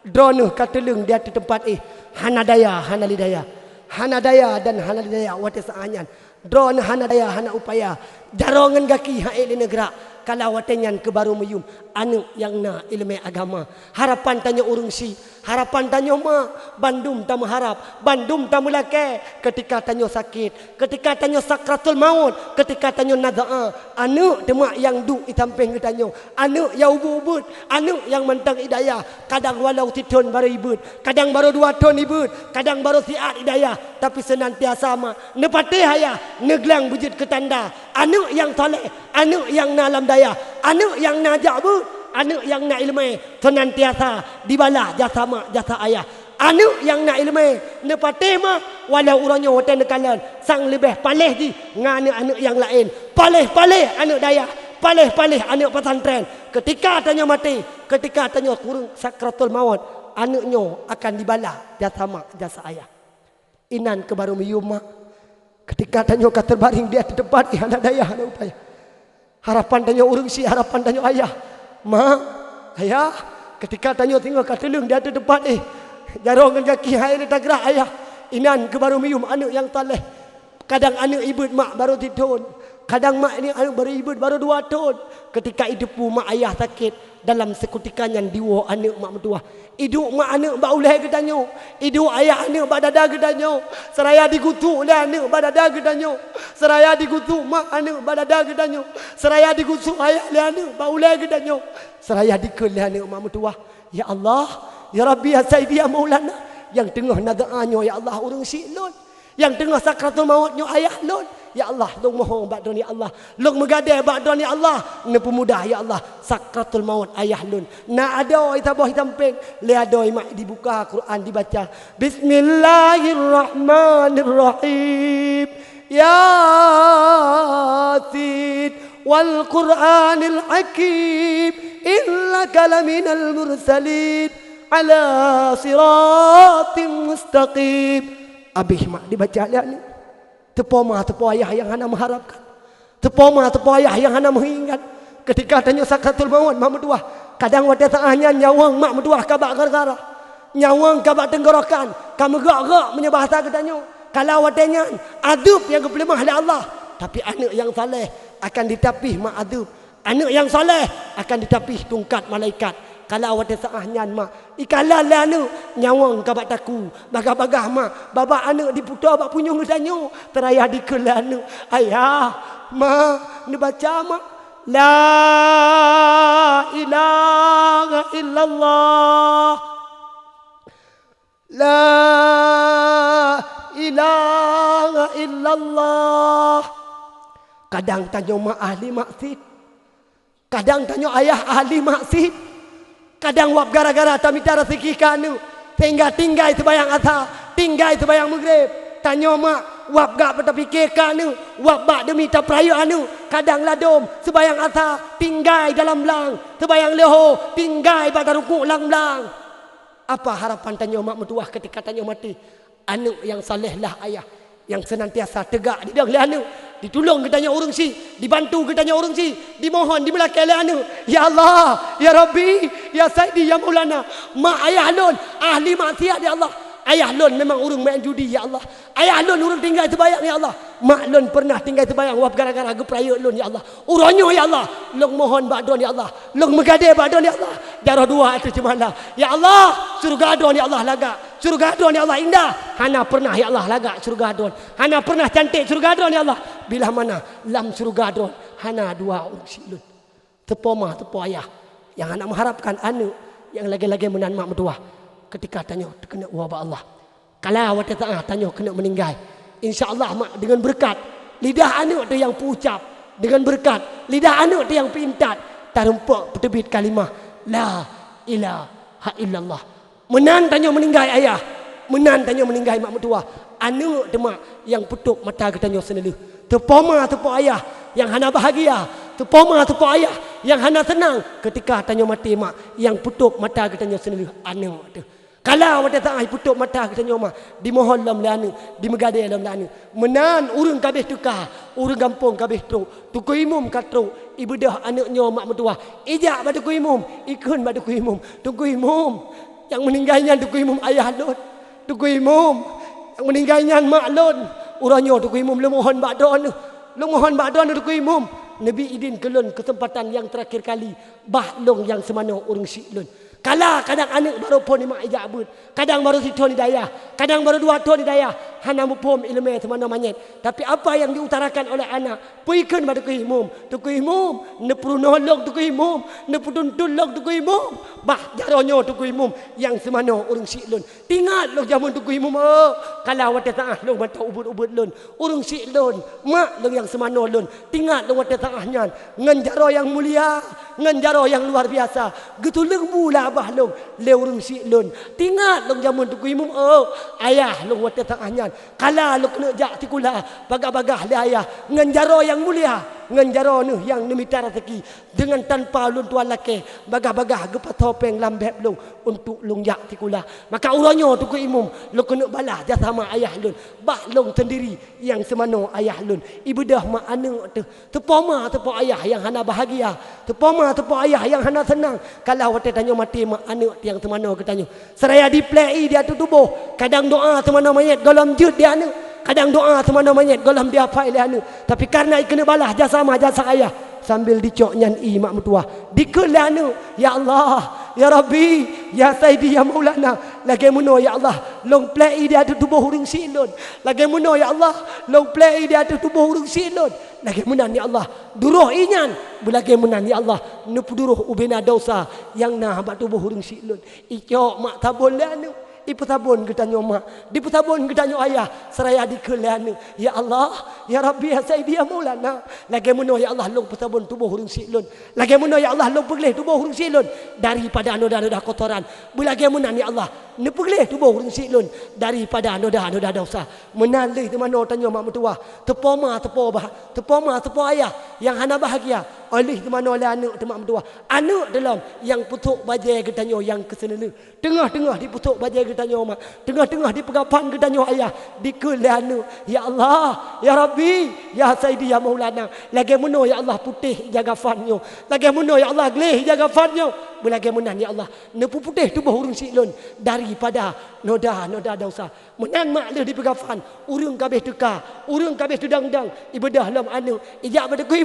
drone ka telung dia di tempat hanadaya hanalidaya, hanadaya dan hanalidaya wates anyan. Drone hanadaya hana upaya jarongan gaki hae di negara kalau watenyan ke baru muyum anu yang na ilmu agama. Harapan tanya urung si, harapan tanya mak Bandung tak mengharap, Bandung tak melake ketika tanya sakit, ketika tanya sakratul maut, ketika tanya nadaa, anu demak yang du itampeng tanya, anu yang ubud, anu yang mentang hidayah, kadang walau titun baru ibud, kadang baru 2 tahun ibud, kadang baru siat hidayah, tapi senantiasa mak nepati haya neglang wujud ketanda, anu yang soleh, anu yang na alam daya, anu yang na jabut, anu yang na ilmu, senantiasa dibalah jasa mak jasa ayah. Anu yang na ilmu nepati mak walau uranyo hotel nekalan sang lebih palih di ngane anu yang lain, palih-palih anu daya, palih-palih anu pesantren. Ketika tanya mati, ketika tanya kurung sakratul maut, anaknya akan dibalah jasa mak jasa ayah. Inan ke baru miyum mak, ketika tanya terbaring dia di tempat anak daya ada upaya. Harapan tanya urung si, harapan tanya ayah, mak ayah, ketika tanya tinggal kat telung dia di tempat jarongan kaki hai di tagrah ayah. Inan ke baru miyum anak yang taleh, kadang anak ibud mak baru tidur, kadang mak ini anak baru ibud baru 2 tahun. Ketika hidup mak ayah sakit dalam sekutikan yang diwa anak mak mertua, hidup mak anak bak uleh gedanyo, hidup ayah anak bak dada gedanyo, seraya digutu oleh anak bak dada gedanyo, seraya digutu mak anak bak dada gedanyo, seraya digutu ayah oleh anak bak uleh gedanyo, seraya dikul oleh anak mak mertua. Ya Allah, ya Rabbi, ya Sayyidi, ya Maulana, Yang tengah nadaanyo ya Allah urang si lun. Yang tengah sakratul mautnya ayah lun. Ya Allah, long mohon ba'don ya Allah. Long megadai ba'don ya Allah. Ne pemudah ya Allah. Sakratul maut ayah lun. Na ada itabah hitampeng. Le ada mak dibuka Quran dibaca. Bismillahirrahmanirrahim. Yasin wal Qur'anil Hakim. Innaka laminal mursalin ala siratim mustaqim. Habis mak dibaca lihat ni. Tepo ma tepo ayah yang hana mengharapkan. Tepo ma tepo ayah yang hana mengingat. Ketika tanya sakratul maut mak meduah. Kadang wadah taahnya nyawang mak meduah kabak gara-gara. Nyawang kabak tenggorokan. Kamu gerak-gerak menyebah tak katanya. Kalau wadahnya adub yang kepelemah oleh Allah. Tapi anak yang saleh akan ditapih mak adub. Anak yang saleh akan ditapih tungkat malaikat. Kalau awak desahnya mak ikalah lah anu nyawang kabak taku bagah-bagah mak babak anak diputar bak punyung danyo terayah dikelah anu ayah mak ni baca mak la ilaha illallah la ilaha illallah. Kadang tanya mak ahli maksud, kadang tanya ayah ahli maksud. Kadang wap gara-gara tak minta rezeki kanu. Sehingga tinggal sebayang asar. Tinggal sebayang maghrib. Tanya mak. Wap gak berfikir kanu. Wap bak demi tak peraya anu. Kadang ladom. Sebayang asar. Tinggal dalam belang. Sebayang leho. Tinggal pada rukuk lang-lang. Apa harapan tanya mak mertuah ketika tanya mati? Anak yang saleh lah ayah. Yang senantiasa tegak di dalam anu. Ditolong kita tanya orang si, dibantu kita tanya orang si, dimohon di belakang anu. Ya Allah, ya Rabbi, ya Saidi, ya Maulana. Mak ayah lun ahli maksiat ya Allah. Ayah lun memang orang main judi ya Allah. Ayah lun orang tinggal terbayang ya Allah. Mak lun pernah tinggal terbayang wap gara-gara gepraya lun ya Allah. Uranyo ya Allah. Long mohon ba'don ya Allah. Long megade ba'don ya Allah. Darah dua atas cemala. Ya Allah, surga adon ya Allah laga. Surga adon ya Allah indah. Hana pernah ya Allah laga surga adon. Hana pernah cantik surga adon ya Allah. Bila mana lam surga adon. Hana dua orang silun. Tepo mah tepo ayah. Yang anak mengharapkan anu yang lagi-lagi menan mak mertua. Ketika tanya kena wabak Allah. Kalau awak tak tanya kena meninggal. InsyaAllah mak dengan berkat. Lidah anak dia yang pucap. Dengan berkat. Lidah anak dia yang pintat. Terempak terbit kalimah. La ilaha illallah. Menan tanya meninggal ayah. Menan tanya meninggal mak mertua. Anak demak yang putuk mata ketanya senelu. Tepoma tepo ayah. Yang hana bahagia. Tepoma tepo ayah. Yang hana senang. Ketika tanya mati mak. Yang putuk mata ketanya senelu. Anak tu. Kalau ada tak putuk mata kita nyoma dimohon dalam lanu dimegadai dalam lanu menan urang kabeh tukar urang kampung kabeh truk tuku imum katru ibadah anaknya mak mertua ijak pada tuku imum ikun pada tuku imum yang meninggalnya tuku imum ayah lun tuku imum yang meninggalnya mak lun urangnya tuku imum lemohon ba'don tuku imum Nabi idin kelun kesempatan yang terakhir kali bahlong yang semana urang si lun. Kala kadang anak baru pun ni mak ijak abut. Kadang baru situ ni daya. Kadang baru dua tahun ni daya. Hana mupum ilmu semana manyet. Tapi apa yang diutarakan oleh anak. Puikan pada kuimum. Tuku imum. Ne perlu nolong tuku imum. Ne perlu tolong tuku imum. Bah jaronyo tuku imum. Yang semana orang siklun. Tinggal lo jamun tuku imum. Kalau wata ta'ah lo mata ubut-ubut lun. Orang siklun. Mak lo yang semana lun. Tinggal lo wata ta'ahnya. Ngan jaro yang mulia. Ngan jaro yang luar biasa. Getulung mula abah long le urang si lun tingat long jamun tuku imum ayah long wata tangahnya kala lo kena jak tikula bagah-bagah le ayah ngan jaro yang mulia ngan jaro nu yang nemita rezeki dengan tanpa lun tuan laki bagah-bagah gepa topeng lambep long untuk long jak tikula maka uranyo tuku imum lo kena balah jasa mak ayah lun bah long sendiri yang semano ayah lun ibadah mak anak tu tepoma tepo ayah yang hana bahagia tepoma tepo ayah yang hana senang kalau wata tanya mati mak anak yang temana katanya seraya diplay dia tu tubuh kadang doa temana mayat dalam jud dia anu kadang doa temana mayat dalam dia apa dia anu tapi karena kena balah jasa ayah sambil dicok nyan mak mertua dikelah anu ya Allah ya Rabbi ya Saidi ya Maulana lagi muno ya Allah long play dia tu tubuh urang silun lagi muno ya Allah long play dia tu tubuh urang silun lagi menan ya Allah duruh inyan belagi menan ya Allah nupuduruh ubena dosa yang nah hamba tubuh urang silun icok mak tabol anu Iputabun getanyo mak, diputabun getanyo ayah, seraya dikelana. Ya Allah, ya Rabbi, ya Sayyidi, ya Maulana. Lagi muno ya Allah long putabun tubuh hurung silun. Lagi muno ya Allah long pegleh tubuh hurung silun daripada noda-noda kotoran. Bulagi munan ya Allah, ne pegleh tubuh hurung silun daripada noda-noda dosa. Menalih di mana tanyo mak mertua, tepo ma tepo bah, tepo ma tepo ayah yang hana bahagia. Oleh di mana oleh anak mak mertua. Anak dalam yang putuk bajai getanyo yang kesenene. Tengah-tengah diputuk bajai getanyo mak. Tengah-tengah dipegapan getanyo ayah. Dikelana. Ya Allah, ya Rabbi, ya Sayyidi, ya Maulana. Lagi muno ya Allah putih jaga fanyo. Lagi muno ya Allah gleh jaga fanyo. Belagi munan ya Allah nepu putih tubuh urung silun daripada noda-noda dosa. Menan mak leh dipegafan. Urung kabeh teka, urung kabeh tudang-dang ibadah lam anu. Ijak pada ku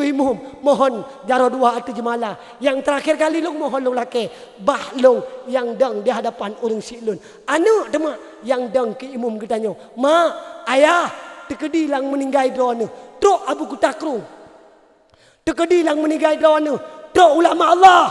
imum mohon jaro dua atu jemala. Yang terakhir kali long mohon long laki bah long yang dang di hadapan urung silun. Anu demak yang dang ke imum getanyo. Ma, ayah, tekedi lang meninggai drone. Truk abu kutakru. Tekedi lang meninggai drone. Truk ulama Allah.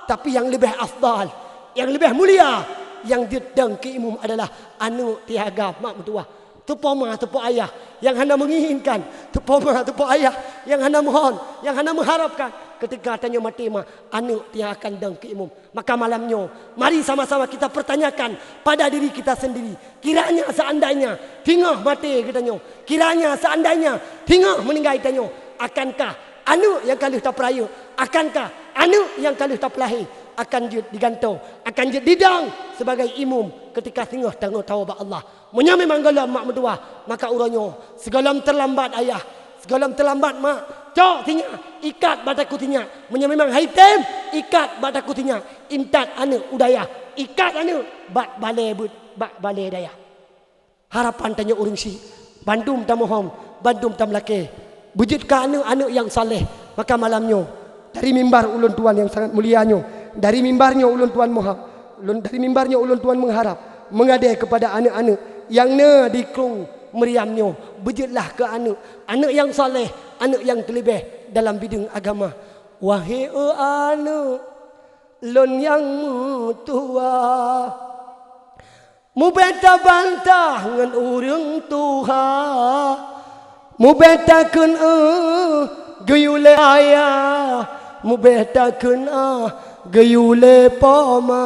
Tapi yang lebih afdal, yang lebih mulia, yang didang ke imum adalah anu tiaga mak mertua. Tepo ma tepo ayah yang hana menginginkan, tepo ma tepo ayah yang hana mohon, yang hana mengharapkan. Ketika tanya mati ma anu tiaga akan dang ke imum. Maka malamnya mari sama-sama kita pertanyakan pada diri kita sendiri. Kiranya seandainya tinggal mati katanya, kiranya seandainya tinggal meninggal katanya, akankah anu yang kalih tak peraya, akankah anu yang kalih tak pelahi akan digantung, akan didang sebagai imum ketika tengah tanggung tawabah Allah. Munya memang galam mak mertua, maka uranyo segalam terlambat ayah, segalam terlambat mak. Cok tinya, ikat bataku tinya. Munya memang haitem, ikat bataku tinya. Imtat anu udaya, ikat anu bat bale but, bat bale daya. Harapan tanya urung si, bandum tamohom, bandum tamlake. Wujudkan anu yang saleh. Maka malamnya dari mimbar ulun tuan yang sangat mulianya, dari mimbarnya ulun tuan mohab, dari mimbarnya ulun tuan mengharap, mengadai kepada anak-anak yang ne dikrung meriamnya, bejutlah ke anak yang saleh, anak yang terlebih dalam bidang agama. Wahai anak lun yang mutua, mu beta bantah ngan urang Tuhan, mu betakeun gayule ayah, mu betakeun gayule pama.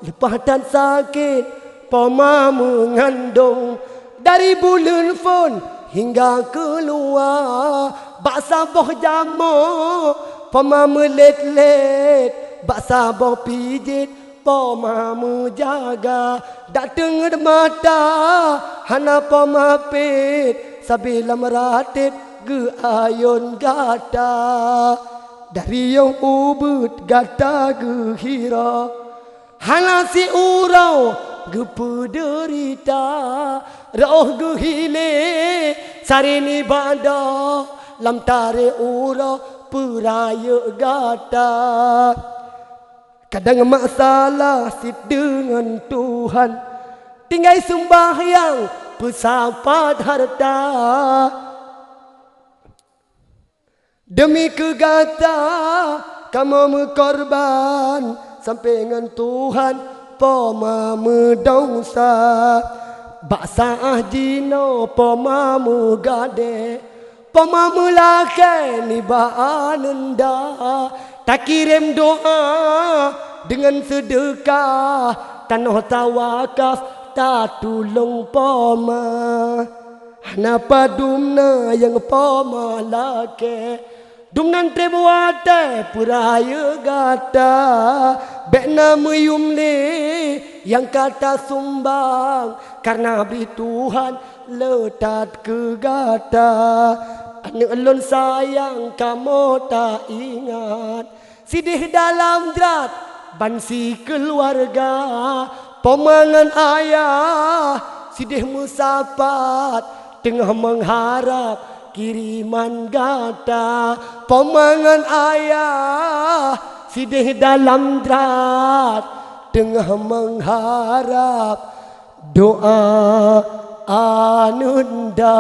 Lepatan sakit pama mengandung dari bulan pun hingga keluar. Bak saboh jamu pama melet-let, bak saboh pijit pama menjaga. Dak dengar mata hana pama pit sabila meratit ge ayon gata. Dari yang ubud gata ge hira, hana si urau ge pederita. Roh ge hile sarini bada lam tare urau peraya gata. Kadang masalah si dengan Tuhan, tinggal sembahyang pesapat harta. Demi kegata kamu mekorban sampai dengan Tuhan poma medongsa. Baksa jino poma megade, poma melake ni baanenda. Tak kirim doa dengan sedekah, tanah tawakaf tak tolong poma. Kenapa dumna yang poma lake, dumnan tebuate puraya gata. Bekna meyumle yang kata sumbang, karena beri Tuhan letat ke gata. Anak elon sayang kamu tak ingat, sidih dalam drat bansi keluarga. Pemangan ayah sidih musapat tengah mengharap kiriman gata. Pemangan ayah sidih dalam drat tengah mengharap doa anunda.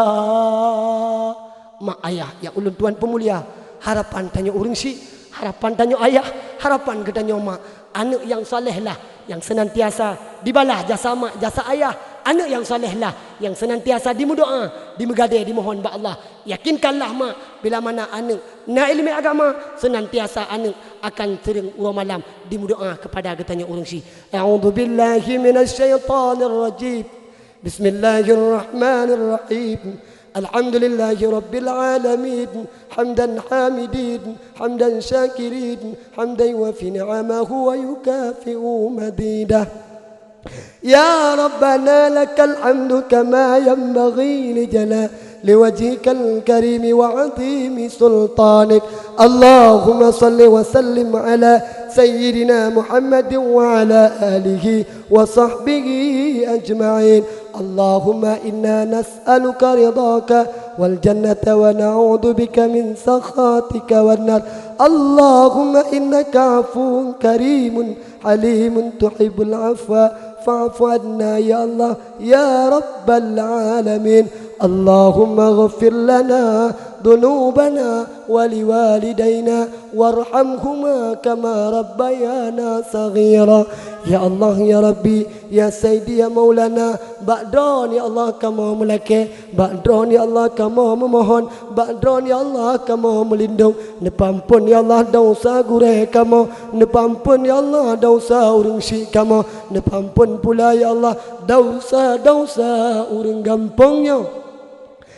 Mak ayah yang ulun tuan pemulia, harapan tanya urang si, harapan tanya ayah, harapan ke tanya mak. Anak yang soleh lah, yang senantiasa dibalas jasa mak, jasa ayah. Anak yang soleh lah, yang senantiasa dimudoa, dimegadai, dimohon ba Allah. Yakinkanlah mak, bila mana anak nak ilmu agama, senantiasa anak akan sering urang malam dimudoa kepada katanya urang si. A'udzubillahi minasyaitonirrajim. Bismillahirrahmanirrahim. Alhamdulillahi Rabbil Alamin. Hamdan hamidin, hamdan syakirin, hamdan wafi ni'amahu wa yukafi'u madidah. Ya Rabbana lakal hamdu kama yanbaghi li wajhikal karimi wa azimi sultanik. Allahumma salli wa sallim ala sayyidina Muhammadin wa ala alihi wa sahbihi ajma'in. Allahumma inna nas'aluka ridhaka wal jannata wa na'udzu bika min sakhatika wan nar. Allahumma innaka afuwun karimun halimun tuhibbul afwa fa'fu anna ya Allah ya rabbal alamin. Allahumma ighfir lana dhunubana wa liwalidayna warhamhuma kama rabbayana saghira. Ya Allah ya Rabbi ya Sayyidi ya Maulana, ba'dron ya Allah kamu melaki, ba'dron ya Allah kamu memohon, ba'dron ya Allah kamu melindung. Nepampun ya Allah dosa gureh kamu, nepampun ya Allah dosa urang syik kamu, nepampun pula ya Allah dosa-dosa urang gampangnya.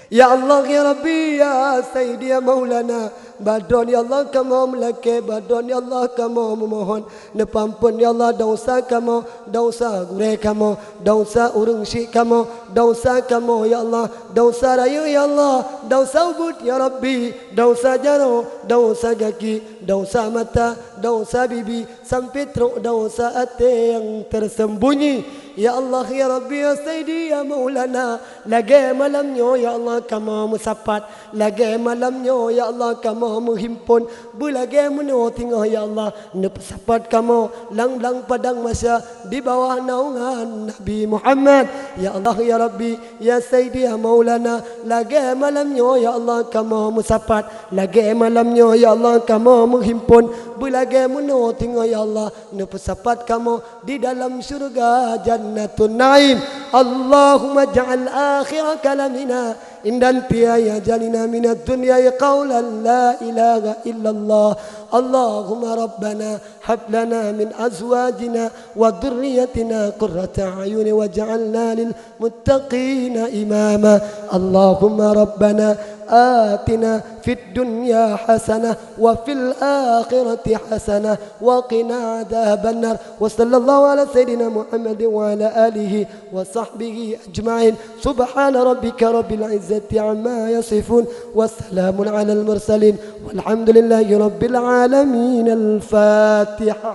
Ya Allah ya Rabbi ya Sayyidi ya Maulana, badron ya Allah kamu melaki, badron ya Allah kamu memohon, nepampun ya Allah dosa kamu, dosa gureh kamu, dosa urang syik kamu, dosa kamu ya Allah, dosa raya ya Allah, dosa ubud ya Rabbi, dosa jaro, dosa kaki, dosa mata, dosa bibi, sampai teruk dosa hati yang tersembunyi. Ya Allah ya Rabbi ya Sayyidi ya Maulana, lagi malamnya ya Allah kamu musapat, lagi malamnya ya Allah kamu menghimpun, bulagi meno tinggal ya Allah nepesapat kamu lang-lang padang masa di bawah naungan Nabi Muhammad. Ya Allah ya Rabbi ya Sayyidi ya Maulana, lagi malamnya ya Allah kamu musapat, lagi malamnya ya Allah kamu menghimpun, bulagi meno tinggal ya Allah nepesapat kamu di dalam syurga Jannatun Naim. Allahumma ja'al akhir kalamina indan ya jalina minad dunya qawlan la ilaha illallah. Allahumma rabbana hab lana min azwajina wa dhurriyyatina qurrata a'yun waj'alna lil muttaqina imama. Allahumma rabbana آتنا في الدنيا حسنة وفي الآخرة حسنة وقنا عذاب النار. وصلى الله على سيدنا محمد وعلى آله وصحبه أجمعين. سبحان ربك رب العزة عما يصفون والسلام على المرسلين والحمد لله رب العالمين. الفاتحة.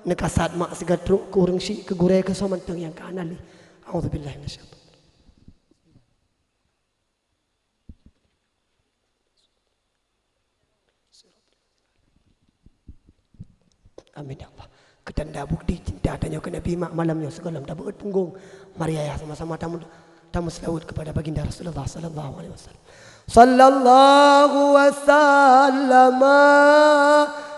Nekasat mak segadruk kurang syik ke gureh ke somanteng yang kanali. A'udzubillahi minasyaitonir. Amin ya Allah. Ketanda bukti cinta tanya ke Nabi mak malamnya segala dah beut punggung. Mari ayah sama-sama tamu selawat kepada baginda Rasulullah sallallahu alaihi wasallam. Sallallahu wasallama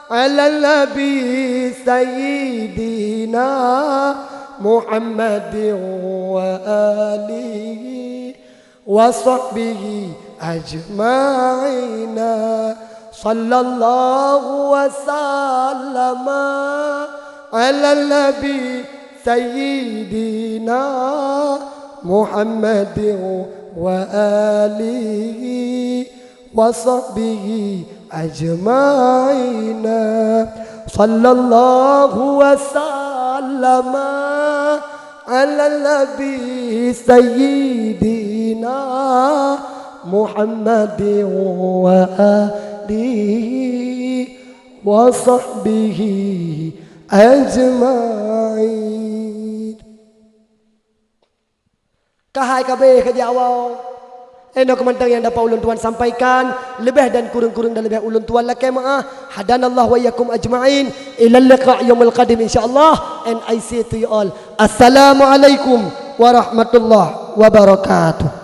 ala nabi sayyidina Muhammadin wa alihi wa sahbihi ajma'ina. Sallallahu wasallam ala nabi sayyidina Muhammadin wa alihi wa sahbihi ajma'ina. Sallallahu wasallam ala nabi sayyidina Muhammadin wa wa sahbihi ajma'in. Kahai kabeh ke Jawa. Eno komentar yang dapat ulun tuan sampaikan lebih dan kurang-kurang dan lebih ulun tuan lakai maah. Hadanallah wa iyyakum ajma'in ila liqa' yaumil qadim insyaallah. And I say to you all, assalamualaikum warahmatullahi wabarakatuh.